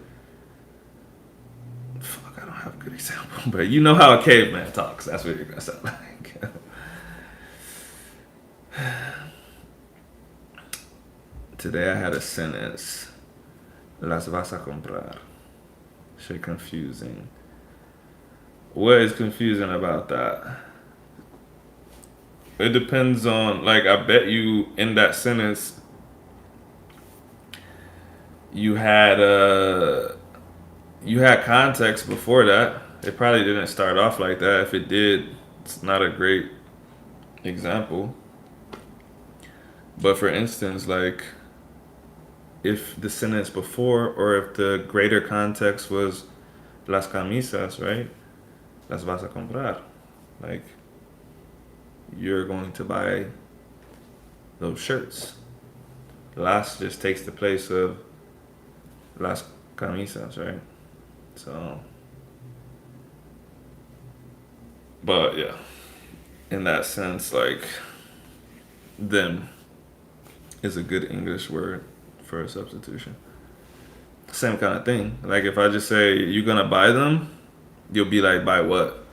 fuck, I don't have a good example, but you know how a caveman talks. That's what you're gonna sound like. Today I had a sentence. Las vas a comprar. Shit confusing. What is confusing about that? It depends on, like, I bet you in that sentence you had you had context before that. It probably didn't start off like that. If it did, it's not a great example. But for instance, like, if the sentence before, or if the greater context was las camisas, right? Las vas a comprar. Like, you're going to buy those shirts. Las just takes the place of las camisas, right? So, but yeah, in that sense, like, them is a good English word for a substitution. Same kind of thing. Like, if I just say you're gonna buy them, you'll be like, buy what?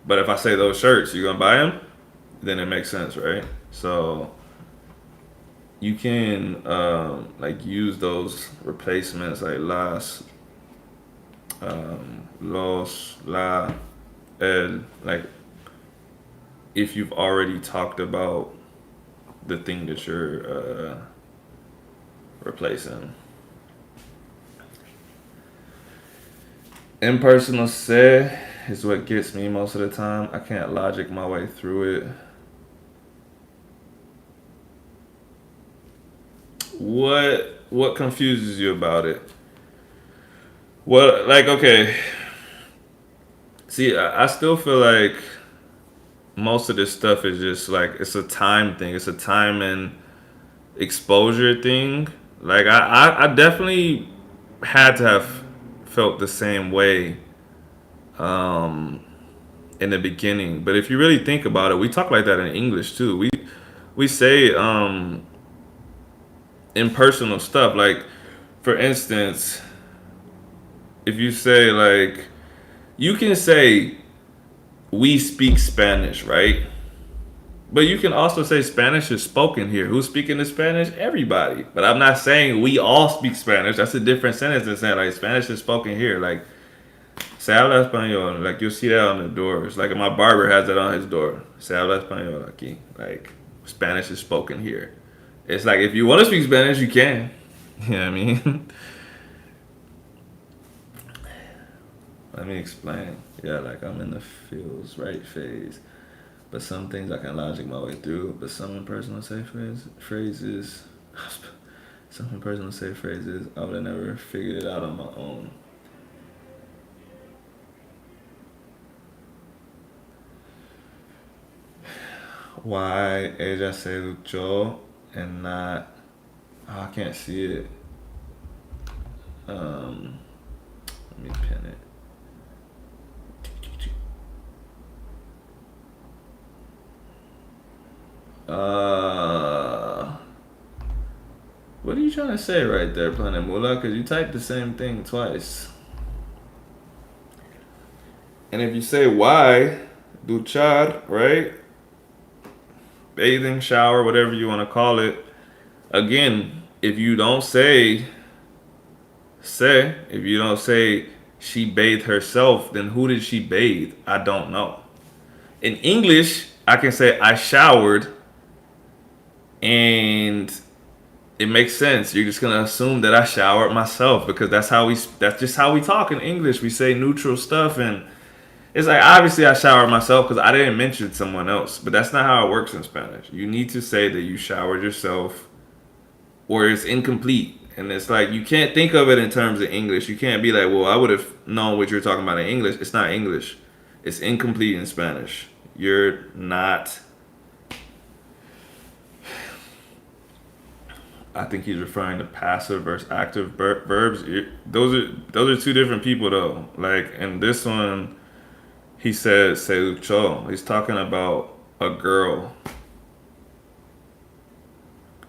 But if I say those shirts, you're gonna buy them, then it makes sense, right? So you can like use those replacements like las, los, la, el, like if you've already talked about the thing that you're replacing. Impersonal say is what gets me most of the time. I can't logic my way through it. What confuses you about it? What, like, okay. See, I still feel like most of this stuff is just like it's a time thing. It's a time and exposure thing. Like I definitely had to have felt the same way um, in the beginning. But if you really think about it, we talk like that in English too. We say impersonal stuff. Like for instance, if you say like you can say we speak Spanish, right? But you can also say Spanish is spoken here. Who's speaking the Spanish? Everybody. But I'm not saying we all speak Spanish. That's a different sentence than saying like Spanish is spoken here. Like se habla español. Like you'll see that on the doors. Like my barber has that on his door. Se habla español aquí. Like Spanish is spoken here. It's like if you want to speak Spanish, you can. You know what I mean? Let me explain. Yeah, like I'm in the feels right phase. But some things I can logic my way through. But some impersonal say phrases, some impersonal say phrases, I would have never figured it out on my own. Why ella se luchó and not? Oh, I can't see it. Let me pin it. Uh, what are you trying to say right there, Planet Moolah? Because you typed the same thing twice. And if you say why, duchar, right? Bathing, shower, whatever you want to call it. Again, if you don't say, if you don't say she bathed herself, then who did she bathe? I don't know. In English, I can say I showered, and it makes sense. You're just gonna assume that I showered myself because that's just how we talk in English. We say neutral stuff, and it's like obviously I showered myself because I didn't mention someone else, but that's not how it works in Spanish. You need to say that you showered yourself, or it's incomplete. And it's like you can't think of it in terms of English. You can't be like, well, I would have known what you're talking about in English. It's not English. It's incomplete in Spanish. You're not. I think he's referring to passive versus active verbs. Those are two different people though. Like in this one, he said se luchó. He's talking about a girl,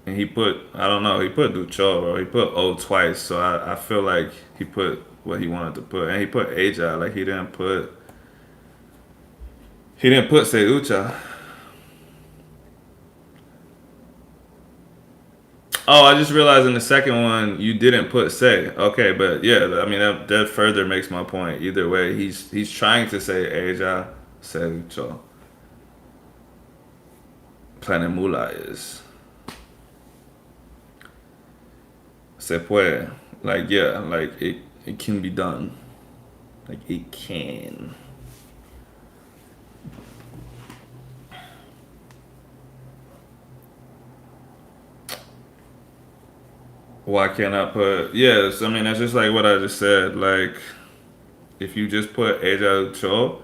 and he put I don't know. He put duchó, bro. He put o twice. So I feel like he put what he wanted to put, and he put ella. Like he didn't put se lucha. Oh, I just realized in the second one you didn't put say. Okay, but yeah, I mean that further makes my point. Either way, he's trying to say ella se luchó. Planet Mula is se puede. Like yeah, like it can be done. Like it can. Why can't I put yes? I mean that's just like what I just said. Like if you just put ella luchó,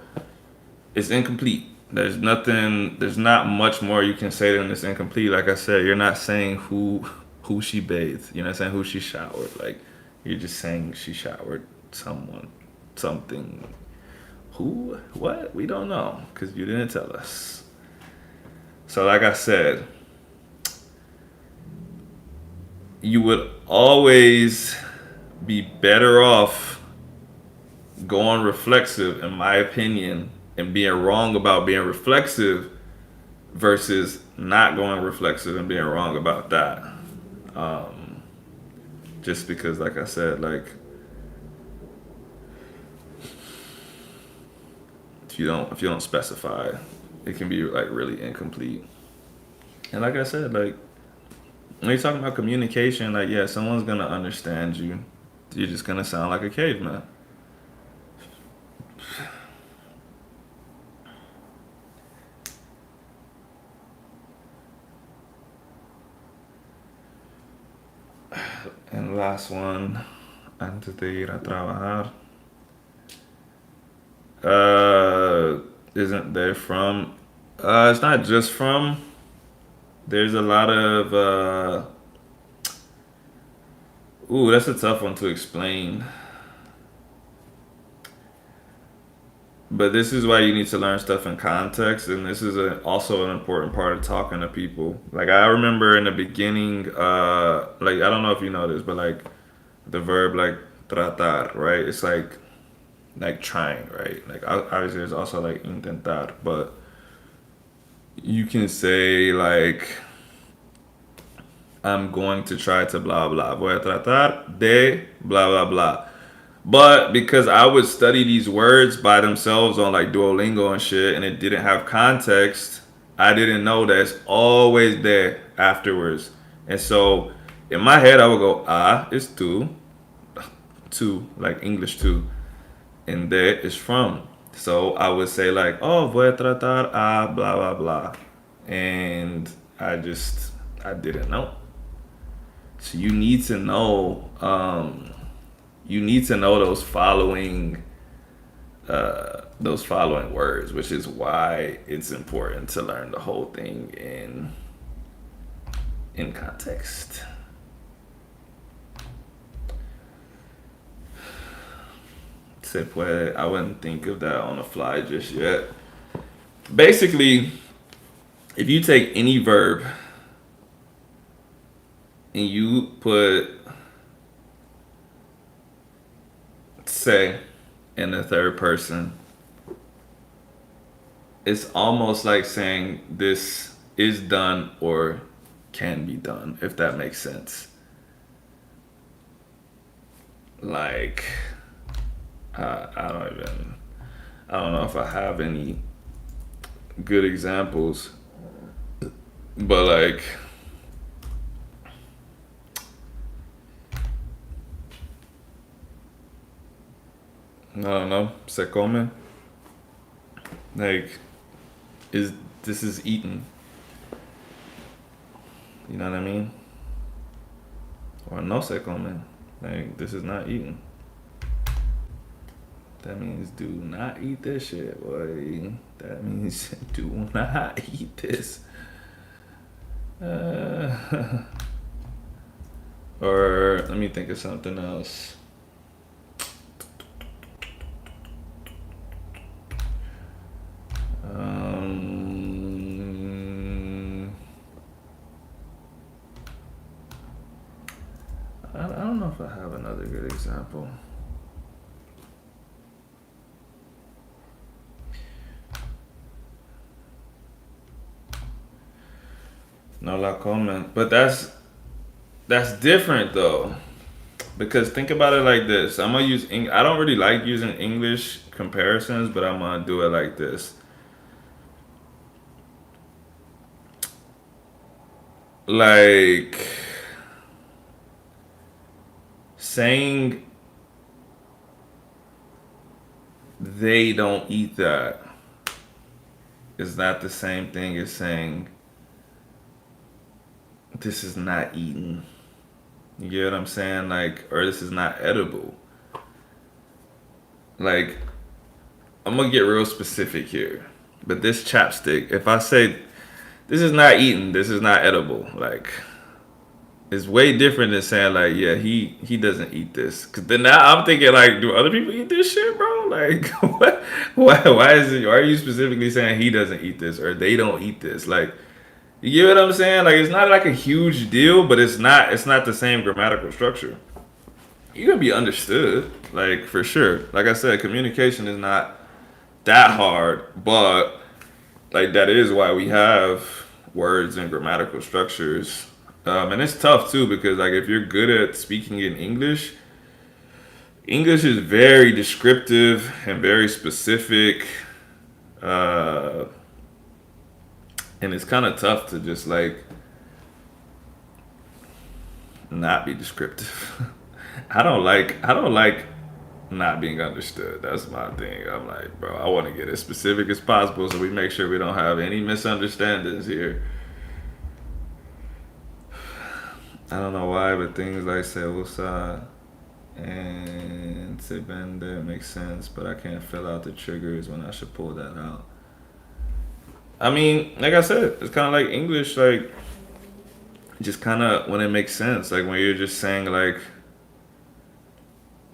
it's incomplete. There's nothing. There's not much more you can say than it's incomplete. Like I said, you're not saying who she bathed. You're not saying who she showered. Like you're just saying she showered someone, something. Who? What? We don't know because you didn't tell us. So like I said, you would always be better off going reflexive, in my opinion, and being wrong about being reflexive versus not going reflexive and being wrong about that. Um, just because, like I said, like if you don't specify, it can be like really incomplete. And like I said, like when you're talking about communication, like yeah, someone's gonna understand you. You're just gonna sound like a caveman. And last one, antes de ir a trabajar. Uh, isn't there from? It's not just from. There's a lot of. Ooh, that's a tough one to explain. But this is why you need to learn stuff in context, and this is also an important part of talking to people. Like I remember in the beginning, like I don't know if you know this, but like the verb like tratar, right? It's like trying, right? Like obviously there's also like intentar, but you can say like I'm going to try to blah blah. Voy a tratar de blah blah blah. But because I would study these words by themselves on like Duolingo and shit, and it didn't have context, I didn't know that it's always there afterwards. And so in my head, I would go, ah, it's to, like English to, and there is from. So I would say like, oh, voy a tratar a blah blah blah, and I didn't know. So you need to know those following words, which is why it's important to learn the whole thing in context. Se puede. I wouldn't think of that on the fly just yet. Basically, if you take any verb and you put say in the third person, it's almost like saying this is done or can be done, if that makes sense. Like, I don't even, I don't know if I have any good examples, but like, I don't know, se come, like, is this is eaten, you know what I mean? Or no se come, like, this is not eaten. That means do not eat this shit, boy. That means do not eat this. Uh, or let me think of something else. I don't know if I have another good example. No la comen. But that's different though. Because think about it like this. I'm gonna use I don't really like using English comparisons, but I'm gonna do it like this. Like saying they don't eat that is not the same thing as saying this is not eaten. You get what I'm saying? Like, or this is not edible. Like, I'm gonna get real specific here. But this chapstick, if I say this is not eaten, this is not edible, like it's way different than saying like, yeah, he doesn't eat this. Cause then now I'm thinking like, do other people eat this shit, bro? Like, what? Why is it? Why are you specifically saying he doesn't eat this or they don't eat this? Like, you get what I'm saying? Like, it's not like a huge deal, but it's not the same grammatical structure. You can be understood, like for sure. Like I said, communication is not that hard, but like that is why we have words and grammatical structures. And it's tough too because like if you're good at speaking in English, English is very descriptive and very specific. Uh, And it's kind of tough to just like not be descriptive. I don't like not being understood. That's my thing. I'm like, bro, I want to get as specific as possible so we make sure we don't have any misunderstandings here. I don't know why, but things like se usa and se vende make sense, but I can't fill out the triggers when I should pull that out. I mean, like I said, it's kind of like English, like just kind of when it makes sense, like when you're just saying like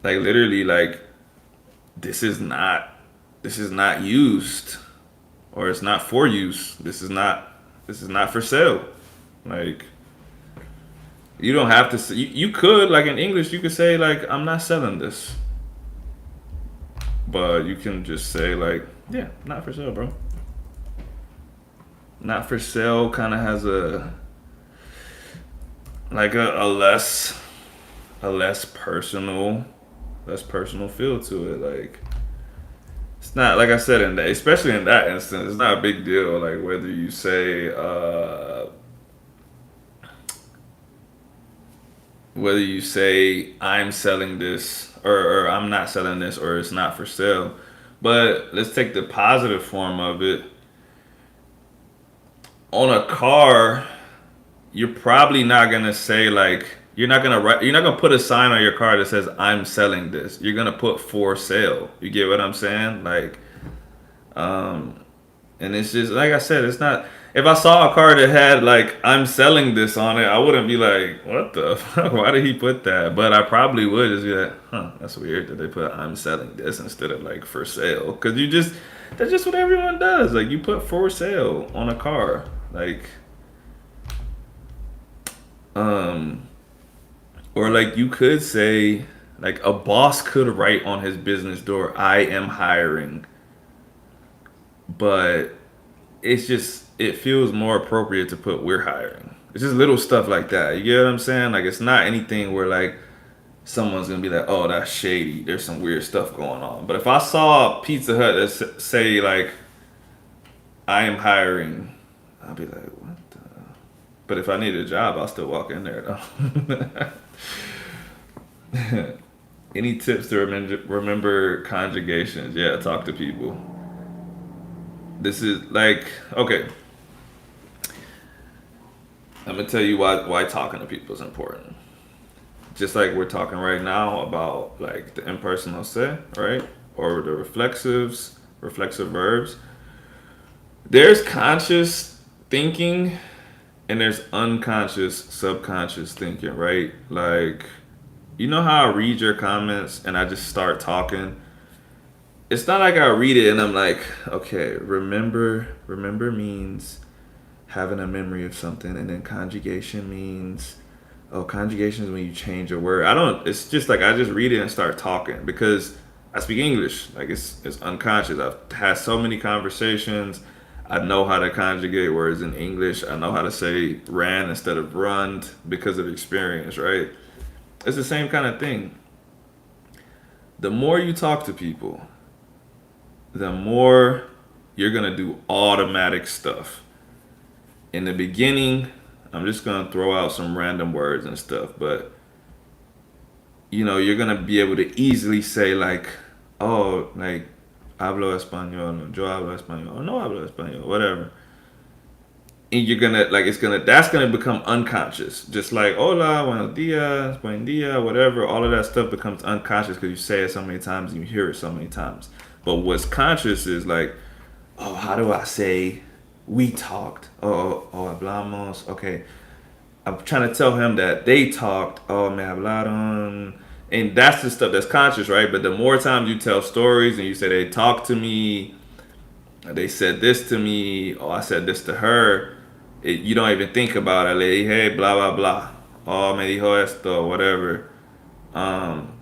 literally, like this is not, this is not used, or it's not for use. This is not for sale. Like you don't have to. You could like in English, you could say like I'm not selling this, but you can just say like yeah, not for sale, bro. Not for sale kind of has a like a less personal feel to it. Like it's not like I said in that, especially in that instance, it's not a big deal. Like whether you say I'm selling this or I'm not selling this or it's not for sale. But let's take the positive form of it. On a car, you're probably not gonna say like you're not gonna put a sign on your car that says I'm selling this. You're gonna put for sale. You get what I'm saying? Like, um, and it's just like I said, it's not. If I saw a car that had like I'm selling this on it, I wouldn't be like, what the fuck? Why did he put that? But I probably would just be like, huh, that's weird that they put I'm selling this instead of like for sale. Cause you just that's just what everyone does. Like you put for sale on a car. Like um or like you could say like a boss could write on his business door, I am hiring, but it's just it feels more appropriate to put we're hiring. It's just little stuff like that. You get what I'm saying? Like it's not anything where like someone's gonna be like, oh, that's shady. There's some weird stuff going on. But if I saw Pizza Hut that say like I am hiring, I'll be like, what the? But if I need a job, I'll still walk in there though. Any tips to remember conjugations? Yeah, talk to people. This is like okay. I'm gonna tell you why talking to people is important. Just like we're talking right now about like the impersonal se, right? Or the reflexive verbs. There's conscious thinking and there's unconscious, subconscious thinking, right? Like, you know how I read your comments and I just start talking? It's not like I read it and I'm like, okay, remember means having a memory of something, and then conjugation means, oh, conjugation is when you change a word. I don't, it's just like I just read it and start talking because I speak English. Like it's unconscious. I've had so many conversations. I know how to conjugate words in English. I know how to say ran instead of run because of experience, right? It's the same kind of thing. The more you talk to people, the more you're gonna do automatic stuff. In the beginning, I'm just gonna throw out some random words and stuff, but you're gonna be able to easily say like, oh, like hablo español, yo hablo español, no hablo español, whatever. And you're gonna like that's gonna become unconscious. Just like hola, buenos dias, buen dia, whatever. All of that stuff becomes unconscious because you say it so many times and you hear it so many times. But what's conscious is like, oh, how do I say we talked? Oh, hablamos. Okay, I'm trying to tell him that they talked. Oh, me hablaron. And that's the stuff that's conscious, right? But the more times you tell stories and you say they talked to me, they said this to me, or I said this to her, you don't even think about it. Like, hey, blah, blah, blah. Oh, me dijo esto, whatever. Um,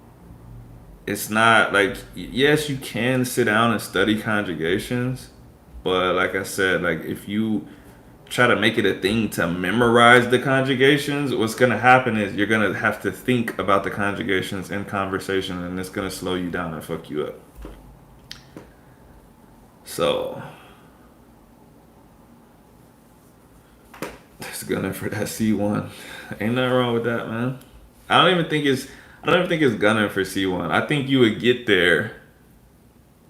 it's not like, yes, you can sit down and study conjugations, but like I said, like if you try to make it a thing to memorize the conjugations, what's gonna happen is you're gonna have to think about the conjugations in conversation, and it's gonna slow you down and fuck you up. So Just gunning for that C1. Ain't nothing wrong with that, man. I don't even think it's. I don't even think it's gunning for C1. I think you would get there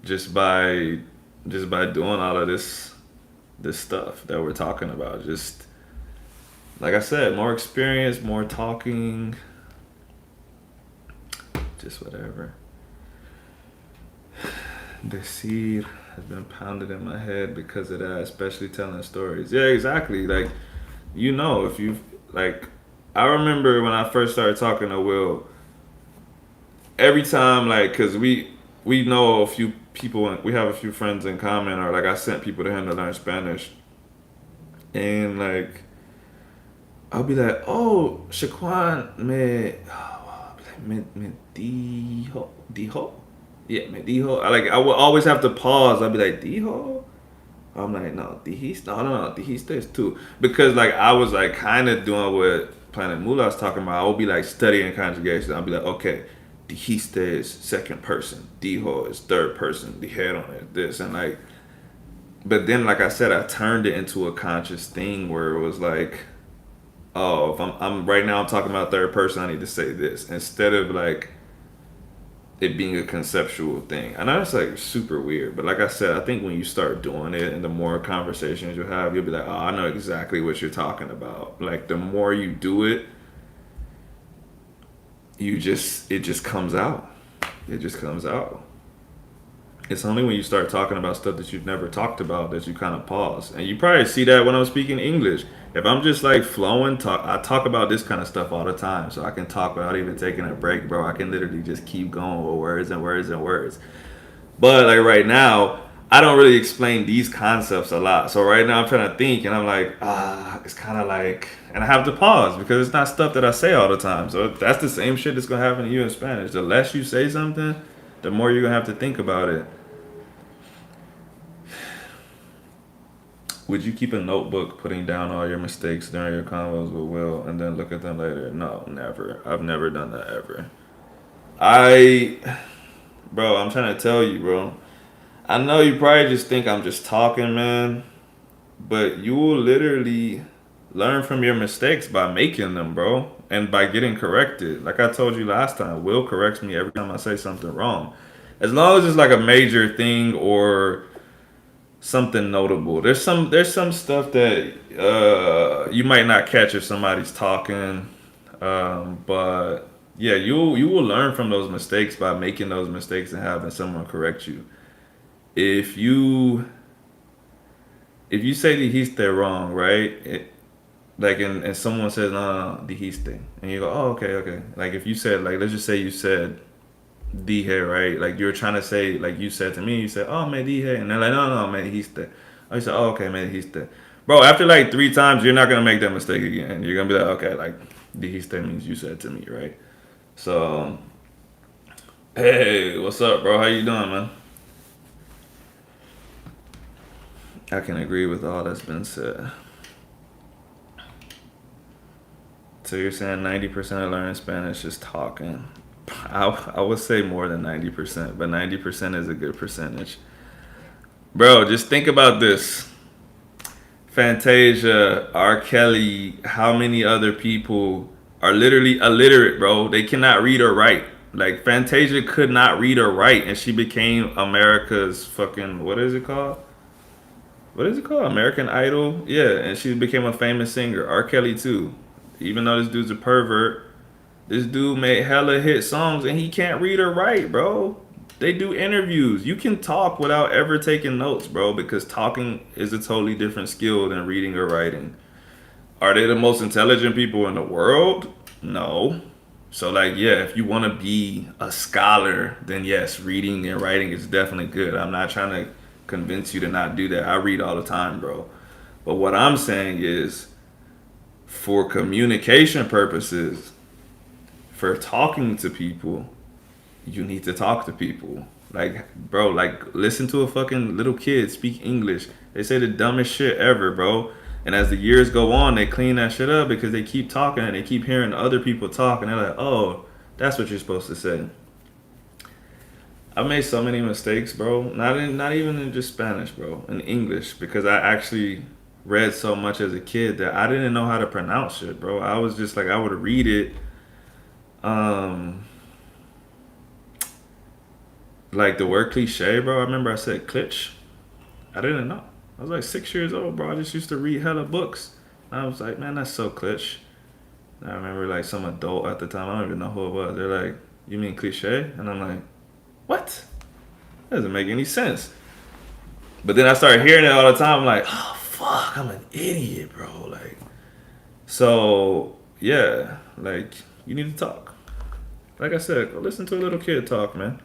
just by doing all of this stuff that we're talking about. Just like I said, more experience, more talking, just whatever. Decir has been pounded in my head because of that, especially telling stories. Yeah, exactly. Like, if you like, I remember when I first started talking to Will. Every time, like, cause we know a few people, we have a few friends in common, or like I sent people to him to learn Spanish, and like I'll be like, oh, Shaquan me dijo, yeah, me dijo. I would always have to pause. I'd be like, dijo. I'm like, no, dijiste, no, dijiste is too, because like I was like kind of doing what Planet Moolah was talking about. I would be like studying conjugation. I'd be like, okay, dijiste is second person, dijo is third person, dijeron is this, and like, but then like I said, I turned it into a conscious thing where it was like, oh, if I'm right now I'm talking about third person, I need to say this instead of like it being a conceptual thing. I know it's like super weird, but like I said, I think when you start doing it and the more conversations you have, you'll be like, oh, I know exactly what you're talking about. Like the more you do it, it just comes out. It just comes out. It's only when you start talking about stuff that you've never talked about that you kind of pause. And you probably see that when I'm speaking English. If I'm just like flowing, I talk about this kind of stuff all the time. So I can talk without even taking a break, bro. I can literally just keep going with words and words and words. But like right now, I don't really explain these concepts a lot. So right now I'm trying to think and I'm like, it's kind of like, and I have to pause because it's not stuff that I say all the time. So that's the same shit that's going to happen to you in Spanish. The less you say something, the more you're going to have to think about it. Would you keep a notebook putting down all your mistakes during your convos with Will and then look at them later? No, never. I've never done that ever. Bro, I'm trying to tell you, bro. I know you probably just think I'm just talking, man, but you will literally learn from your mistakes by making them, bro, and by getting corrected. Like I told you last time, Will corrects me every time I say something wrong. As long as it's like a major thing or something notable. There's some stuff that you might not catch if somebody's talking, but yeah, you will learn from those mistakes by making those mistakes and having someone correct you. If you say dijiste wrong, right? Like and someone says no, dijiste, and you go, oh, okay. Like if you said, like, let's just say you said dije, right? Like you're trying to say, like you said to me, you said, oh, me dije, and they're like, no, me dijiste. Oh, you said, oh, okay, me dijiste. Bro, after like 3 times, you're not gonna make that mistake again. You're gonna be like, okay, like dijiste means you said to me, right? So, hey, what's up, bro? How you doing, man? I can agree with all that's been said. So you're saying 90% of learning Spanish is talking. I would say more than 90%, but 90% is a good percentage. Bro, just think about this. Fantasia, R. Kelly, how many other people are literally illiterate, bro? They cannot read or write. Like Fantasia could not read or write, and she became America's fucking, what is it called? What is it called? American Idol? Yeah, and she became a famous singer. R. Kelly too. Even though this dude's a pervert, this dude made hella hit songs and he can't read or write, bro. They do interviews. You can talk without ever taking notes, bro, because talking is a totally different skill than reading or writing. Are they the most intelligent people in the world? No. So, like, yeah, if you want to be a scholar, then yes, reading and writing is definitely good. I'm not trying to convince you to not do that. I read all the time, bro. But what I'm saying is, for communication purposes, for talking to people, you need to talk to people. Like, bro, like, listen to a fucking little kid speak English. They say the dumbest shit ever, bro. And as the years go on, they clean that shit up because they keep talking and they keep hearing other people talk. And they're like, oh, that's what you're supposed to say. I've made so many mistakes, bro. Not even in just Spanish, bro. In English, because I actually read so much as a kid that I didn't know how to pronounce shit, bro. I was just like, I would read it, um, like the word cliche, bro. I remember I said klitsch. I didn't know. I was like 6 years old, bro. I just used to read hella books. And I was like, man, that's so klitsch. And I remember like some adult at the time, I don't even know who it was. They're like, you mean cliche? And I'm like, what? That doesn't make any sense. But then I started hearing it all the time. I'm like, oh fuck, I'm an idiot, bro. Like, so yeah, like you need to talk. Like I said, go listen to a little kid talk, man.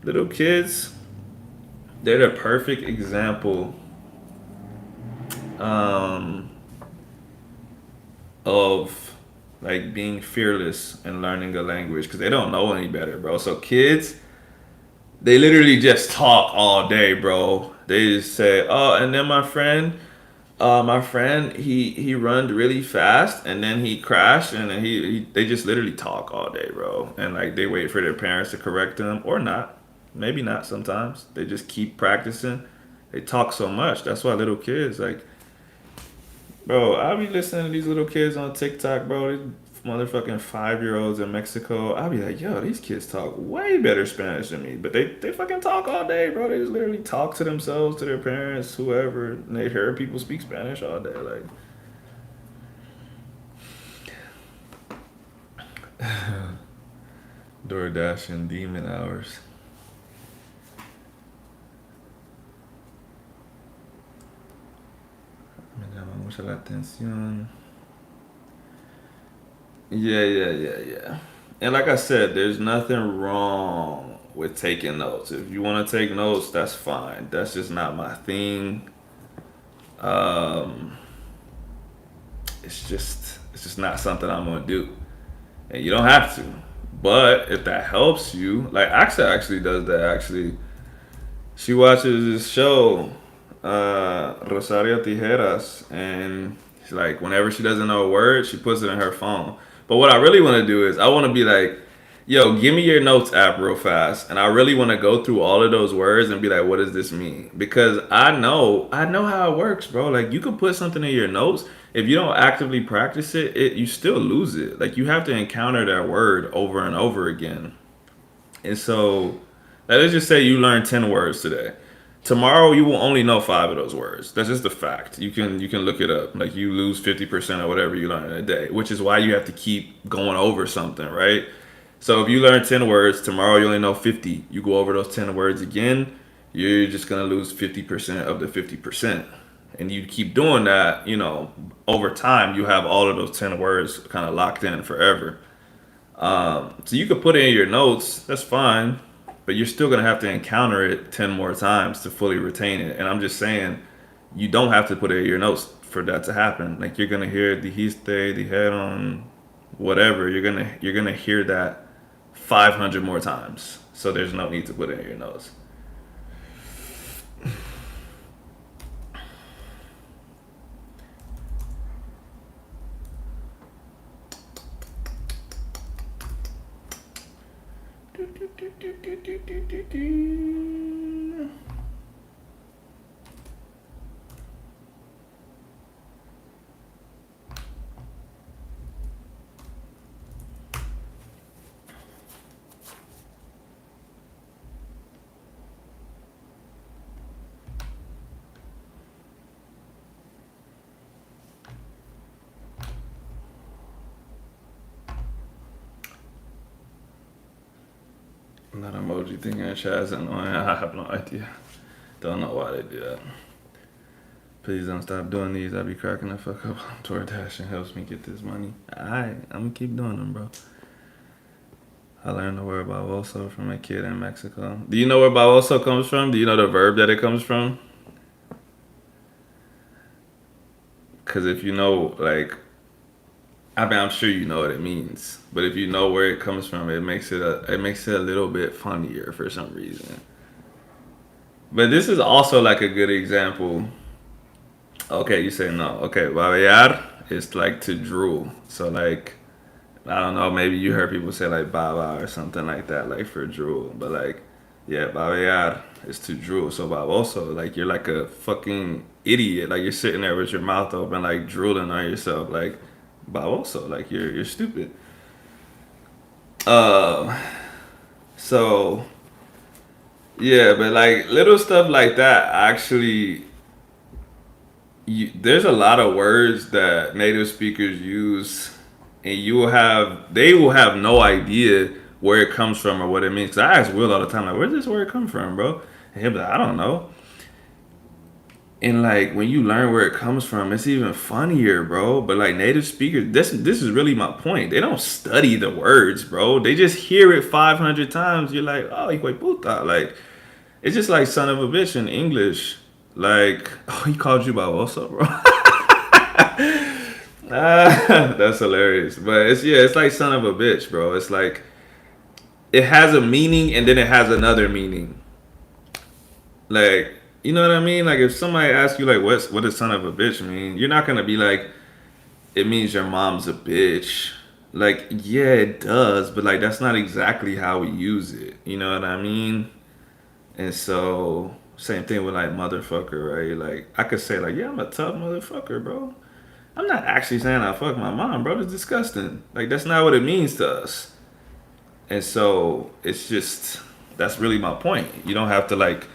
Little kids, they're the perfect example um, of like being fearless and learning a language because they don't know any better, bro. So kids, they literally just talk all day, bro. They just say, "Oh," and then my friend, he run really fast, and then he crashed, and then they just literally talk all day, bro. And like they wait for their parents to correct them or not, maybe not. Sometimes they just keep practicing. They talk so much. That's why little kids like, bro. I be listening to these little kids on TikTok, bro. These motherfucking 5 year olds in Mexico. I be like, yo, these kids talk way better Spanish than me. But they fucking talk all day, bro. They just literally talk to themselves, to their parents, whoever. And they hear people speak Spanish all day. Like, DoorDash and demon hours. Me llama mucho la atención. Yeah. And like I said, there's nothing wrong with taking notes. If you want to take notes, that's fine. That's just not my thing. Um, it's just not something I'm gonna do. And you don't have to. But if that helps you, like Axa actually does that. Actually, she watches this show, Rosario Tijeras, and she's like, whenever she doesn't know a word, she puts it in her phone. But what I really want to do is, I want to be like, yo, give me your notes app real fast, and I really want to go through all of those words and be like, what does this mean? Because I know how it works, bro. Like you could put something in your notes. If you don't actively practice it, you still lose it. Like you have to encounter that word over and over again. And so, let's just say you learn 10 words today. Tomorrow you will only know five of those words. That's just a fact. You can look it up. Like you lose 50% of whatever you learn in a day, which is why you have to keep going over something, right? So if you learn 10 words, tomorrow you only know 50. You go over those 10 words again, you're just gonna lose 50% of the 50%. And you keep doing that, over time you have all of those 10 words kind of locked in forever. So you could put it in your notes, that's fine, but you're still gonna have to encounter it 10 more times to fully retain it. And I'm just saying, you don't have to put it in your notes for that to happen. Like you're gonna hear dijiste, dijeron, whatever. You're gonna hear that 500 more times. So there's no need to put it in your notes. That emoji thing in the chat is annoying. I have no idea. Don't know why they do that. Please don't stop doing these. I be cracking the fuck up on DoorDash and helps me get this money. Alright, I'm gonna keep doing them, bro. I learned the word baboso from a kid in Mexico. Do you know where baboso comes from? Do you know the verb that it comes from? Because if you know, like, I mean, I'm sure you know what it means. But if you know where it comes from, it makes it a little bit funnier for some reason. But this is also like a good example. Okay, you say no. Okay, babear is like to drool. So like, I don't know, maybe you heard people say like baba or something like that, like for drool. But like, Yeah, babear is to drool. So baboso, like you're like a fucking idiot. Like you're sitting there with your mouth open, like drooling on yourself. Like baboso, like you're stupid. Uh, so yeah, but like little stuff like that actually there's a lot of words that native speakers use, and they will have no idea where it comes from or what it means. Cause I ask Will all the time, like, where's this word come from, bro? And he'll be like, I don't know. And like when you learn where it comes from, it's even funnier, bro. But like native speakers, this is really my point. They don't study the words, bro. They just hear it 500 times. You're like, oh, hijo de puta. Like it's just like son of a bitch in English. Like, oh, he called you baboso, bro. That's hilarious. But it's like son of a bitch, bro. It's like it has a meaning and then it has another meaning. Like, you know what I mean? Like if somebody asks you like what does son of a bitch mean, you're not gonna be like, it means your mom's a bitch. Like, yeah, it does, but like that's not exactly how we use it. You know what I mean? And so same thing with like motherfucker, right? Like I could say like, yeah, I'm a tough motherfucker, bro. I'm not actually saying I fuck my mom, bro. It's disgusting. Like that's not what it means to us. And so it's just that's really my point. You don't have to like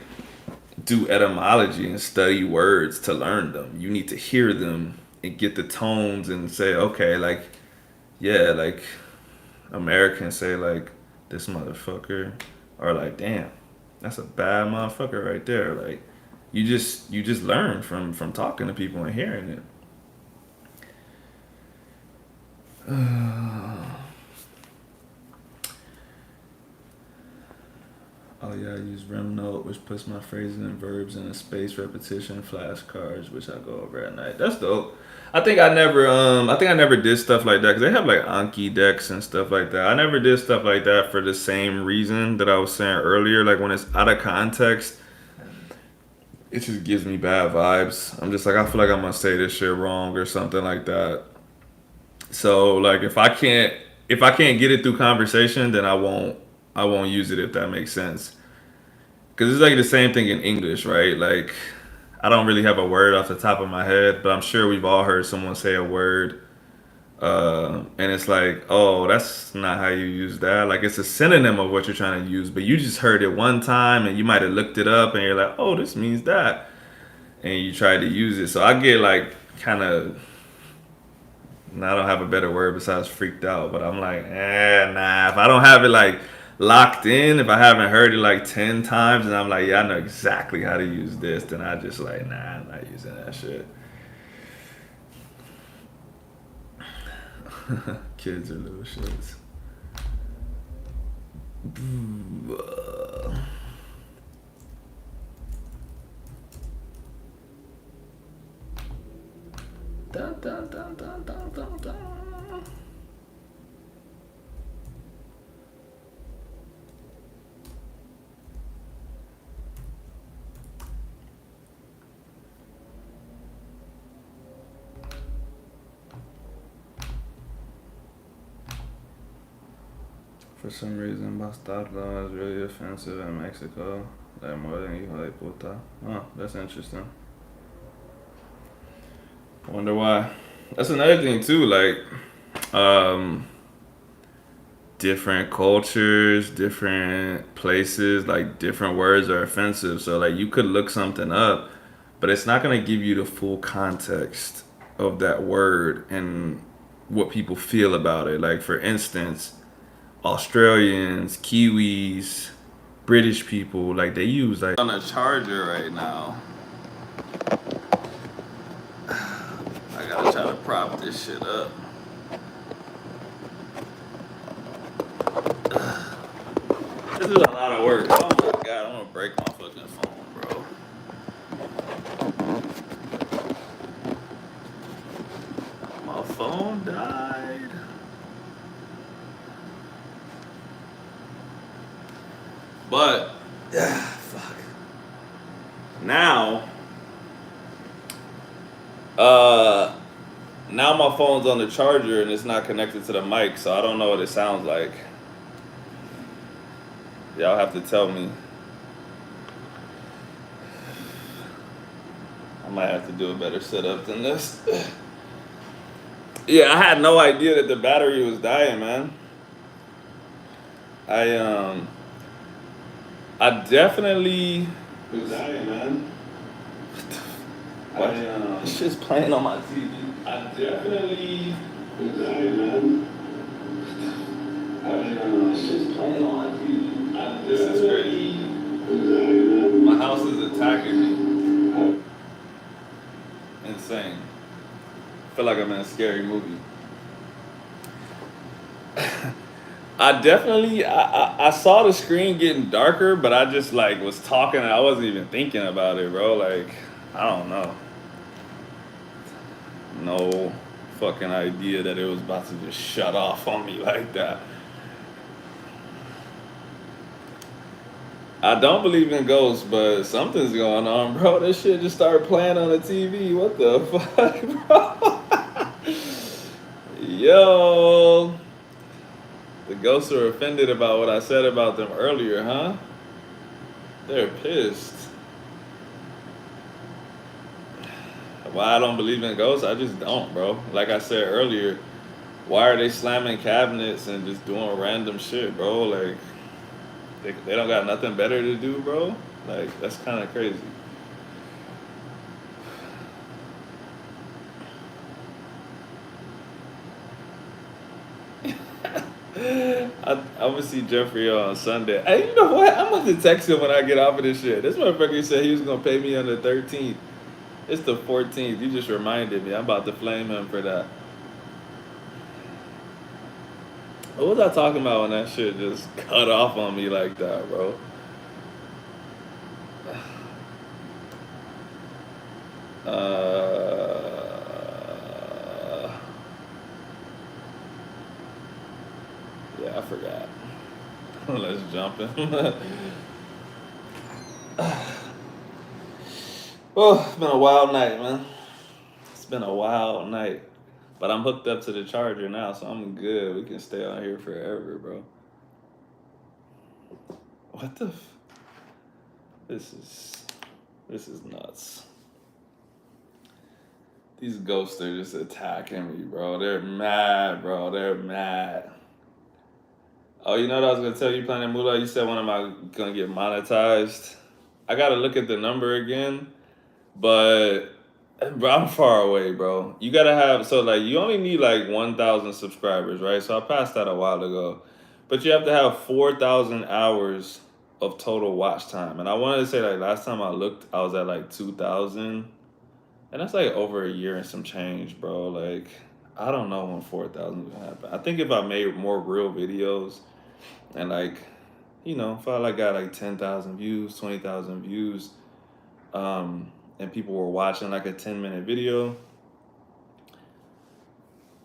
do etymology and study words to learn them. You need to hear them and get the tones and say, okay, like yeah, like Americans say like this motherfucker, or like damn, that's a bad motherfucker right there. Like you just learn from talking to people and hearing it. Oh yeah, I use RemNote, which puts my phrases and verbs in a space repetition flashcards, which I go over at night. That's dope. I think I never did stuff like that because they have like Anki decks and stuff like that. I never did stuff like that for the same reason that I was saying earlier. Like when it's out of context, it just gives me bad vibes. I'm just like I feel like I'm gonna say this shit wrong or something like that. So like if I can't get it through conversation, then I won't use it if that makes sense. Because it's like the same thing in English, right? Like I don't really have a word off the top of my head, but I'm sure we've all heard someone say a word, and it's like, oh, that's not how you use that. Like it's a synonym of what you're trying to use, but you just heard it one time, and you might have looked it up, and you're like, oh, this means that, and you tried to use it. So I get like kind of, I don't have a better word besides freaked out, but I'm like, nah. If I don't have it like locked in, if I haven't heard it like 10 times, and I'm like, yeah, I know exactly how to use this, then I just like, nah, I'm not using that shit. Kids are little shits. Dun, dun, dun, dun, dun, dun, dun. For some reason, bastardo is really offensive in Mexico. Like more than hijo de puta. Oh, that's interesting. I wonder why. That's another thing too. Like, um, different cultures, different places, like different words are offensive. So like you could look something up, but it's not gonna give you the full context of that word and what people feel about it. Like for instance, Australians, Kiwis, British people, like they use like on a charger right now. I gotta try to prop this shit up. This is a lot of work. Oh my god, I'm gonna break my fucking phone, bro. My phone died. But yeah, fuck. Now, uh, now my phone's on the charger and it's not connected to the mic, so I don't know what it sounds like. Y'all have to tell me. I might have to do a better setup than this. Yeah, I had no idea that the battery was dying, man. I um I definitely was dying, man. What? This shit's playing on my TV. I definitely was dying, man. This shit's playing on my TV. This is crazy. My house is attacking me. Insane. I feel like I'm in a scary movie. I saw the screen getting darker, but I just like was talking and I wasn't even thinking about it, bro. Like, I don't know. No fucking idea that it was about to just shut off on me like that. I don't believe in ghosts, but something's going on, bro. This shit just started playing on the TV. What the fuck, bro? Yo. The ghosts are offended about what I said about them earlier, huh? They're pissed. Why I don't believe in ghosts? I just don't, bro. Like I said earlier, why are they slamming cabinets and just doing random shit, bro? Like, they don't got nothing better to do, bro? Like, that's kind of crazy. I'm gonna see Jeffrey on Sunday. Hey, you know what? I'm gonna text him when I get off of this shit. This motherfucker said he was gonna pay me on the 13th. It's the 14th. You just reminded me. I'm about to flame him for that. What was I talking about when that shit just cut off on me like that, bro? Yeah, I forgot. Let's jump in. Oh, it's been a wild night, man. It's been a wild night. But I'm hooked up to the charger now, so I'm good. We can stay on here forever, bro. What the This is nuts. These ghosts are just attacking me, bro. They're mad, bro. They're mad. Oh, you know what I was gonna tell you, Planet Moolah? You said when am I gonna get monetized? I gotta look at the number again, but bro, I'm far away, bro. You gotta have so like you only need like 1,000 subscribers, right? So I passed that a while ago, but you have to have 4,000 hours of total watch time. And I wanted to say like last time I looked, I was at like 2,000, and that's like over a year and some change, bro. Like I don't know when 4,000 will happen. I think if I made more real videos and like, if I like got like 10,000 views, 20,000 views, and people were watching like a 10-minute video.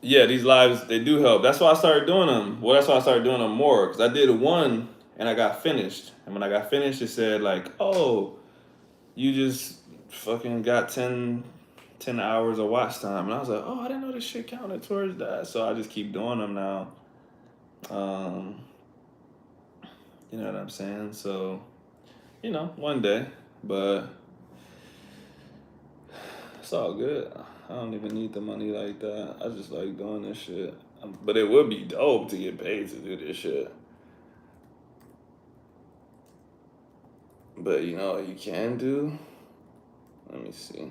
Yeah, these lives, they do help. That's why I started doing them. Well, that's why I started doing them more. Because I did one and I got finished. And when I got finished, it said like, oh, you just fucking got 10 hours of watch time. And I was like, oh, I didn't know this shit counted towards that. So I just keep doing them now. You know what I'm saying? So, one day. But it's all good. I don't even need the money like that. I just like doing this shit. But it would be dope to get paid to do this shit. But you know what you can do? Let me see.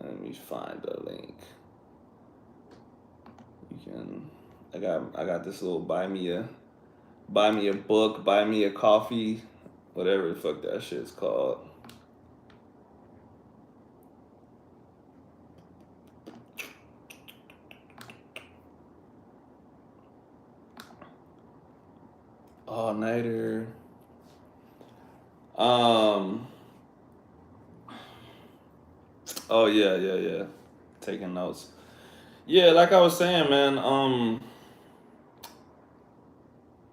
Let me find the link. You can. I got this little buy me a book, buy me a coffee, whatever the fuck that shit's called. All nighter. Oh yeah. Taking notes. Yeah, like I was saying, man.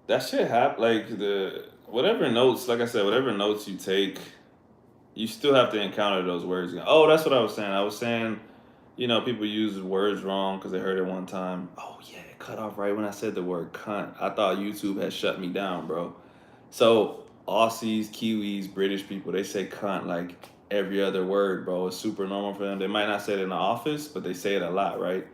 That shit happen. Like whatever notes, like I said, whatever notes you take, you still have to encounter those words again. Oh, that's what I was saying. I was saying People use words wrong because they heard it one time. Oh yeah, it cut off right when I said the word cunt. I thought YouTube had shut me down, bro. So Aussies, Kiwis, British people, they say cunt like every other word, bro. It's super normal for them. They might not say it in the office, but they say it a lot, right?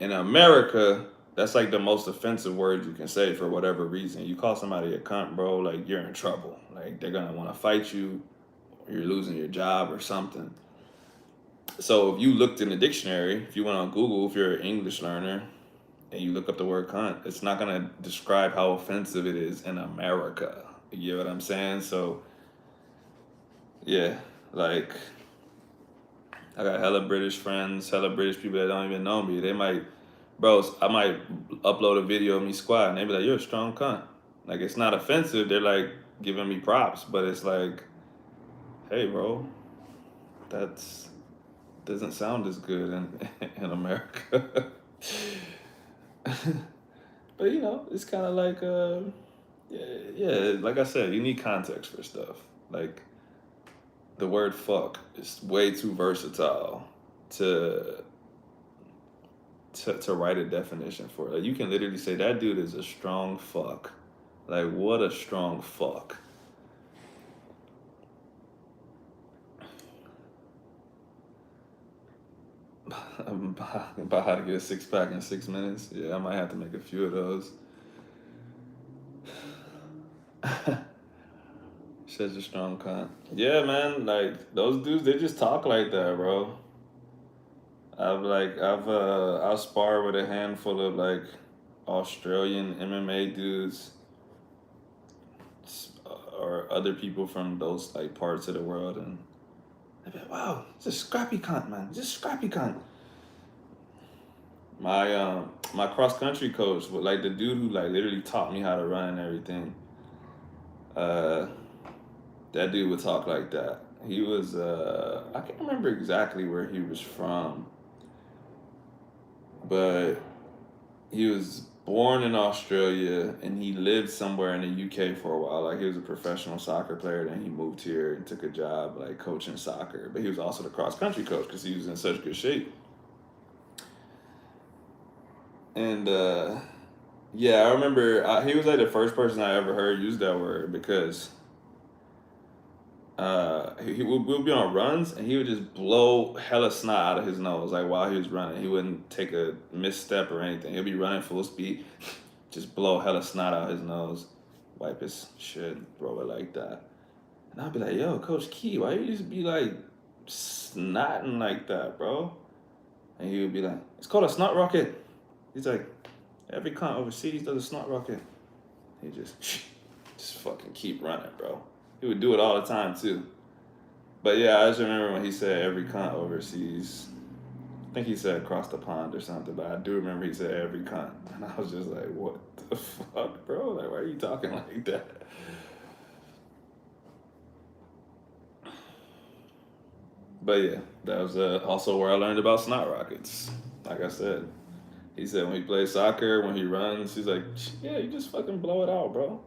In America, that's like the most offensive word you can say for whatever reason. You call somebody a cunt, bro, like you're in trouble. Like they're gonna want to fight you, or you're losing your job or something. So if you looked in the dictionary, if you went on Google, if you're an English learner and you look up the word cunt, it's not gonna describe how offensive it is in America. You get what I'm saying? So yeah, like I got hella British friends, hella British people that don't even know me. They might, bro, I might upload a video of me squatting. And they be like, "You're a strong cunt." Like it's not offensive. They're like giving me props, but it's like, hey, bro, that's doesn't sound as good in in America. But it's kind of like yeah, yeah, like I said, you need context for stuff. Like the word fuck is way too versatile to to write a definition for it. Like you can literally say that dude is a strong fuck. Like what a strong fuck. About how to get a six pack in 6 minutes. Yeah, I might have to make a few of those. Such a strong cunt. Yeah, man. Like those dudes, they just talk like that, bro. I've sparred with a handful of like Australian MMA dudes or other people from those like parts of the world, and they'd be like, "Wow, it's a scrappy cunt, man. Just scrappy cunt." My cross country coach, like the dude who like literally taught me how to run and everything. Uh, that dude would talk like that. He was I can't remember exactly where he was from, but he was born in Australia and he lived somewhere in the UK for a while. Like he was a professional soccer player, then he moved here and took a job like coaching soccer. But he was also the cross country coach because he was in such good shape. And yeah, I remember he was like the first person I ever heard use that word because he would be on runs and he would just blow hella snot out of his nose like while he was running. He wouldn't take a misstep or anything. He'll be running full speed, just blow hella snot out his nose, wipe his shit, throw it like that. And I'd be like, "Yo, Coach Key, why you just be like snotting like that, bro?" And he would be like, "It's called a snot rocket." He's like, "Every cunt overseas does a snot rocket." He just fucking keep running, bro. He would do it all the time too. But yeah, I just remember when he said every cunt overseas. I think he said across the pond or something, but I do remember he said every cunt. And I was just like, what the fuck, bro? Like, why are you talking like that? But yeah, that was also where I learned about snot rockets. Like I said, he said when he plays soccer, when he runs, he's like, yeah, you just fucking blow it out, bro.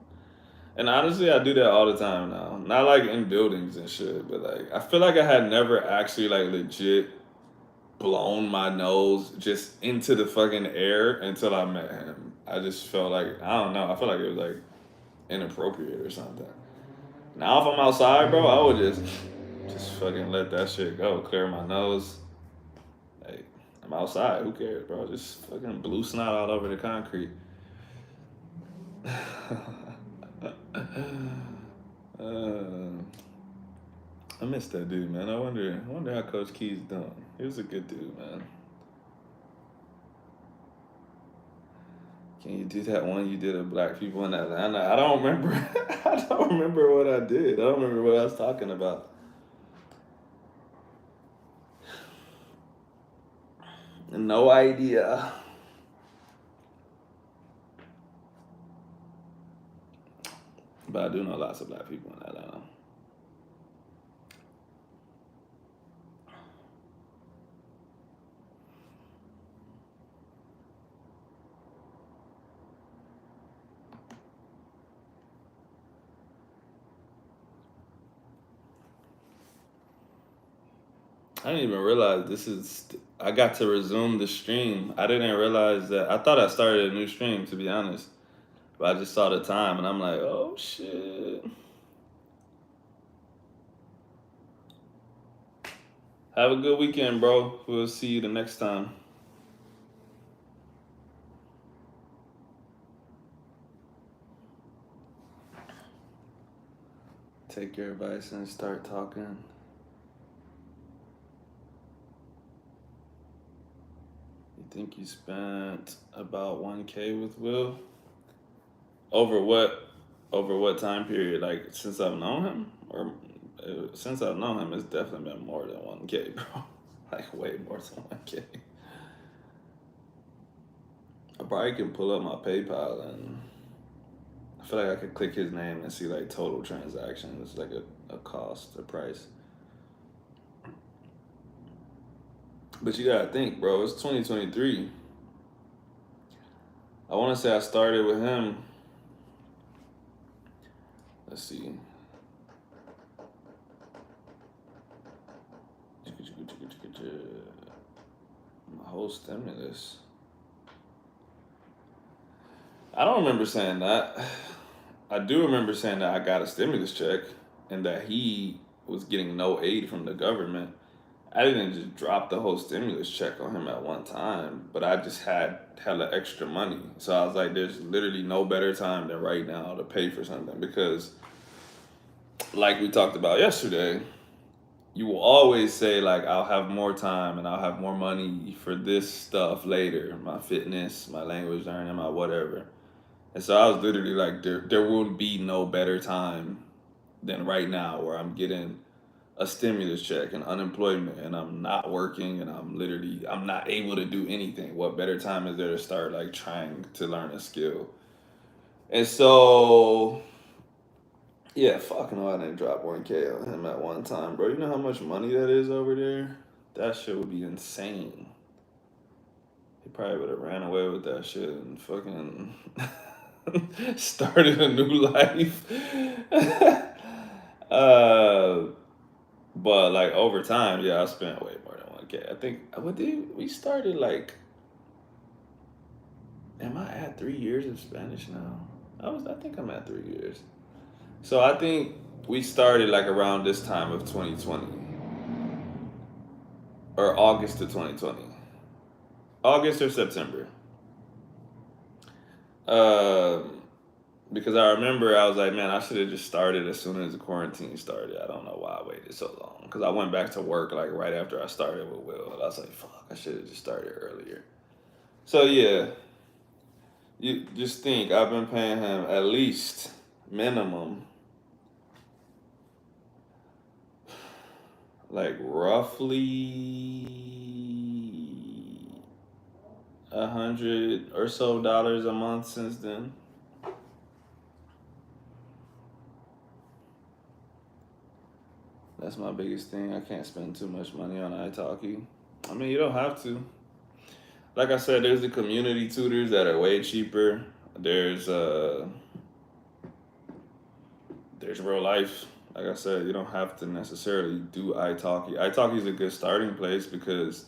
And honestly, I do that all the time now. Not like in buildings and shit, but like I feel like I had never actually like legit blown my nose just into the fucking air until I met him. I just felt like I don't know. I felt like it was like inappropriate or something. Now if I'm outside, bro, I would just fucking let that shit go. Clear my nose. Like I'm outside. Who cares, bro? Just fucking blue snot all over the concrete. uh, I miss that dude, man. I wonder how Coach Key's doing. He was a good dude, man. Can you do that one you did of black people in Atlanta? I don't remember. I don't remember what I did. I don't remember what I was talking about. No idea. But I do know lots of black people in Atlanta. I didn't even realize this is I got to resume the stream. I didn't realize that. I thought I started a new stream, to be honest. But I just saw the time and I'm like, oh shit. Have a good weekend, bro. We'll see you the next time. Take your advice and start talking. You think you spent about 1K with Will? Over what? Over what time period? Like since I've known him, or since I've known him, it's definitely been more than 1K, bro. Like way more than 1K. I probably can pull up my PayPal and I feel like I could click his name and see like total transactions, like a cost, a price. But you gotta think, bro. It's 2023. I want to say I started with him. Let's see. My whole stimulus. I don't remember saying that. I do remember saying that I got a stimulus check and that he was getting no aid from the government. I didn't just drop the whole stimulus check on him at one time, but I just had hella extra money. So I was like, there's literally no better time than right now to pay for something because, like we talked about yesterday, you will always say like I'll have more time and I'll have more money for this stuff later, my fitness, my language learning, my whatever. And so I was literally like there will be no better time than right now where I'm getting a stimulus check and unemployment and I'm not working and I'm not able to do anything. What better time is there to start like trying to learn a skill? And so yeah, fucking no, I didn't drop 1K on him at one time, bro. You know how much money that is over there? That shit would be insane. He probably would have ran away with that shit and fucking started a new life. uh, but like over time, yeah, I spent way more than 1K. I think what did we started like? Am I at 3 years of Spanish now? I think I'm at 3 years. So I think we started like around this time of 2020 or August of 2020, August or September. Um, because I remember I was like, man, I should have just started as soon as the quarantine started. I don't know why I waited so long. Because I went back to work like right after I started with Will. And I was like, fuck, I should have just started earlier. So yeah, you just think I've been paying him at least minimum like roughly $100 or so a month since then. That's my biggest thing. I can't spend too much money on italki. I mean, you don't have to. Like I said, there's the community tutors that are way cheaper. There's there's real life. Like I said, you don't have to necessarily do italki. Italki is a good starting place because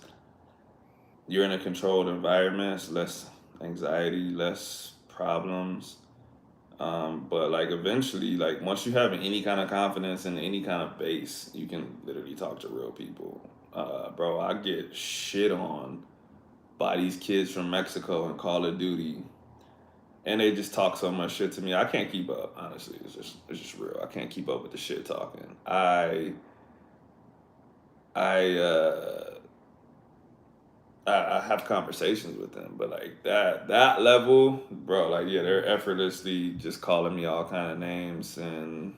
you're in a controlled environment. It's less anxiety, less problems. But like eventually, like once you have any kind of confidence and any kind of base, you can literally talk to real people. Bro, I get shit on by these kids from Mexico and Call of Duty, and they just talk so much shit to me. I can't keep up. Honestly, it's just real. I can't keep up with the shit talking. I I have conversations with them, but like that level, bro, like yeah, they're effortlessly just calling me all kind of names and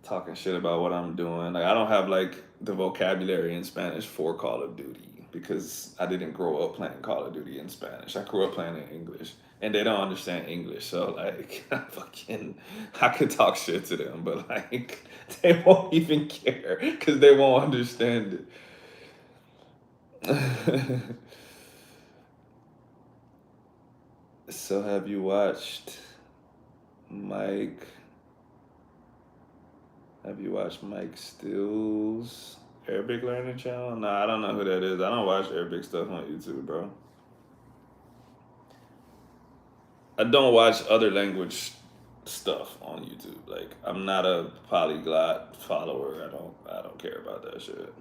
talking shit about what I'm doing. Like I don't have like the vocabulary in Spanish for Call of Duty because I didn't grow up playing Call of Duty in Spanish. I grew up playing in English. And they don't understand English, so like I could talk shit to them, but like they won't even care because they won't understand it. So have you watched Mike? Have you watched Mike Stills? Arabic learning channel? Nah, I don't know who that is. I don't watch Arabic stuff on YouTube, bro. I don't watch other language stuff on YouTube. Like I'm not a polyglot follower. I don't care about that shit.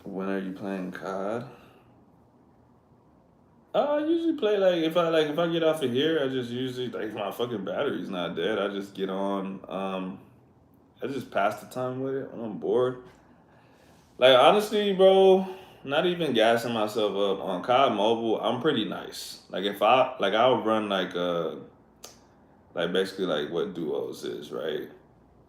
When are you playing COD? I usually play like if I get off of here, I just usually like if my fucking battery's not dead. I just get on. I just pass the time with it when I'm bored. Like honestly, bro, not even gassing myself up on COD Mobile. I'm pretty nice. Like if I like, I'll run like basically like what duos is, right?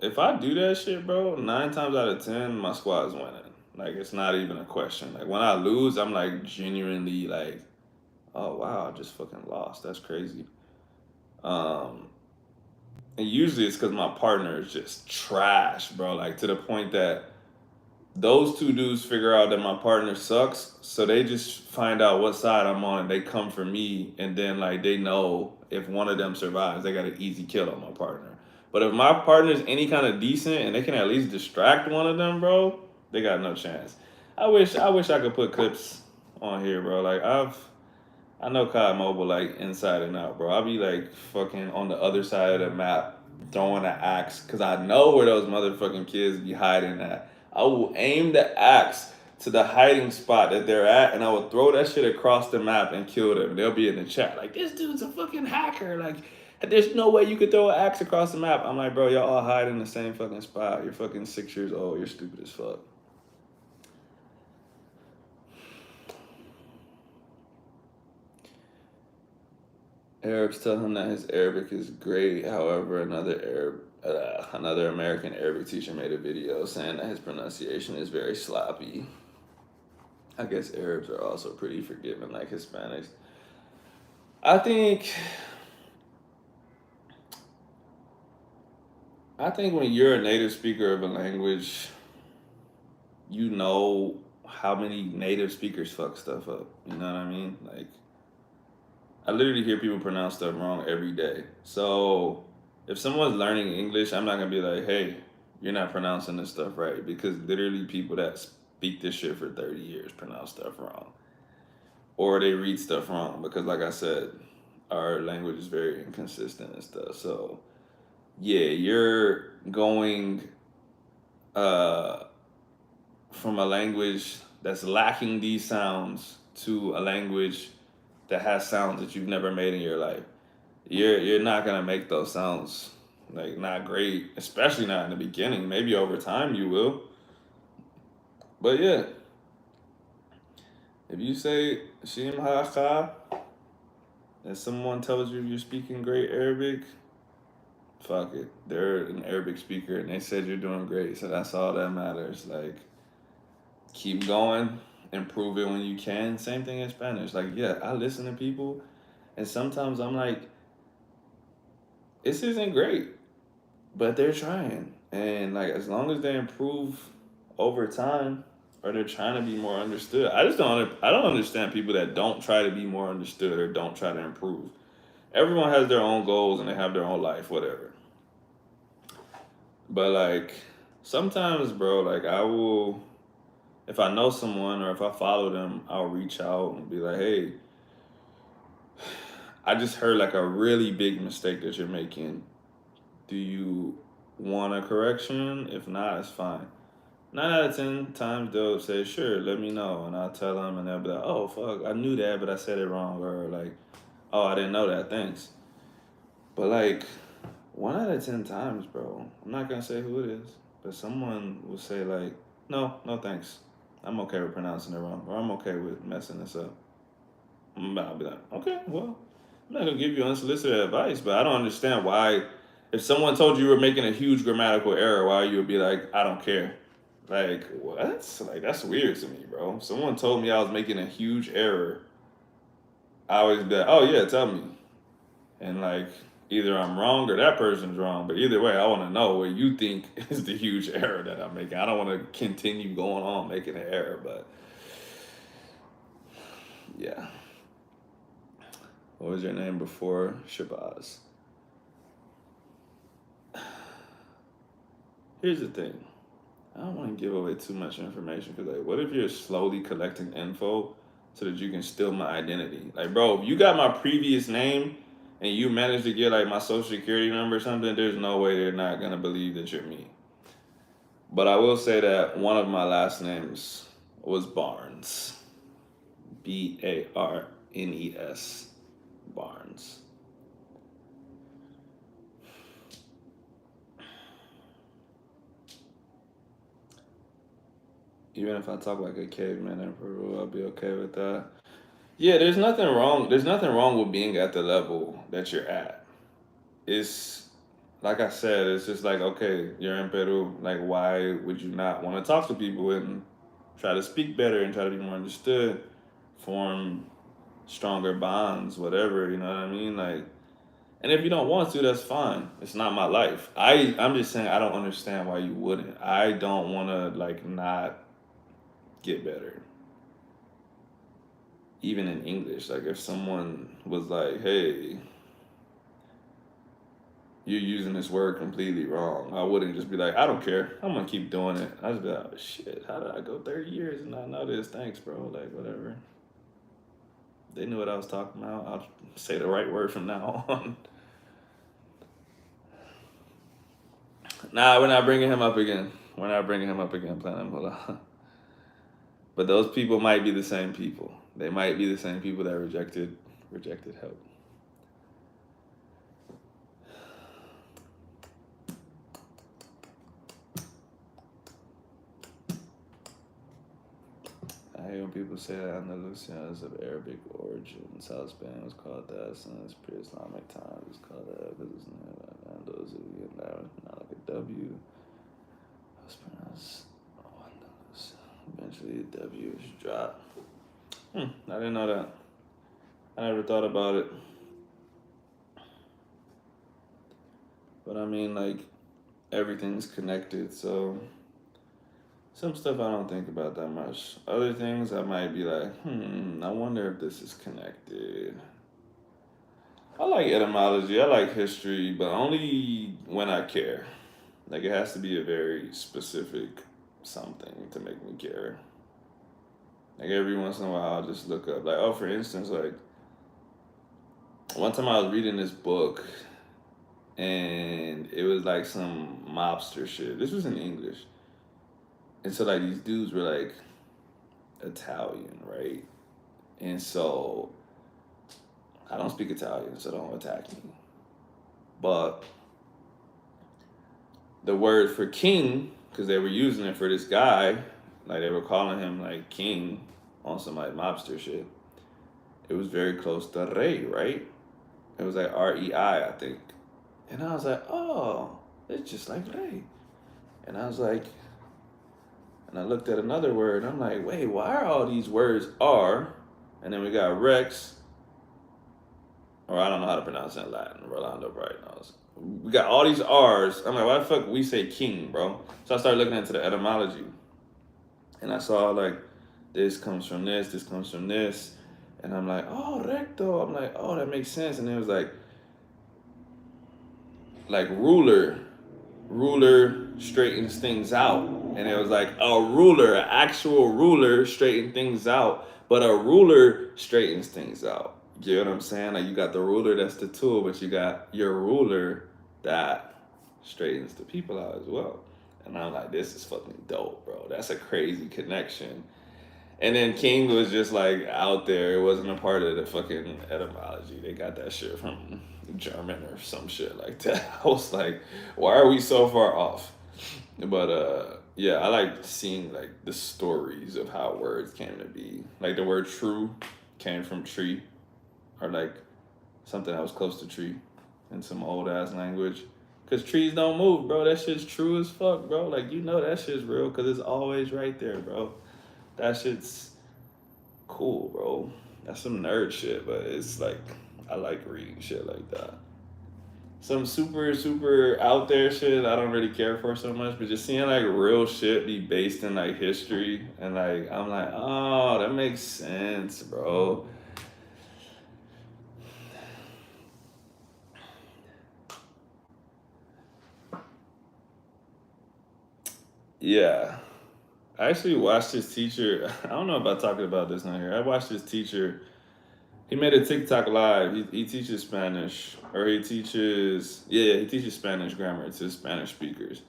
If I do that shit, bro, 9 times out of 10, my squad's winning. Like it's not even a question. Like when I lose, I'm like genuinely like, oh wow, I just fucking lost. That's crazy. Um, and usually it's because my partner is just trash, bro. Like to the point that those two dudes figure out that my partner sucks, so they just find out what side I'm on and they come for me, and then like they know if one of them survives, they got an easy kill on my partner. But if my partner's any kind of decent and they can at least distract one of them, bro, they got no chance. I wish I could put clips on here, bro. Like I know COD Mobile like inside and out, bro. I'll be like fucking on the other side of the map throwing an axe because I know where those motherfucking kids be hiding at. I will aim the axe to the hiding spot that they're at, and I will throw that shit across the map and kill them. They'll be in the chat like, "This dude's a fucking hacker." Like, there's no way you could throw an axe across the map. I'm like, bro, y'all all hide in the same fucking spot. You're fucking 6 years old. You're stupid as fuck. Arabs tell him that his Arabic is great. However, another American Arabic teacher made a video saying that his pronunciation is very sloppy. I guess Arabs are also pretty forgiving, like Hispanics. I think, I think when you're a native speaker of a language, you know how many native speakers fuck stuff up. You know what I mean? Like, I literally hear people pronounce stuff wrong every day. So if someone's learning English, I'm not gonna be like, hey, you're not pronouncing this stuff right. Because literally people that speak this shit for 30 years pronounce stuff wrong. Or they read stuff wrong. Because like I said, our language is very inconsistent and stuff. So yeah, you're going uh, from a language that's lacking these sounds to a language that has sounds that you've never made in your life. You're not gonna make those sounds like not great, especially not in the beginning. Maybe over time you will. But yeah, if you say Shim Haka and someone tells you you're speaking great Arabic, fuck it. They're an Arabic speaker and they said you're doing great. So that's all that matters. Like keep going, improve it when you can. Same thing in Spanish. Like, yeah, I listen to people and sometimes I'm like, this isn't great, but they're trying. And like as long as they improve over time or they're trying to be more understood. I don't understand people that don't try to be more understood or don't try to improve. Everyone has their own goals and they have their own life, whatever. But like sometimes, bro, like I will, if I know someone or if I follow them, I'll reach out and be like, hey, I just heard like a really big mistake that you're making. Do you want a correction? If not, it's fine. 9 out of 10 times they'll say, sure, let me know. And I'll tell them and they'll be like, oh, fuck, I knew that, but I said it wrong. Or like, oh, I didn't know that, thanks. But like, 1 out of 10 times, bro, I'm not going to say who it is, but someone will say like, no, no thanks. I'm okay with pronouncing it wrong. Or I'm okay with messing this up. I'll be like, okay, well, I'm not going to give you unsolicited advice, but I don't understand why, if someone told you were making a huge grammatical error, why you would be like, I don't care. Like, what? Like, that's weird to me, bro. If someone told me I was making a huge error, I always be like, oh, yeah, tell me. And, like, either I'm wrong or that person's wrong. But either way, I want to know what you think is the huge error that I'm making. I don't want to continue going on making an error, but yeah. What was your name before Shabazz? Here's the thing. I don't want to give away too much information because, like, what if you're slowly collecting info so that you can steal my identity? Like, bro, if you got my previous name and you managed to get like my social security number or something, there's no way they're not gonna believe that you're me. But I will say that one of my last names was Barnes, Barnes, Barnes. Even if I talk like a caveman in Peru, I'll be okay with that. Yeah, there's nothing wrong. There's nothing wrong with being at the level that you're at. It's like I said, it's just like, okay, you're in Peru. Like, why would you not want to talk to people and try to speak better and try to be more understood, form stronger bonds, whatever, you know what I mean? Like, and if you don't want to, that's fine. It's not my life. I'm just saying I don't understand why you wouldn't. I don't want to like not get better. Even in English, like if someone was like, "Hey, you're using this word completely wrong," I wouldn't just be like, "I don't care. I'm gonna keep doing it." I'd just be like, "Oh, shit, how did I go 30 years and not know this? Thanks, bro. Like whatever." They knew what I was talking about. I'll say the right word from now on. Nah, we're not bringing him up again. We're not bringing him up again, Planet Moolah. But those people might be the same people. They might be the same people that rejected help. I hate when people say that Andalusia is of Arabic origin. South Spain was called that since pre-Islamic times. It's called that because it's Andalusia, not like a W. It's pronounced Andalusia. Eventually, the W is dropped. I didn't know that. I never thought about it. But I mean, like, everything's connected, so some stuff I don't think about that much. Other things I might be like, I wonder if this is connected. I like etymology, I like history, but only when I care. Like, it has to be a very specific something to make me care. Like, every once in a while, I'll just look up. Like, oh, for instance, like, one time I was reading this book, and it was like some mobster shit. This was in English. And so, like, these dudes were, like, Italian, right? And so, I don't speak Italian, so don't attack me. But the word for king, because they were using it for this guy, like they were calling him like king on some like mobster shit. It was very close to rey, right? It was like REI, I think. And I was like, oh, it's just like rey. And I was like, and I looked at another word. I'm like, wait, why are all these words R? And then we got Rex, or I don't know how to pronounce it in Latin. Rolando probably knows. We got all these R's. I'm like, why the fuck we say king, bro? So I started looking into the etymology. And I saw like this comes from this comes from this. And I'm like, oh, recto. I'm like, oh, that makes sense. And it was like ruler. Ruler straightens things out. And it was like a ruler, an actual ruler straightens things out. But a ruler straightens things out. You know what I'm saying? Like you got the ruler, that's the tool, but you got your ruler that straightens the people out as well. And I'm like, this is fucking dope, bro. That's a crazy connection. And then King was just like out there. It wasn't a part of the fucking etymology. They got that shit from German or some shit like that. I was like, why are we so far off? But yeah, I like seeing like the stories of how words came to be. Like the word true came from tree, or like something that was close to tree in some old ass language. Cause trees don't move, bro. That shit's true as fuck, bro. Like you know that shit's real, cause it's always right there, bro. That shit's cool, bro. That's some nerd shit, but it's like I like reading shit like that. Some super super out there shit I don't really care for so much, but just seeing like real shit be based in like history and like I'm like, oh, that makes sense, bro. Yeah, I actually watched his teacher. I don't know about talking about this on here. I watched his teacher. He made a TikTok live. He teaches Spanish, or he teaches Spanish grammar to Spanish speakers.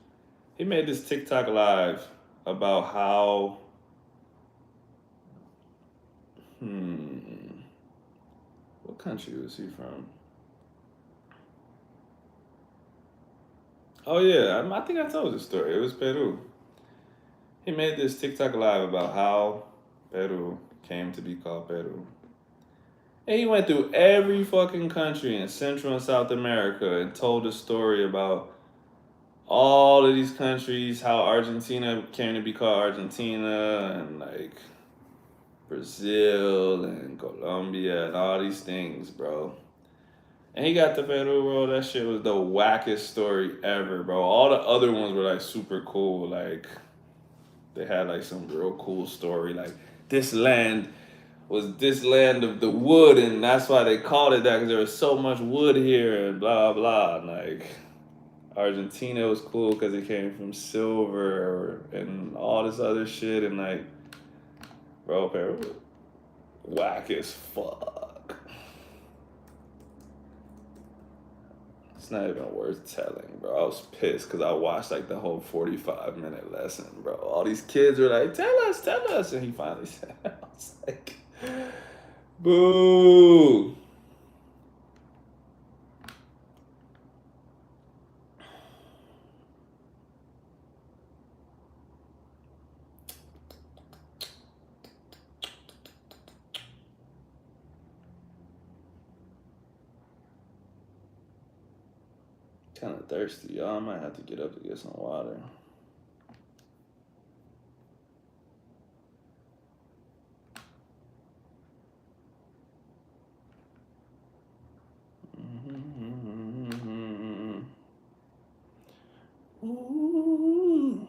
He made this TikTok live about how, hmm, what country was he from? Oh yeah, I think I told the story. It was Peru. He made this TikTok live about how Peru came to be called Peru. And he went through every fucking country in Central and South America and told a story about all of these countries, how Argentina came to be called Argentina, and like Brazil and Colombia and all these things, bro. And he got to Peru, bro. That shit was the wackest story ever, bro. All the other ones were like super cool. Like they had like some real cool story. Like this land was this land of the wood, and that's why they called it that because there was so much wood here, and blah blah. And like Argentina was cool because it came from silver and all this other shit, and like, bro, Peru, whack as fuck. It's not even worth telling, bro. I was pissed because I watched like the whole 45-minute lesson, bro. All these kids were like, tell us. And he finally said, I was like, boo. 'Kinda thirsty, y'all. I might have to get up to get some water. Ooh.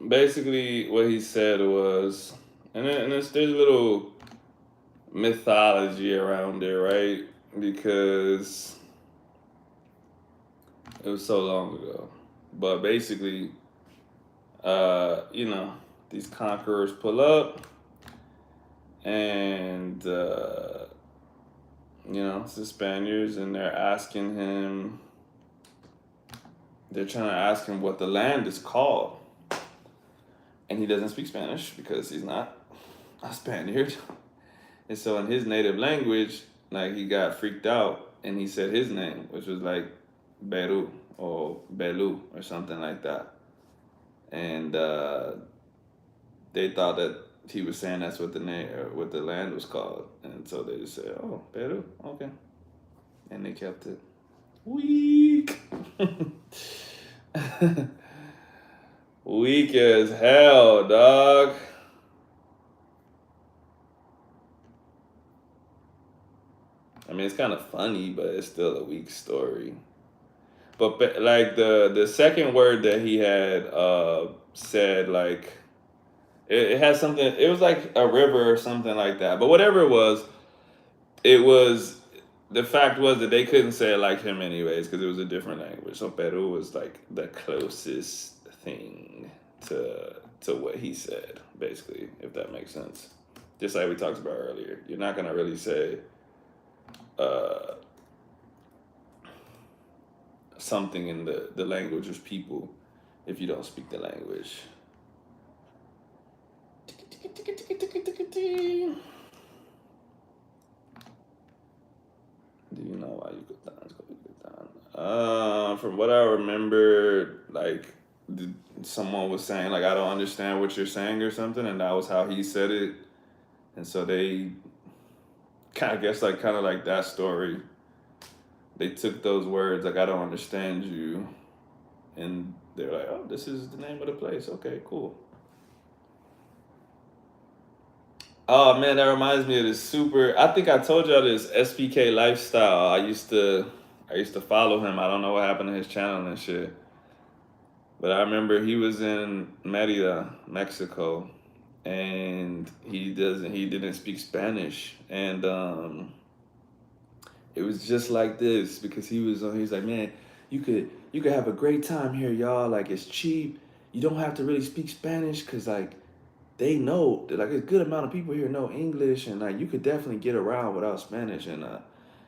Basically, what he said was, and there's a little mythology around it, right? Because it was so long ago. But basically, you know, these conquerors pull up, and you know, it's the Spaniards, and they're trying to ask him what the land is called, and he doesn't speak Spanish because he's not a Spaniard. And so in his native language, like he got freaked out and he said his name, which was like Beru or Belu or something like that. And they thought that he was saying that's what the name or what the land was called. And so they just said, "Oh, Peru, okay." And they kept it. Weak. Weak as hell, dog. I mean, it's kind of funny, but it's still a weak story. But like the second word that he had said, like it has something. It was like a river or something like that. But whatever it was. The fact was that they couldn't say it like him anyways because it was a different language. So Peru was like the closest thing to what he said, basically, if that makes sense. Just like we talked about earlier, you're not gonna really say uh, something in the language of people if you don't speak the language. Do you know why you could dance? From what I remember, like someone was saying, like I don't understand what you're saying or something, and that was how he said it. And so they, kind of guess like kind of like that story. They took those words like I don't understand you, and they're like, oh, this is the name of the place. Okay, cool. Oh man, that reminds me of this super. I think I told y'all this SPK lifestyle. I used to follow him. I don't know what happened to his channel and shit. But I remember he was in Merida, Mexico, and he didn't speak Spanish, and it was just like this because he's like, man, you could have a great time here, y'all. Like it's cheap. You don't have to really speak Spanish because like they know that like a good amount of people here know English, and like you could definitely get around without Spanish. And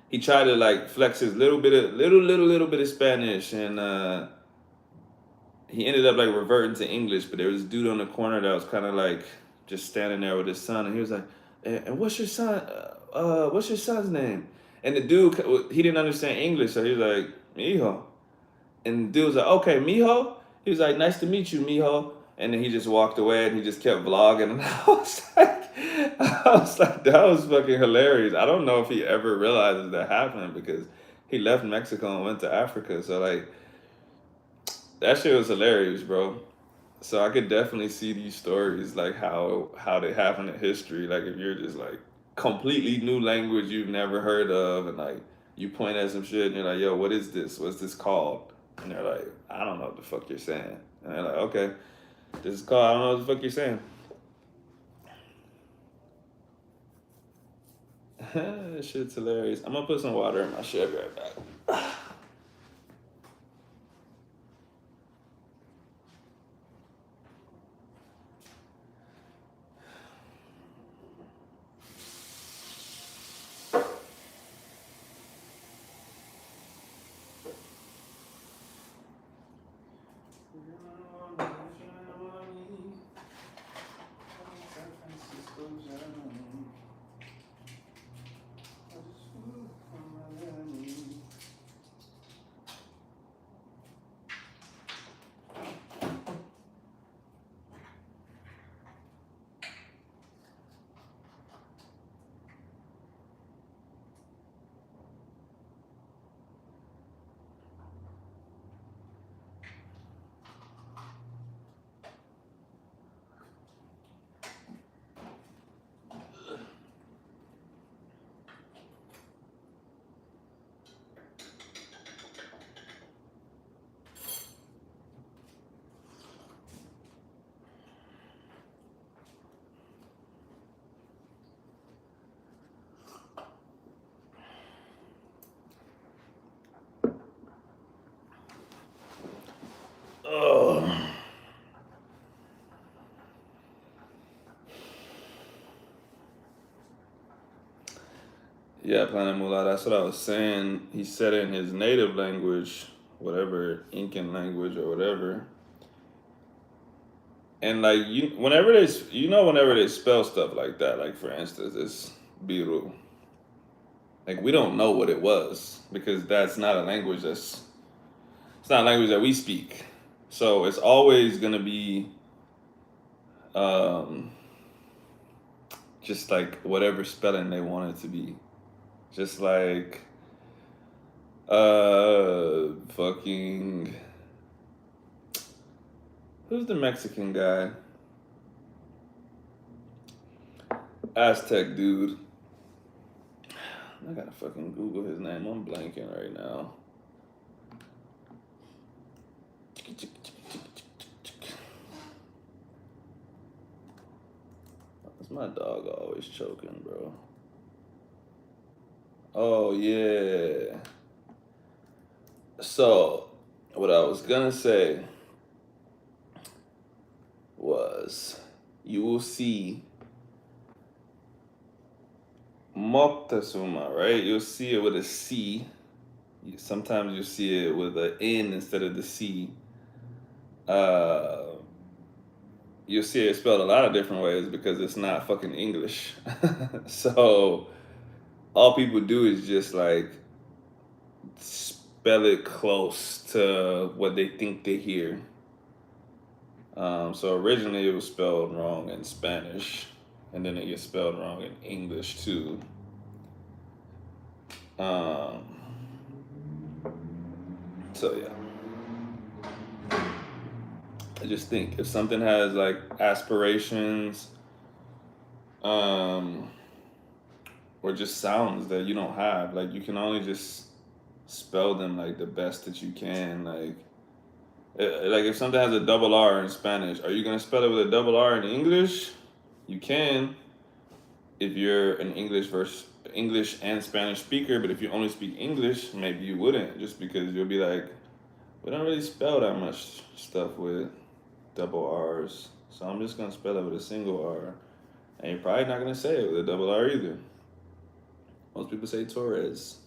he tried to like flex his little bit of Spanish, and he ended up like reverting to English. But there was a dude on the corner that was kind of like just standing there with his son, and he was like, and what's your son? What's your son's name? And the dude he didn't understand English, so he was like, mijo. And the dude was like, okay, mijo. He was like, nice to meet you, mijo. And then he just walked away and he just kept vlogging. And I was like, that was fucking hilarious. I don't know if he ever realizes that happened because he left Mexico and went to Africa. So like that shit was hilarious, bro. So I could definitely see these stories like how they happen in history. Like if you're just like completely new language you've never heard of, and like you point at some shit and you're like, yo, what is this? What's this called? And they're like, I don't know what the fuck you're saying. And they're like, okay, this is called I don't know what the fuck you're saying. This shit's hilarious. I'm gonna put some water in my shit. I'll be right back. Oh. Yeah, Planet Moolah, that's what I was saying. He said it in his native language, whatever, Incan language or whatever. And like whenever they spell stuff like that, like for instance, it's biru. Like we don't know what it was because that's not a language that's it's not a language that we speak. So it's always gonna be um just like whatever spelling they want it to be. Just like fucking who's the Mexican guy? Aztec dude. I gotta fucking Google his name. I'm blanking right now. Why's my dog always choking, bro? Oh yeah. So what I was gonna say was you will see Moctezuma, right? You'll see it with a C. Sometimes you'll see it with an N instead of the C. Uh, you'll see it spelled a lot of different ways because it's not fucking English. So all people do is just like spell it close to what they think they hear. So originally it was spelled wrong in Spanish, and then it gets spelled wrong in English too. Um, so yeah. I just think if something has like aspirations, um, or just sounds that you don't have, like you can only just spell them like the best that you can. Like if something has a double R in Spanish, are you gonna spell it with a double R in English? You can if you're an English and Spanish speaker, but if you only speak English, maybe you wouldn't, just because you'll be like, we don't really spell that much stuff with double R's, so I'm just gonna spell it with a single R. And you're probably not gonna say it with a double R either. Most people say Torres.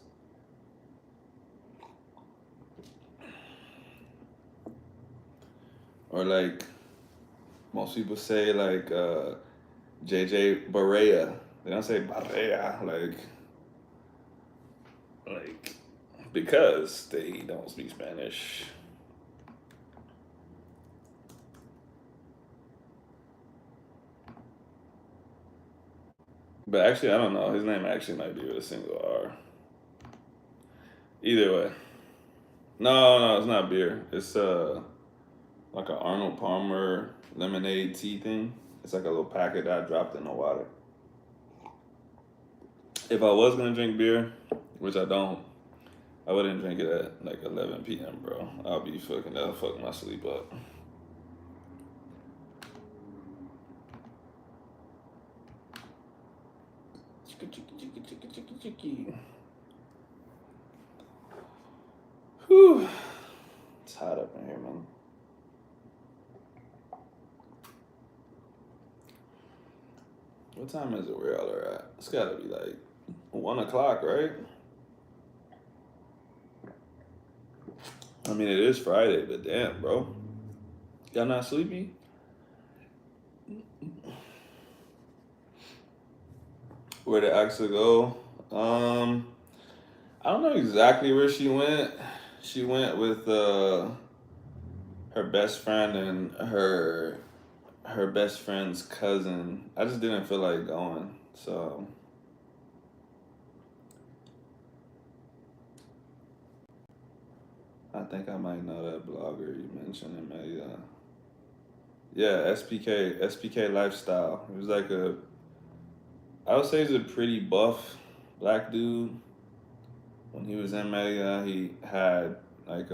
Or like most people say like JJ Barea. They don't say Barea like because they don't speak Spanish. But actually, I don't know. His name actually might be with a single R. Either way, no, it's not beer. It's like an Arnold Palmer lemonade tea thing. It's like a little packet that I dropped in the water. If I was gonna drink beer, which I don't, I wouldn't drink it at like 11 p.m., bro. That'll fuck my sleep up. Whew. It's hot up in here, man. What time is it where y'all are at? It's gotta be like 1 o'clock, right? I mean, it is Friday, but damn, bro. Y'all not sleepy? Where did Axa go? I don't know exactly where she went. She went with her best friend and her best friend's cousin. I just didn't feel like going, so I think I might know that blogger you mentioned in my yeah, SPK lifestyle. It was like I would say he's a pretty buff black dude. When he was in Media, he had like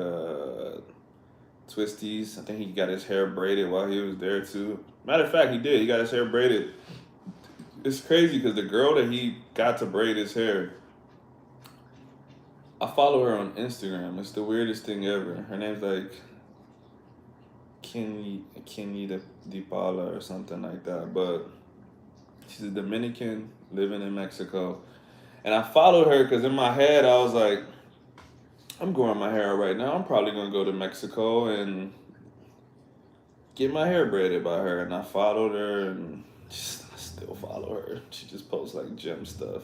twisties. I think he got his hair braided while he was there too. Matter of fact, he did. He got his hair braided. It's crazy because the girl that he got to braid his hair, I follow her on Instagram. It's the weirdest thing ever. Her name's like Kenny DePaula or something like that. But she's a Dominican living in Mexico. And I followed her because in my head I was like, I'm growing my hair out right now. I'm probably gonna go to Mexico and get my hair braided by her. And I followed her, and I still follow her. She just posts like gem stuff.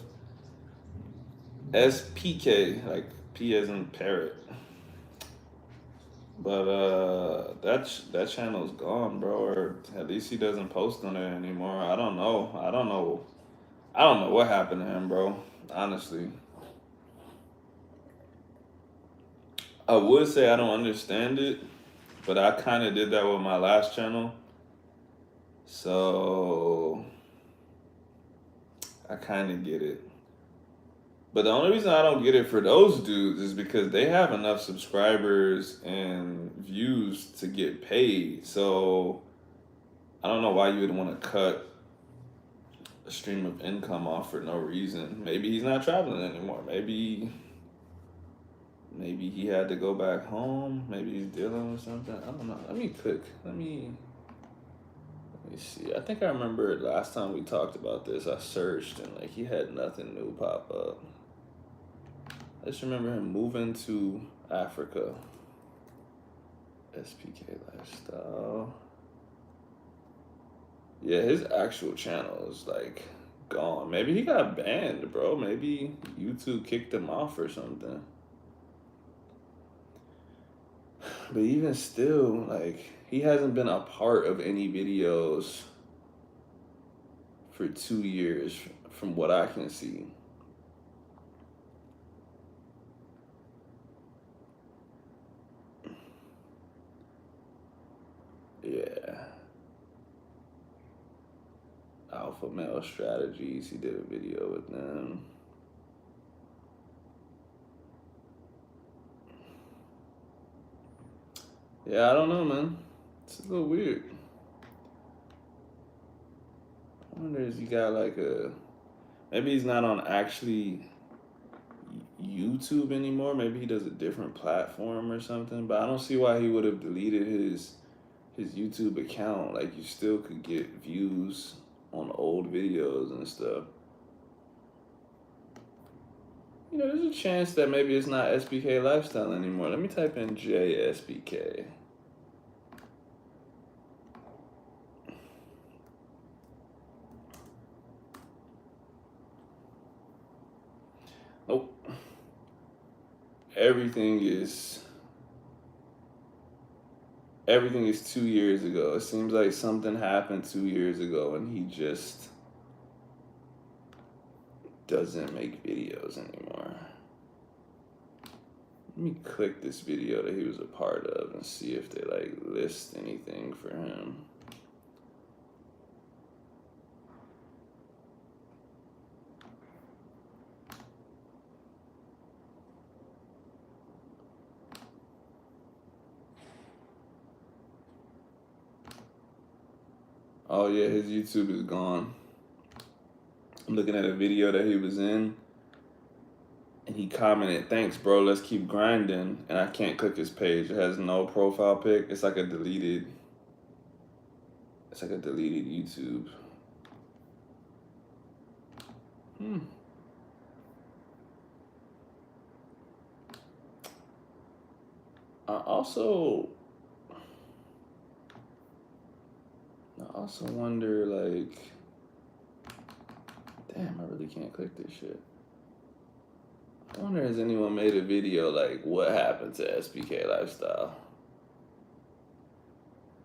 SPK, like P as in parrot. But that channel's gone, bro. Or at least he doesn't post on it anymore. I don't know. I don't know what happened to him, bro. Honestly. I would say I don't understand it, but I kind of did that with my last channel. So I kind of get it. But the only reason I don't get it for those dudes is because they have enough subscribers and views to get paid. So I don't know why you would want to cut a stream of income off for no reason. Maybe he's not traveling anymore. Maybe he had to go back home. Maybe he's dealing with something. I don't know. Let me click. Let me see. I think I remember last time we talked about this. I searched and like he had nothing new pop up. I just remember him moving to Africa. SPK lifestyle. Yeah, his actual channel is like gone. Maybe he got banned, bro. Maybe YouTube kicked him off or something. But even still, like, he hasn't been a part of any videos for 2 years from what I can see. Yeah. Alpha Male Strategies, he did a video with them. Yeah, I don't know, man. It's a little weird. I wonder if he got like a. Maybe he's not on actually YouTube anymore. Maybe he does a different platform or something. But I don't see why he would have deleted his YouTube account. Like you still could get views on old videos and stuff. You know, there's a chance that maybe it's not SBK Lifestyle anymore. Let me type in JSBK. Nope. Everything is everything is 2 years ago. It seems like something happened 2 years ago and he just doesn't make videos anymore. Let me click this video that he was a part of and see if they like list anything for him. Oh yeah, his YouTube is gone. I'm looking at a video that he was in and he commented, "Thanks, bro. Let's keep grinding." And I can't click his page. It has no profile pic. It's like a deleted. It's like a deleted YouTube. I also, I also wonder, like, damn, I really can't click this shit. I wonder has anyone made a video like what happened to SBK Lifestyle?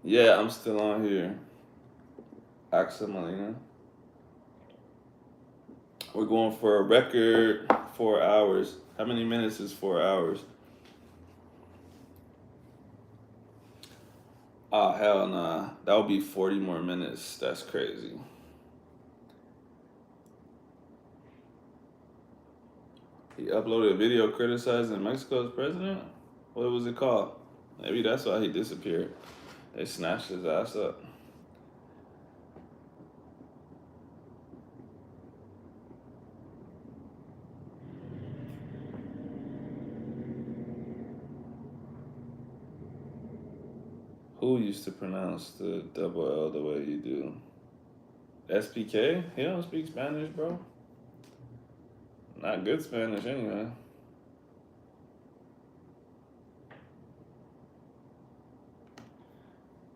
Yeah, I'm still on here. Axel Molina. We're going for a record 4 hours. How many minutes is 4 hours? Oh, hell nah. That would be 40 more minutes. That's crazy. He uploaded a video criticizing Mexico's president? What was it called? Maybe that's why he disappeared. They snatched his ass up. Who used to pronounce the double L the way you do? SPK? He don't speak Spanish, bro. Not good Spanish, anyway.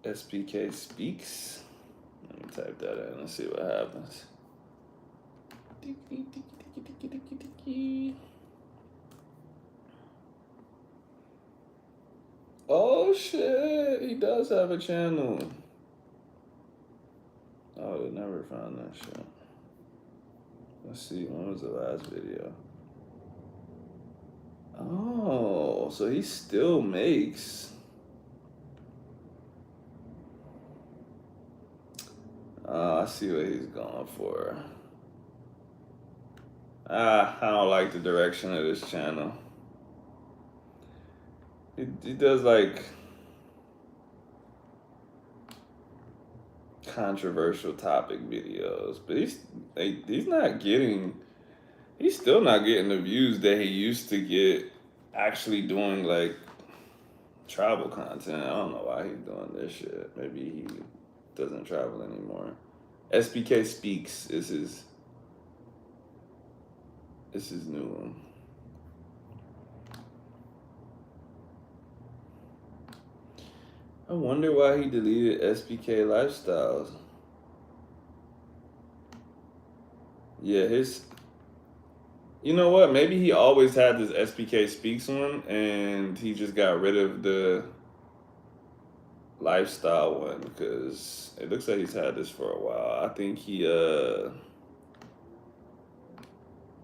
SPK speaks. Let me type that in and see what happens. Oh shit, he does have a channel. I would have never found that shit. Let's see, when was the last video? Oh, so he still makes. I see what he's going for. I don't like the direction of this channel. He does like controversial topic videos, but he's not getting. He's still not getting the views that he used to get actually doing like travel content. I don't know why he's doing this shit. Maybe he doesn't travel anymore. SBK Speaks is his new one. I wonder why he deleted SBK Lifestyles. Yeah, you know what? Maybe he always had this SBK Speaks one, and he just got rid of the lifestyle one because it looks like he's had this for a while.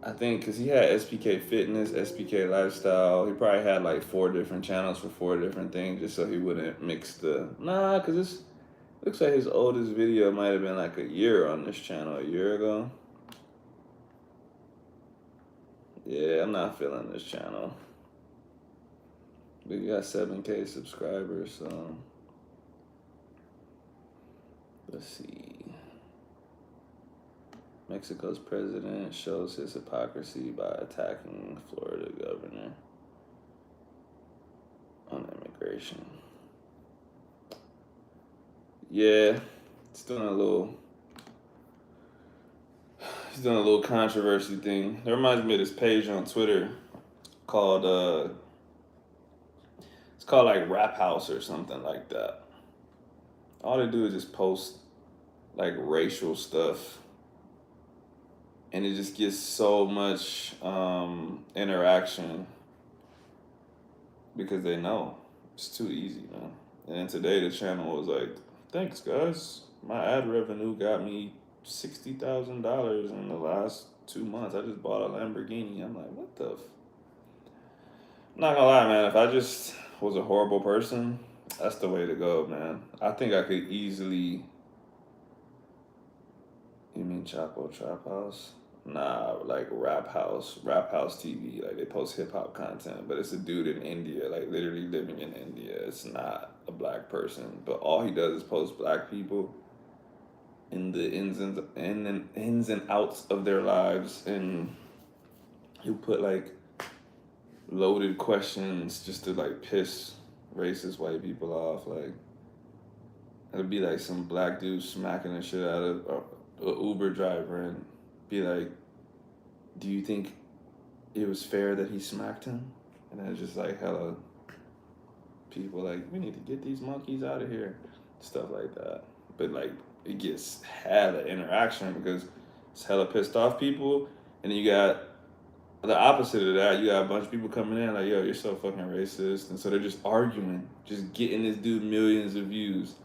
I think because he had SPK Fitness, SPK Lifestyle. He probably had like 4 different channels for 4 different things just so he wouldn't mix the. Nah, because this looks like his oldest video might have been like a year on this channel, a year ago. Yeah, I'm not feeling this channel. We got 7K subscribers, so let's see. Mexico's president shows his hypocrisy by attacking Florida governor on immigration. Yeah, it's doing a little. He's doing a little controversy thing. It reminds me of this page on Twitter called it's called like Rap House or something like that. All they do is just post like racial stuff, and it just gets so much interaction because they know it's too easy, man. And then today the channel was like, "Thanks, guys. My ad revenue got me $60,000 in the last 2 months. I just bought a Lamborghini." I'm like, what the? I'm not gonna lie, man. If I just was a horrible person, that's the way to go, man. I think I could easily. You mean Chapo Trap House? Nah, like Rap House TV. Like they post hip hop content, but it's a dude in India, like literally living in India. It's not a black person, but all he does is post black people in the ins and outs of their lives, and he'll put like loaded questions just to like piss racist white people off. Like it'll be like some black dude smacking the shit out of a Uber driver and be like, "Do you think it was fair that he smacked him?" And then it's just like hella people like, "We need to get these monkeys out of here," stuff like that. But like it gets hella interaction because it's hella pissed off people, and then you got the opposite of that. You got a bunch of people coming in like, "Yo, you're so fucking racist," and so they're just arguing, just getting this dude millions of views.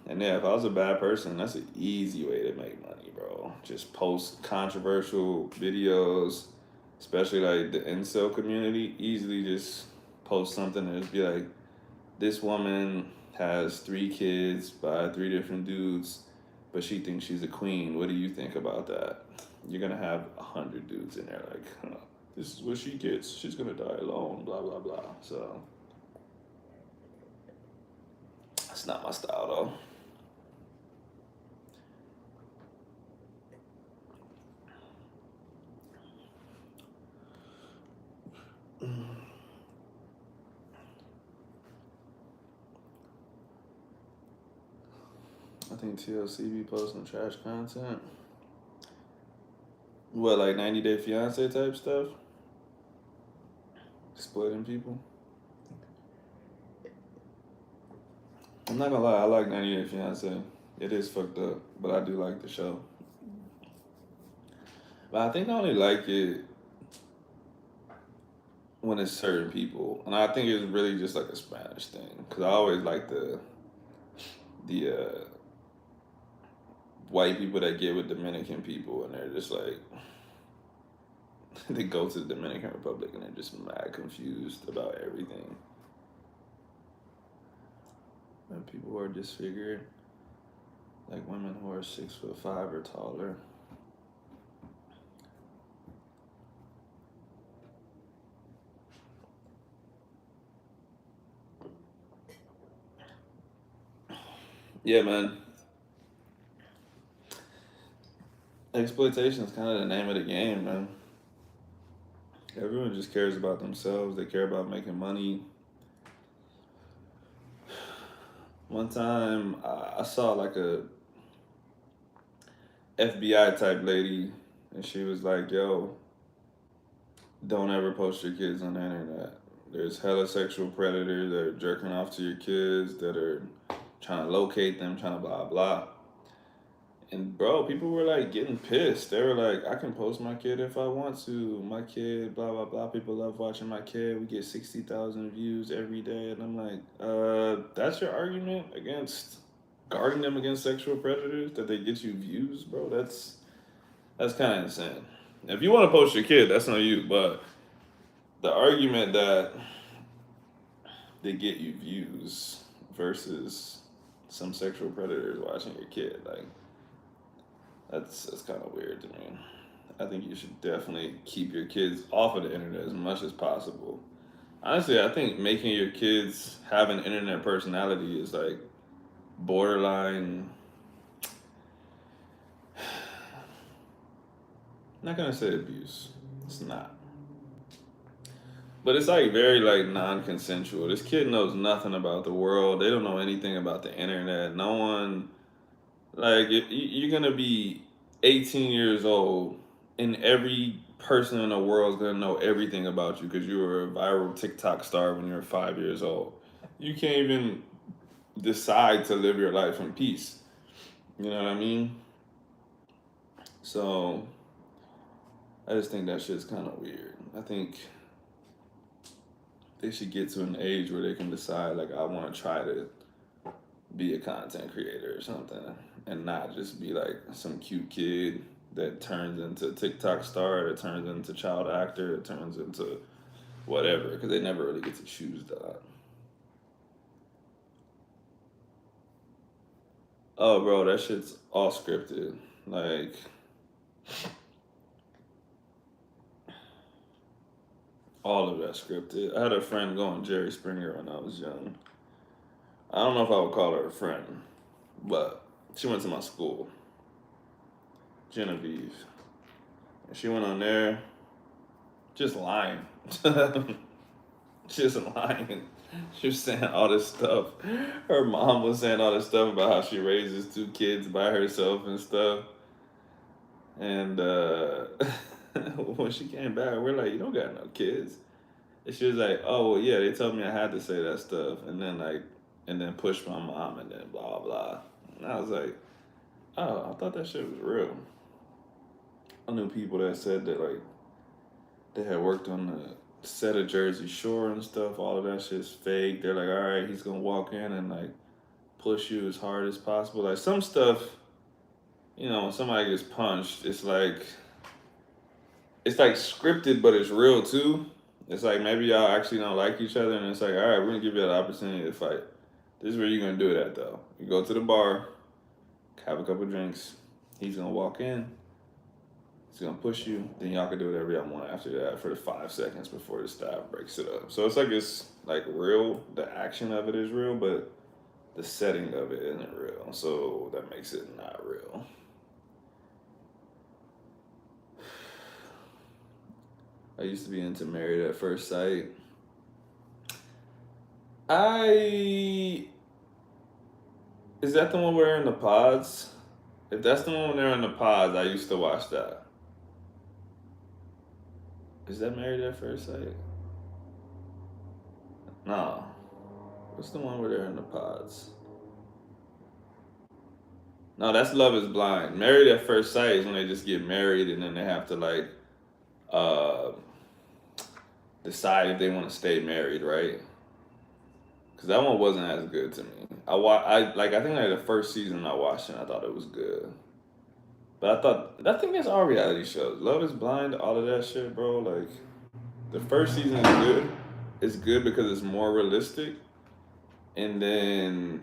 And yeah, if I was a bad person, that's an easy way to make money, bro. Just post controversial videos, especially like the incel community. Easily just post something and just be like, "This woman has 3 kids by 3 different dudes, but she thinks she's a queen. What do you think about that?" You're gonna have 100 dudes in there like, "Huh, this is what she gets. She's gonna die alone, blah blah blah." So that's not my style though. I think TLC be posting trash content. What, like 90 Day Fiance type stuff? Splitting people? I'm not gonna lie, I like 90 Day Fiance. It is fucked up, but I do like the show. But I think I only like it when it's certain people, and I think it's really just like a Spanish thing. Cause I always like the white people that get with Dominican people, and they're just like they go to the Dominican Republic and they're just mad confused about everything. And people who are disfigured, like women who are 6'5" or taller. Yeah, man. Exploitation is kind of the name of the game, man. Everyone just cares about themselves. They care about making money. One time, I saw like a FBI type lady, and she was like, "Yo, don't ever post your kids on the internet. There's hella sexual predators that are jerking off to your kids, that are trying to locate them, trying to blah blah." And bro, people were like getting pissed. They were like, "I can post my kid if I want to. My kid, blah blah blah. People love watching my kid. We get 60,000 views every day." And I'm like, that's your argument against guarding them against sexual predators, that they get you views, bro? That's kind of insane. If you want to post your kid, that's not you. But the argument that they get you views versus some sexual predators watching your kid, like that's kind of weird to me. I think you should definitely keep your kids off of the internet as much as possible. Honestly, I think making your kids have an internet personality is like borderline. I'm not gonna say abuse. It's not. But it's like very like non-consensual. This kid knows nothing about the world. They don't know anything about the internet. No one like you're gonna be 18 years old, and every person in the world is gonna know everything about you because you were a viral TikTok star when you were 5 years old. You can't even decide to live your life in peace. You know what I mean? So I just think that shit's kind of weird. I think they should get to an age where they can decide like I want to try to be a content creator or something, and not just be like some cute kid that turns into TikTok star, that turns into child actor, that turns into whatever, because they never really get to choose that. Oh, bro, that shit's all scripted. Like, all of that scripted. I had a friend go on Jerry Springer when I was young. I don't know if I would call her a friend, but she went to my school, Genevieve. And she went on there just lying. Just lying. She was saying all this stuff. Her mom was saying all this stuff about how she raises two kids by herself and stuff. And when she came back, we're like, "You don't got no kids." And she was like, "Oh well, yeah, they told me I had to say that stuff," and then push my mom, and then blah blah. And I was like, "Oh, I thought that shit was real." I knew people that said that like they had worked on the set of Jersey Shore and stuff. All of that shit's fake. They're like, "All right, he's gonna walk in and like push you as hard as possible." Like some stuff, when somebody gets punched, it's like scripted, but it's real too. It's like maybe y'all actually don't like each other, and it's like, all right, we're gonna give you the opportunity to fight. This is where you're gonna do it at though. You go to the bar, have a couple drinks. He's gonna walk in. He's gonna push you. Then y'all can do whatever y'all want after that for the 5 seconds before the staff breaks it up. So it's like real. The action of it is real, but the setting of it isn't real. So that makes it not real. I used to be into Married at First Sight. I Is that the one where they're in the pods? If that's the one when they're in the pods, I used to watch that. Is that Married at First Sight? No. What's the one where they're in the pods? No, that's Love Is Blind. Married at First Sight is when they just get married and then they have to like uh decide if they want to stay married, right? Because that one wasn't as good to me. I think like the first season I watched it, I thought it was good. But I think that's all reality shows. Love Is Blind, all of that shit, bro. Like the first season is good. It's good because it's more realistic, and then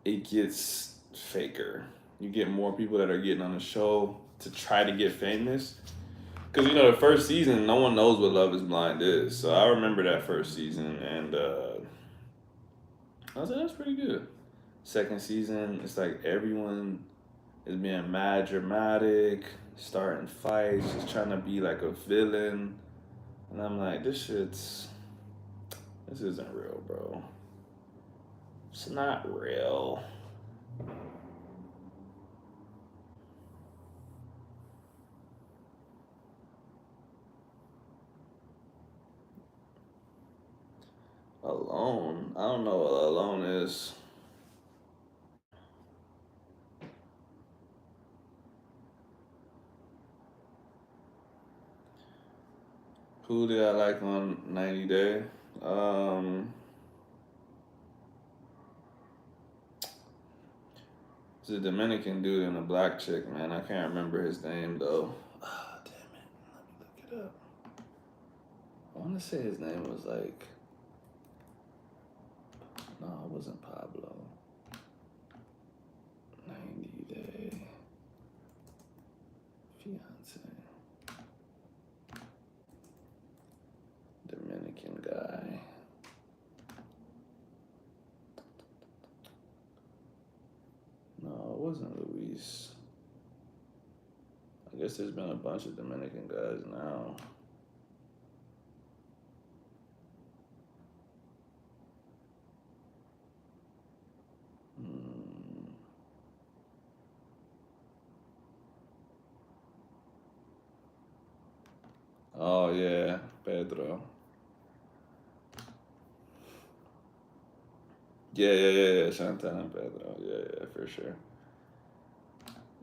it gets faker. You get more people that are getting on the show to try to get famous. Because the first season, no one knows what Love Is Blind is. So I remember that first season, and I was like, that's pretty good. Second season, it's like everyone is being mad dramatic, starting fights, just trying to be like a villain. And I'm like, this isn't real, bro. It's not real. Alone? I don't know what alone is. Who did I like on 90 Day? Um, it's a Dominican dude and a black chick, man. I can't remember his name though. Ah, damn it. Let me look it up. I want to say his name was like. No, it wasn't Pablo. 90 Day Fiance. wasn't Luis. I guess there's been a bunch of Dominican guys now. Hmm. Oh yeah, Pedro. Yeah. Chantal and Pedro. Yeah, for sure.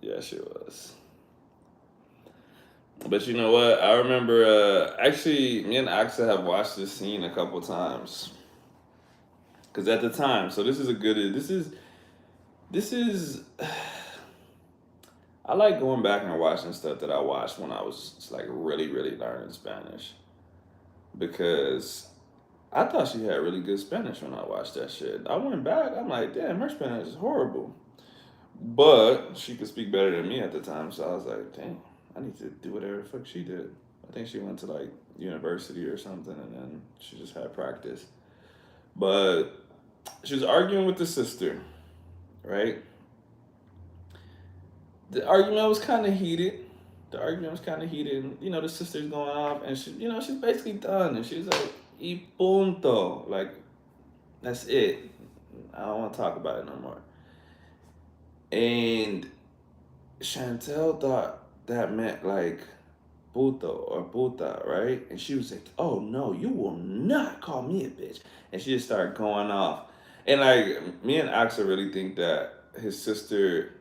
Yeah, she was. But you know what? I remember. Actually, me and Axa have watched this scene a couple times. Cause at the time, so this is a good. This is. I like going back and watching stuff that I watched when I was like really learning Spanish because I thought she had really good Spanish when I watched that shit. I went back, I'm like, damn, her Spanish is horrible. But she could speak better than me at the time, so I was like, dang, I need to do whatever the fuck she did. I think she went to like university or something and then she just had practice. But she was arguing with the sister, right? The argument was kind of heated. The argument was kind of heated. And, the sister's going off, and she's basically done. And she's like, "Y punto." Like, that's it. I don't want to talk about it no more. And Chantel thought that meant like puto or puta, right? And she was like, "Oh no, you will not call me a bitch." And she just started going off. And like me and Axel really think that his sister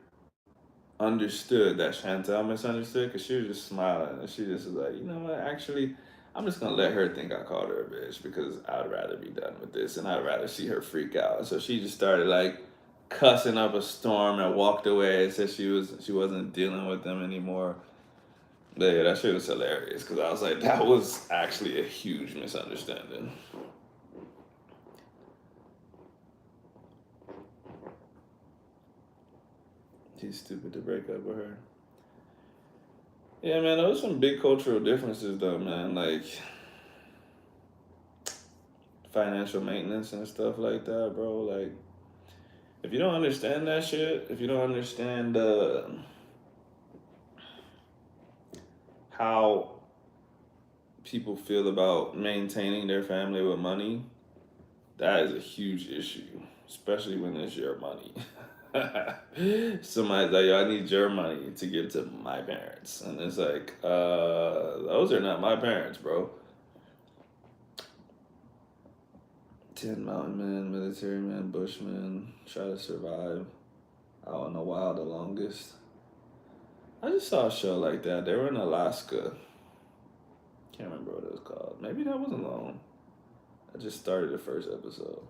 understood that Chantel misunderstood because she was just smiling and she just was like, you know what, actually, I'm just gonna let her think I called her a bitch because I'd rather be done with this and I'd rather see her freak out. And so she just started like cussing up a storm and walked away and said she wasn't dealing with them anymore. But yeah, that shit was hilarious because I was like, that was actually a huge misunderstanding. He's stupid to break up with her. Yeah, man, those some big cultural differences though, man. Like financial maintenance and stuff like that, bro. Like, if you don't understand that shit, if you don't understand how people feel about maintaining their family with money, that is a huge issue, especially when it's your money. Somebody's like, yo, I need your money to give to my parents. And it's like, those are not my parents, bro. 10 mountain men, military men, bushmen, try to survive out in the wild the longest. I just saw a show like that. They were in Alaska. Can't remember what it was called. Maybe that wasn't long. I just started the first episode.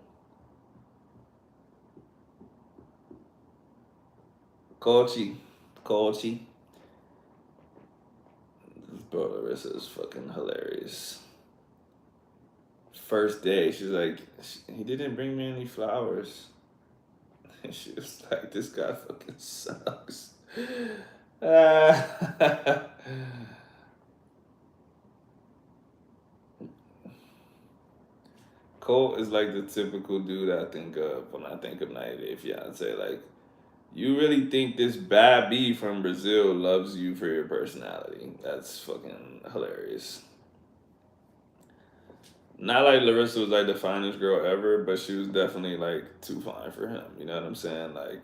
Kochi. Kochi. Bro, Larissa is fucking hilarious. First day, she's like, he didn't bring me any flowers. And she was like, this guy fucking sucks. Cole is like the typical dude I think of when I think of 90 Day Fiance. Like, you really think this bad B from Brazil loves you for your personality? That's fucking hilarious. Not like Larissa was like the finest girl ever, but she was definitely like too fine for him. You know what I'm saying? Like,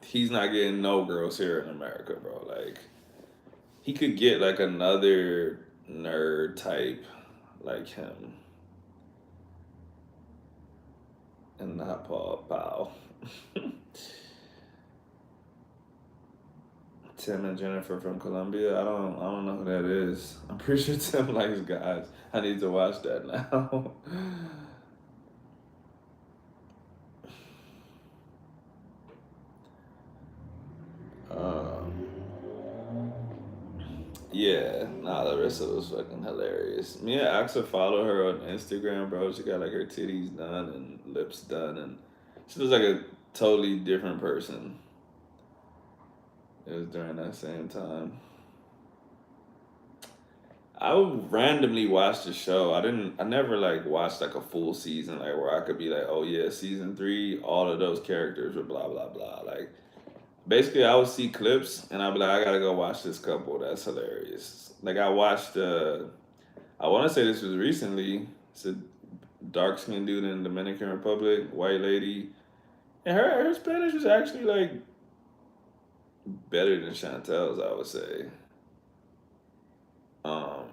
he's not getting no girls here in America, bro. Like, he could get like another nerd type like him and not Paul Powell. Tim and Jennifer from Colombia. I don't know who that is. I'm pretty sure Tim likes guys. I need to watch that now. um, yeah, nah, Larissa was fucking hilarious. Me and Axa follow her on Instagram, bro. She got like her titties done and lips done, and she looks like a totally different person. It was during that same time. I would randomly watch the show. I never like watched like a full season, like where I could be like, oh yeah, season 3, all of those characters were blah blah blah. Like, basically I would see clips and I'd be like, I gotta go watch this couple. That's hilarious. Like I watched I wanna say this was recently. It's a dark skinned dude in the Dominican Republic, white lady. And her Spanish was actually like better than Chantel's, I would say. Um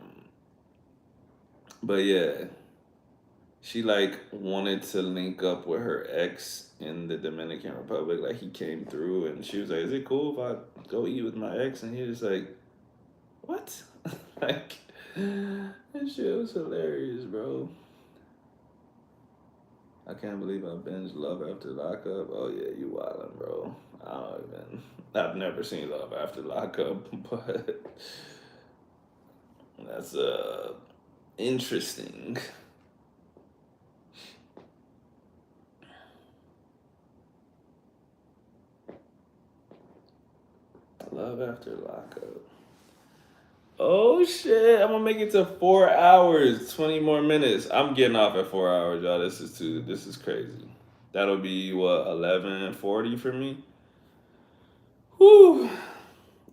but yeah, she like wanted to link up with her ex in the Dominican Republic. Like he came through and she was like, is it cool if I go eat with my ex? And he was like, what? Like, that shit was hilarious, bro. I can't believe I binged Love After Lockup. Oh yeah, you wildin', bro. I don't even. I've never seen Love After Lockup, but that's interesting. Love After Lockup. Oh shit! I'm gonna make it to 4 hours, 20 more minutes. I'm getting off at 4 hours, y'all. This is too. This is crazy. That'll be what 11:40 for me. Whew!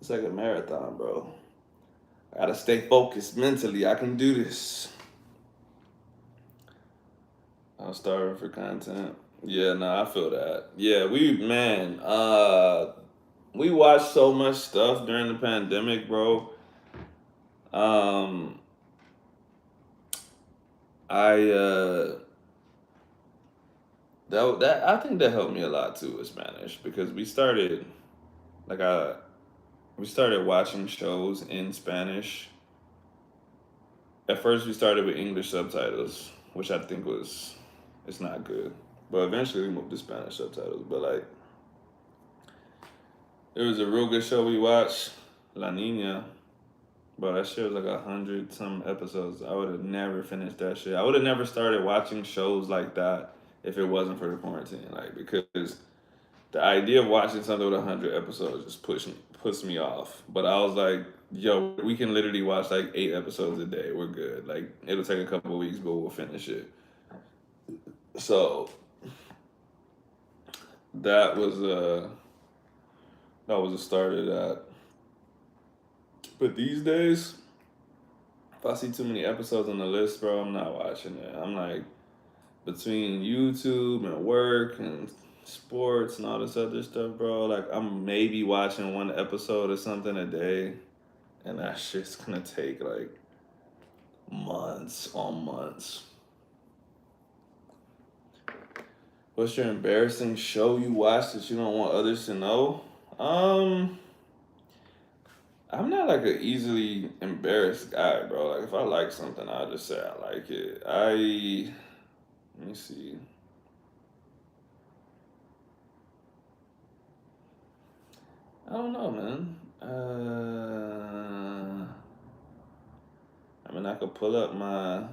It's like a marathon, bro. I gotta stay focused mentally. I can do this. I'm starving for content. Yeah, no, I feel that. Yeah, we watched so much stuff during the pandemic, bro. Um, I that I think that helped me a lot too with Spanish because like I we started watching shows in Spanish. At first, we started with English subtitles, which I think was it's not good. But eventually, we moved to Spanish subtitles. But like, there was a real good show we watched, La Nina. Bro, that shit was like 100 some episodes. I would have never finished that shit. I would have never started watching shows like that if it wasn't for the quarantine. Like because the idea of watching something with 100 episodes just puts me off. But I was like, yo, we can literally watch like 8 episodes a day. We're good. Like it'll take a couple of weeks, but we'll finish it. So that was uh that was the start of that. But these days, if I see too many episodes on the list, bro, I'm not watching it. I'm like between YouTube and work and sports and all this other stuff, bro. Like I'm maybe watching one episode or something a day, and that shit's gonna take like months on months. What's your embarrassing show you watched that you don't want others to know? Um, I'm not like an easily embarrassed guy, bro. Like if I like something, I'll just say I like it. Let me see. I don't know, man. I mean, could pull up my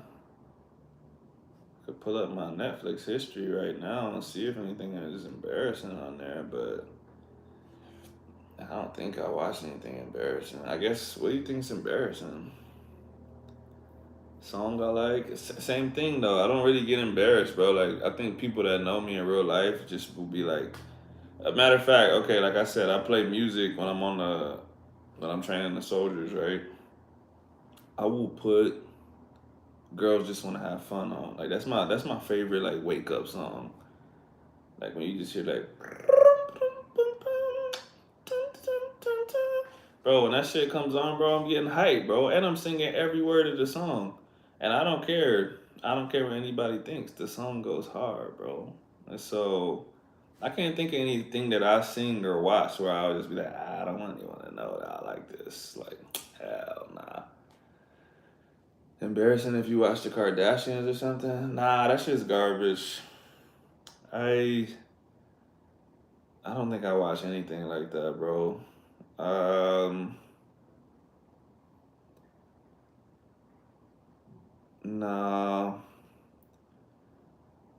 Netflix history right now and see if anything is embarrassing on there, but I don't think I watched anything embarrassing. I guess what do you think's embarrassing? Song I like. Same thing though. I don't really get embarrassed, bro. Like I think people that know me in real life just will be like. A matter of fact, okay, like I said, I play music when I'm training the soldiers, right? I will put "Girls Just Want to Have Fun" on. Like that's my favorite like wake up song. Like when you just hear like, bro, when that shit comes on, bro, I'm getting hyped, bro, and I'm singing every word of the song, and I don't care. I don't care what anybody thinks. The song goes hard, bro. And so I can't think of anything that I sing or watch where I would just be like, I don't want anyone to know that I like this. Like, hell nah. Embarrassing if you watch the Kardashians or something. Nah, that shit's garbage. I I don't think I watch anything like that, bro. Um, nah,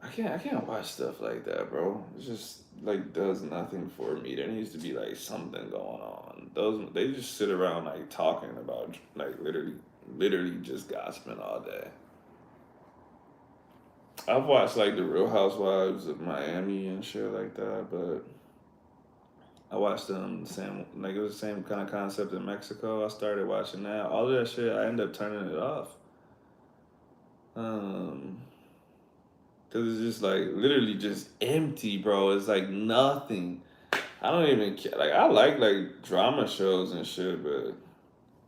I can't watch stuff like that, bro. It just like does nothing for me. There needs to be like something going on. Those they just sit around like talking about like literally just gossiping all day. I've watched like the Real Housewives of Miami and shit like that, but I watched the same, like it was the same kind of concept in Mexico. I started watching that. All of that shit, I ended up turning it off. Um, Cause it's just like literally just empty, bro. It's like nothing. I don't even care. Like I like drama shows and shit, but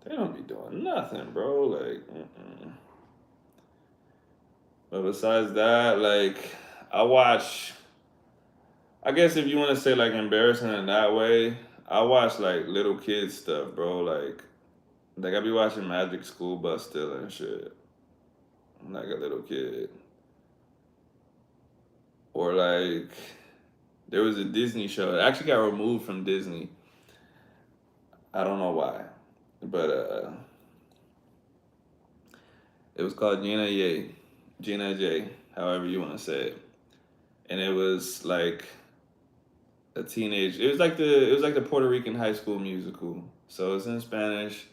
they don't be doing nothing, bro. Like, mm-mm. But besides that, like I watch. I guess if you want to say like embarrassing in that way, I watch like little kids stuff, bro. Like I be watching Magic School Bus still and shit. I'm like a little kid, or like there was a Disney show. It actually got removed from Disney. I don't know why, but it was called Gina Ye, Gina J, however you want to say it, and it was like a teenage. It was like the Puerto Rican high school musical. So it's in Spanish.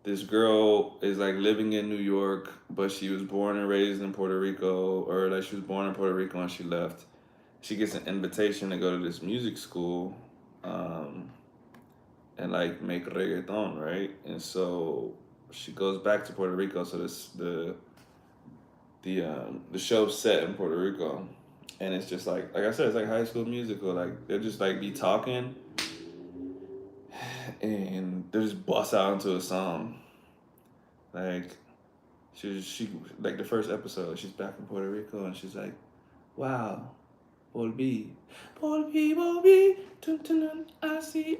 This girl is like living in New York, but she was born and raised in Puerto Rico, or like she was born in Puerto Rico and she left. She gets an invitation to go to this music school, um, and like make reggaeton, right? And so she goes back to Puerto Rico. So the show's set in Puerto Rico, and it's just like I said, it's like High School Musical. Like they'll just like be talking, and they just bust out into a song. Like she like the first episode, she's back in Puerto Rico, and she's like, "Wow, volví, volví, dun, dun, dun, I see,"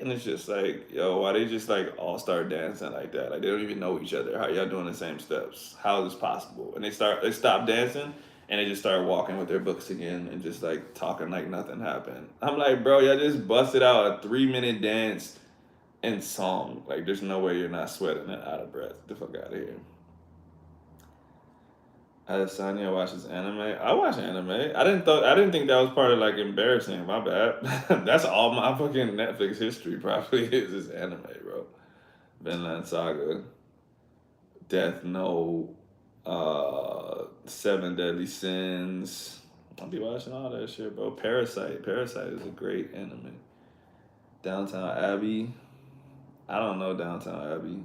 and it's just like, yo, why they just like all start dancing like that? Like they don't even know each other. How y'all doing the same steps? How is this possible? And they stop dancing, and they just start walking with their books again and just like talking like nothing happened. I'm like, bro, y'all just busted out a 3 minute dance and song. Like there's no way you're not sweating and out of breath. Get the fuck out of here. Adesanya watches anime. I watch anime. I didn't think that was part of like embarrassing. My bad. That's all my fucking Netflix history probably is anime, bro. Vinland Saga, Death Note, Seven Deadly Sins. I'll be watching all that shit, bro. Parasite. Parasite is a great anime. Downtown Abbey. I don't know Downtown Abbey.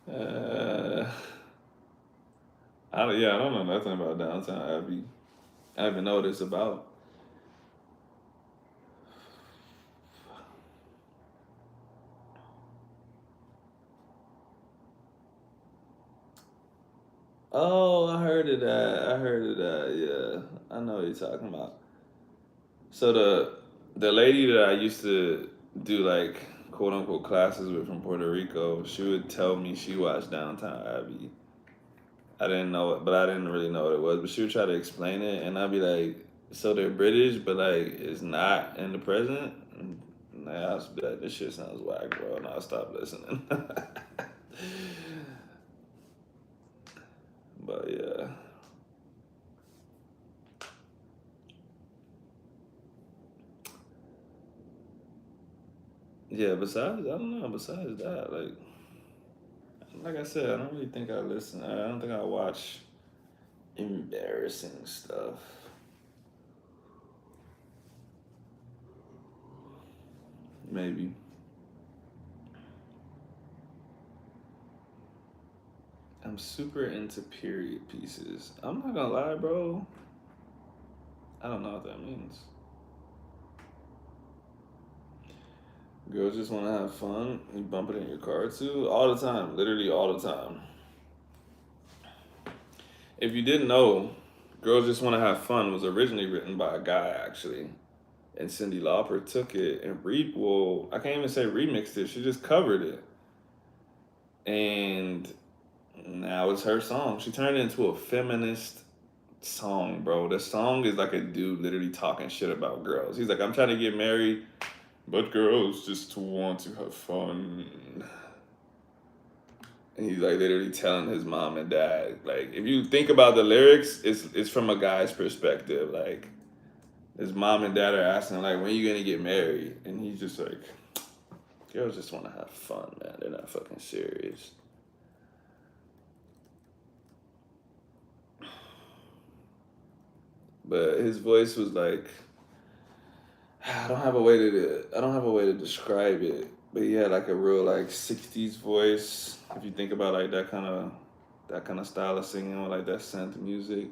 uh, I don't know nothing about Downtown Abbey. I don't even know what it's about. Oh, I heard of that. I heard of that. Yeah, I know what you're talking about. So the lady that I used to do like quote unquote classes with from Puerto Rico, she would tell me she watched Downtown Abbey. I didn't know it, but I didn't really know what it was. But she would try to explain it, and I'd be like, "So they're British, but like it's not in the present." And I was be like, "This shit sounds whack, bro," and I'll stop listening. But yeah. Yeah, besides, I don't know. Besides that, like I said, I don't really think I listen. I don't think I watch embarrassing stuff. Maybe I'm super into period pieces. I'm not gonna lie, bro. I don't know what that means. Girls just want to have fun. You bump it in your car too, all the time. Literally all the time. If you didn't know, "Girls Just Want to Have Fun" was originally written by a guy actually, and Cyndi Lauper took it and well, I can't even say remixed it. She just covered it, and now it's her song. She turned it into a feminist song, bro. The song is like a dude literally talking shit about girls. He's like, "I'm trying to get married, but girls just want to have fun." And he's like literally telling his mom and dad. Like, if you think about the lyrics, it's from a guy's perspective. Like, his mom and dad are asking, like, "When are you gonna get married?" And he's just like, "Girls just want to have fun, man. They're not fucking serious." but his voice was like I don't have a way to describe it, but he had like a real like '60s voice. If you think about like that kind of style of singing or like that synth music,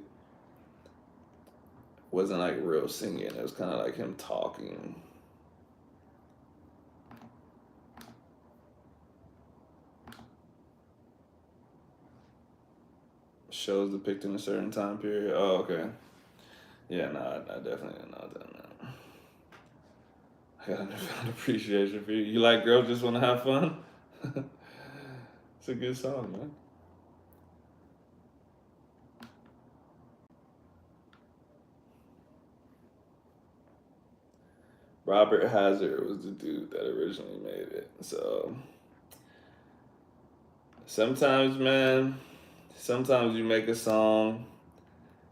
wasn't like real singing. It was kind of like him talking. Shows depicting a certain time period. Oh, okay. Yeah, no, I definitely didn't know that. Man. I got an appreciation for you. You like girls just want to have fun? It's a good song, man. Robert Hazard was the dude that originally made it. So sometimes, man, sometimes you make a song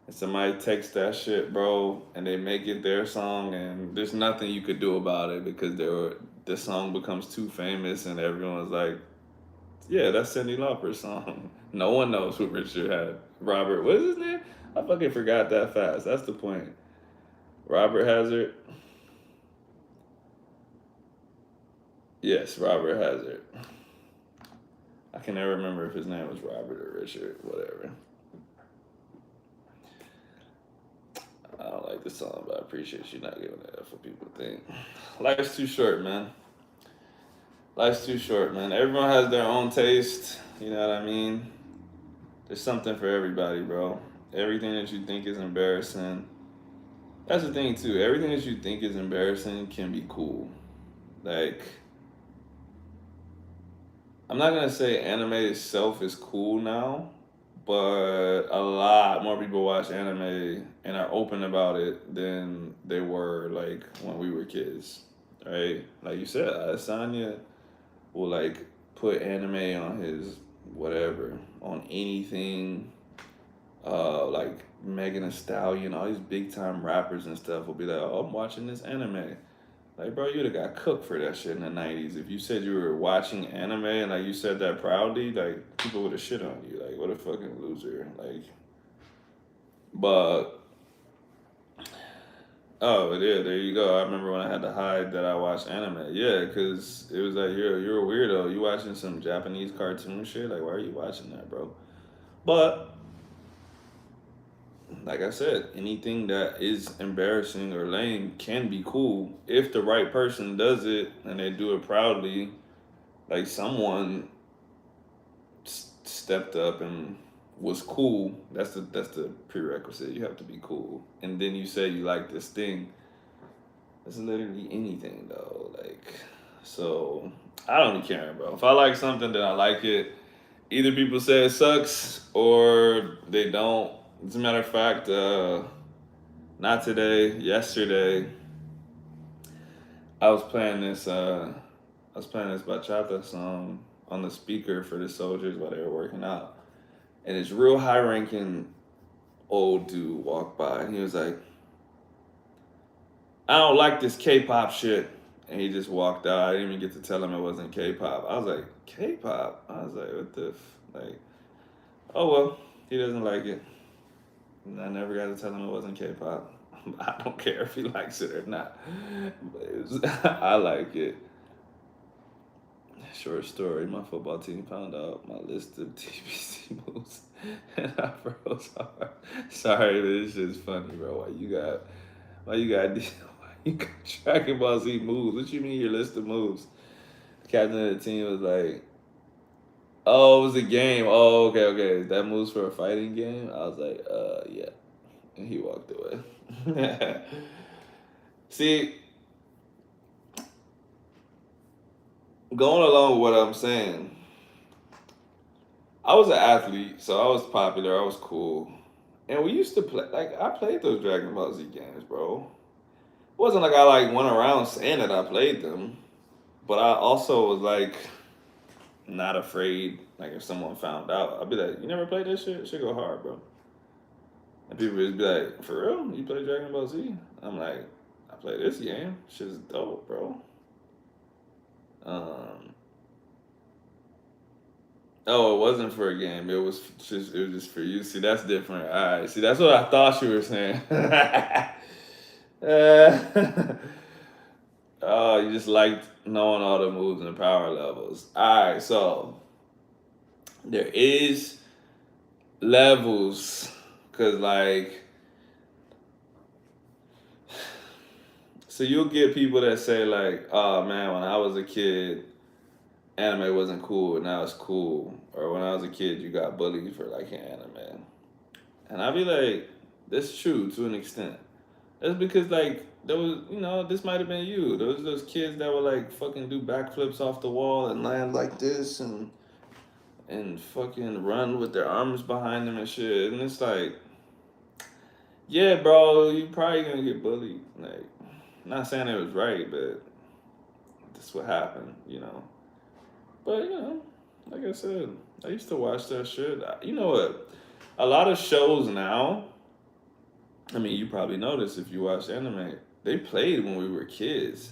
and somebody takes that shit, bro, and they make it their song, and there's nothing you could do about it because the song becomes too famous, and everyone's like, "Yeah, that's Cyndi Lauper's song." No one knows who Richard had. Robert, what is his name? I fucking forgot that fast. That's the point. Robert Hazard. Yes, Robert Hazard. I can never remember if his name was Robert or Richard, whatever. I don't like this song, but I appreciate you not giving it up for people to think. Life's too short, man. Life's too short, man. Everyone has their own taste. You know what I mean? There's something for everybody, bro. Everything that you think is embarrassing. That's the thing, too. Everything that you think is embarrassing can be cool. Like, I'm not gonna say anime itself is cool now, but a lot more people watch anime and are open about it than they were like when we were kids, right? Like you said, Asanya will like put anime on his whatever on anything. Like Megan Thee Stallion, all these big time rappers and stuff will be like, "Oh, I'm watching this anime." Like, bro, you'd have got cooked for that shit in the '90s. If you said you were watching anime and like you said that proudly, like people would have shit on you. Like, what a fucking loser. Like, but oh, yeah, there you go. I remember when I had to hide that I watched anime. Yeah, because it was like you're a weirdo. You watching some Japanese cartoon shit? Like, why are you watching that, bro? But like I said, anything that is embarrassing or lame can be cool if the right person does it and they do it proudly. Like someone stepped up and was cool. That's the prerequisite. You have to be cool, and then you say you like this thing. It's literally anything though. Like, so I don't really care, bro. If I like something, then I like it. Either people say it sucks or they don't. As a matter of fact, not today. Yesterday, I was playing this. I was playing this bachata song on the speaker for the soldiers while they were working out, and this real high-ranking old dude walked by, and he was like, "I don't like this K-pop shit," and he just walked out. I didn't even get to tell him it wasn't K-pop. I was like, "K-pop?" I was like, "What the like?" Oh well, he doesn't like it. And I never got to tell him it wasn't K-pop. I don't care if he likes it or not. But I like it. Short story, my football team found out my list of TBC moves and I froze hard. Sorry, but this shit's funny, bro. Why you got, why you got Dragon Ball Z moves? What you mean your list of moves? The captain of the team was like, oh, it was a game. Oh, okay. That moves for a fighting game? I was like, yeah. And he walked away. See, going along with what I'm saying, I was an athlete, so I was popular. I was cool, and we used to play. Like I played those Dragon Ball Z games, bro. It wasn't like I like went around saying that I played them, but I also was like not afraid. Like if someone found out, I'd be like, "You never played this shit? It should go hard, bro." And people would be like, "For real? You play Dragon Ball Z?" I'm like, "I play this game. Shit's dope, bro." Um, Oh, it wasn't for a game. It was just for you. See, that's different. All right. See, that's what I thought you were saying. uh, oh, you just liked knowing all the moves and power levels. All right. So there is levels, cause like, so you'll get people that say like, "Oh man, when I was a kid, anime wasn't cool, and now it's cool," or "When I was a kid, you got bullied for liking anime." And I'd be like, "That's true to an extent." That's because like there was, this might have been you. There was those kids that would like fucking do backflips off the wall and land like this and fucking run with their arms behind them and shit. And it's like, yeah, bro, you probably gonna get bullied. Like, not saying it was right, but that's what happened. But like I said, I used to watch that shit. You know what? A lot of shows now. I mean, you probably noticed if you watch anime. They played when we were kids.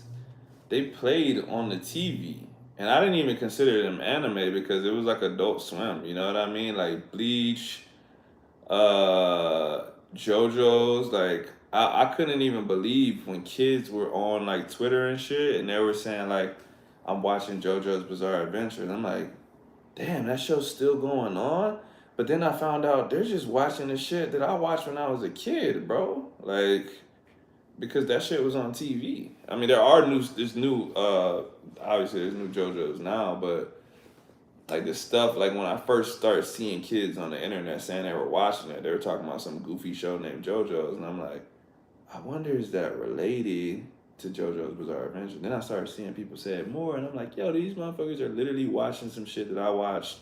They played on the TV. And I didn't even consider them anime because it was like Adult Swim. You know what I mean? Like Bleach, uh, JoJo's. Like I couldn't even believe when kids were on like Twitter and shit, and they were saying like, "I'm watching JoJo's Bizarre Adventure," and I'm like, "Damn, that show's still going on." But then I found out they're just watching the shit that I watched when I was a kid, bro. Like, because that shit was on TV. I mean, there's new, obviously there's new JoJo's now, but like the stuff, like when I first started seeing kids on the internet saying they were watching it, they were talking about some goofy show named JoJo's, and I'm like, I wonder is that related to JoJo's Bizarre Adventure? Then I started seeing people say it more, and I'm like, yo, these motherfuckers are literally watching some shit that I watched,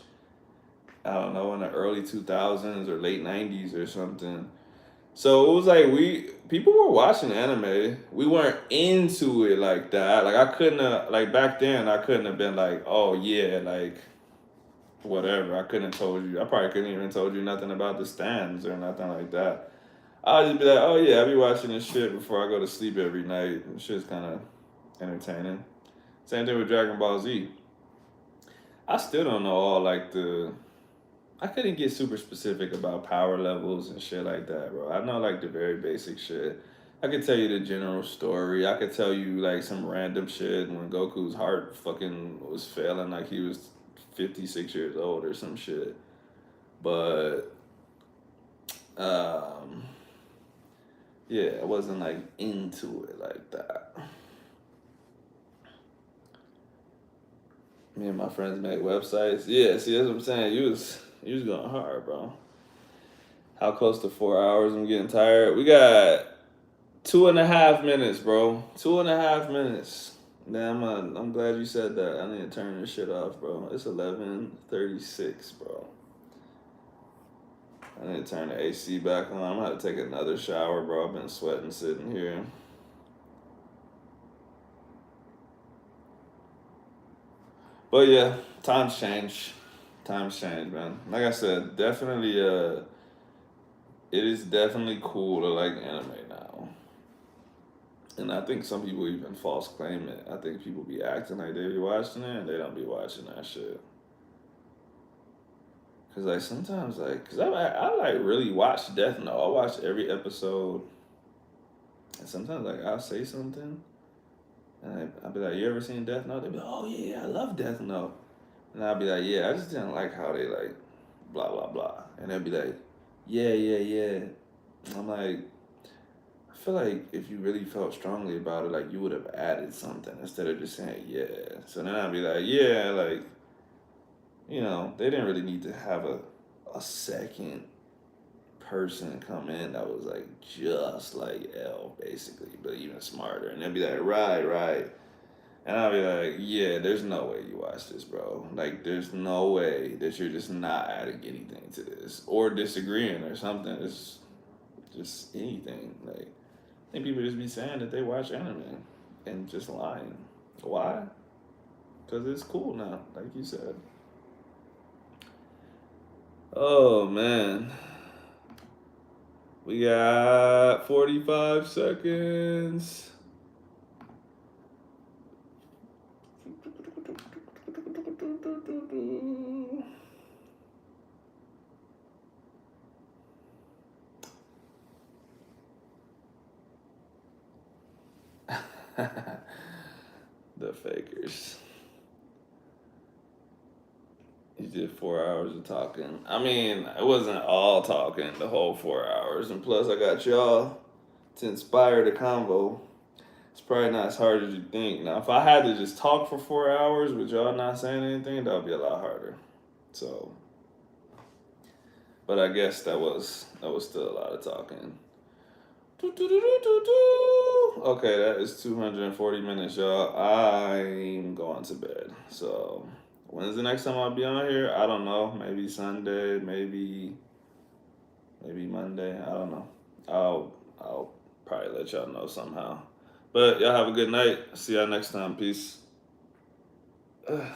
I don't know, in the early 2000s or late 90s or something. So it was like people were watching anime. We weren't into it like that. Like I couldn't have, like back then I couldn't have been like, oh yeah, like whatever. I couldn't have told you. I probably couldn't even told you nothing about the stands or nothing like that. I'll just be like, oh yeah, I be watching this shit before I go to sleep every night. And shit's kind of entertaining. Same thing with Dragon Ball Z. I still don't know all like the. I couldn't get super specific about power levels and shit like that, bro. I know like the very basic shit. I could tell you the general story. I could tell you like some random shit when Goku's heart fucking was failing, like he was 56 years old or some shit. But um, yeah, I wasn't like into it like that. Me and my friends make websites. Yeah, see that's what I'm saying. You was going hard, bro. How close to 4 hours? I'm getting tired. We got 2.5 minutes, bro. 2.5 minutes. Damn, I'm glad you said that. I need to turn this shit off, bro. It's 11:36, bro. I need to turn the AC back on. I'm gonna have to take another shower, bro. I've been sweating sitting here. But yeah, times change. Times change, man. Like I said, definitely it is definitely cool to like anime now. And I think some people even false claim it. I think people be acting like they be watching it and they don't be watching that shit. Cause like sometimes like, cause I like really watch Death Note. I watch every episode, and sometimes like I'll say something, and I'll be like, "You ever seen Death Note?" They be like, "Oh yeah, I love Death Note," and I'll be like, "Yeah, I just didn't like how they like, blah blah blah," and they'll be like, "Yeah yeah yeah," I'm like, I feel like if you really felt strongly about it, like you would have added something instead of just saying yeah. So then I'd be like, "Yeah, like they didn't really need to have a second person come in that was like just like L basically, but even smarter. And they'd be like, right, right. And I'd be like, yeah, there's no way you watch this, bro. Like, there's no way that you're just not adding anything to this or disagreeing or something. It's just anything. Like, I think people just be saying that they watch anime and just lying. Why? Because it's cool now, like you said. Oh, man. We got 45 seconds. The fakers. You did 4 hours of talking. I mean, it wasn't all talking the whole 4 hours, and plus I got y'all to inspire the convo. It's probably not as hard as you think. Now, if I had to just talk for 4 hours with y'all not saying anything, that would be a lot harder. So, but I guess that was still a lot of talking. Okay, that is 240 minutes, y'all. I'm going to bed. So, when's the next time I'll be on here? I don't know. Maybe Sunday, maybe Monday. I don't know. I'll probably let y'all know somehow. But y'all have a good night. See y'all next time. Peace. Ugh.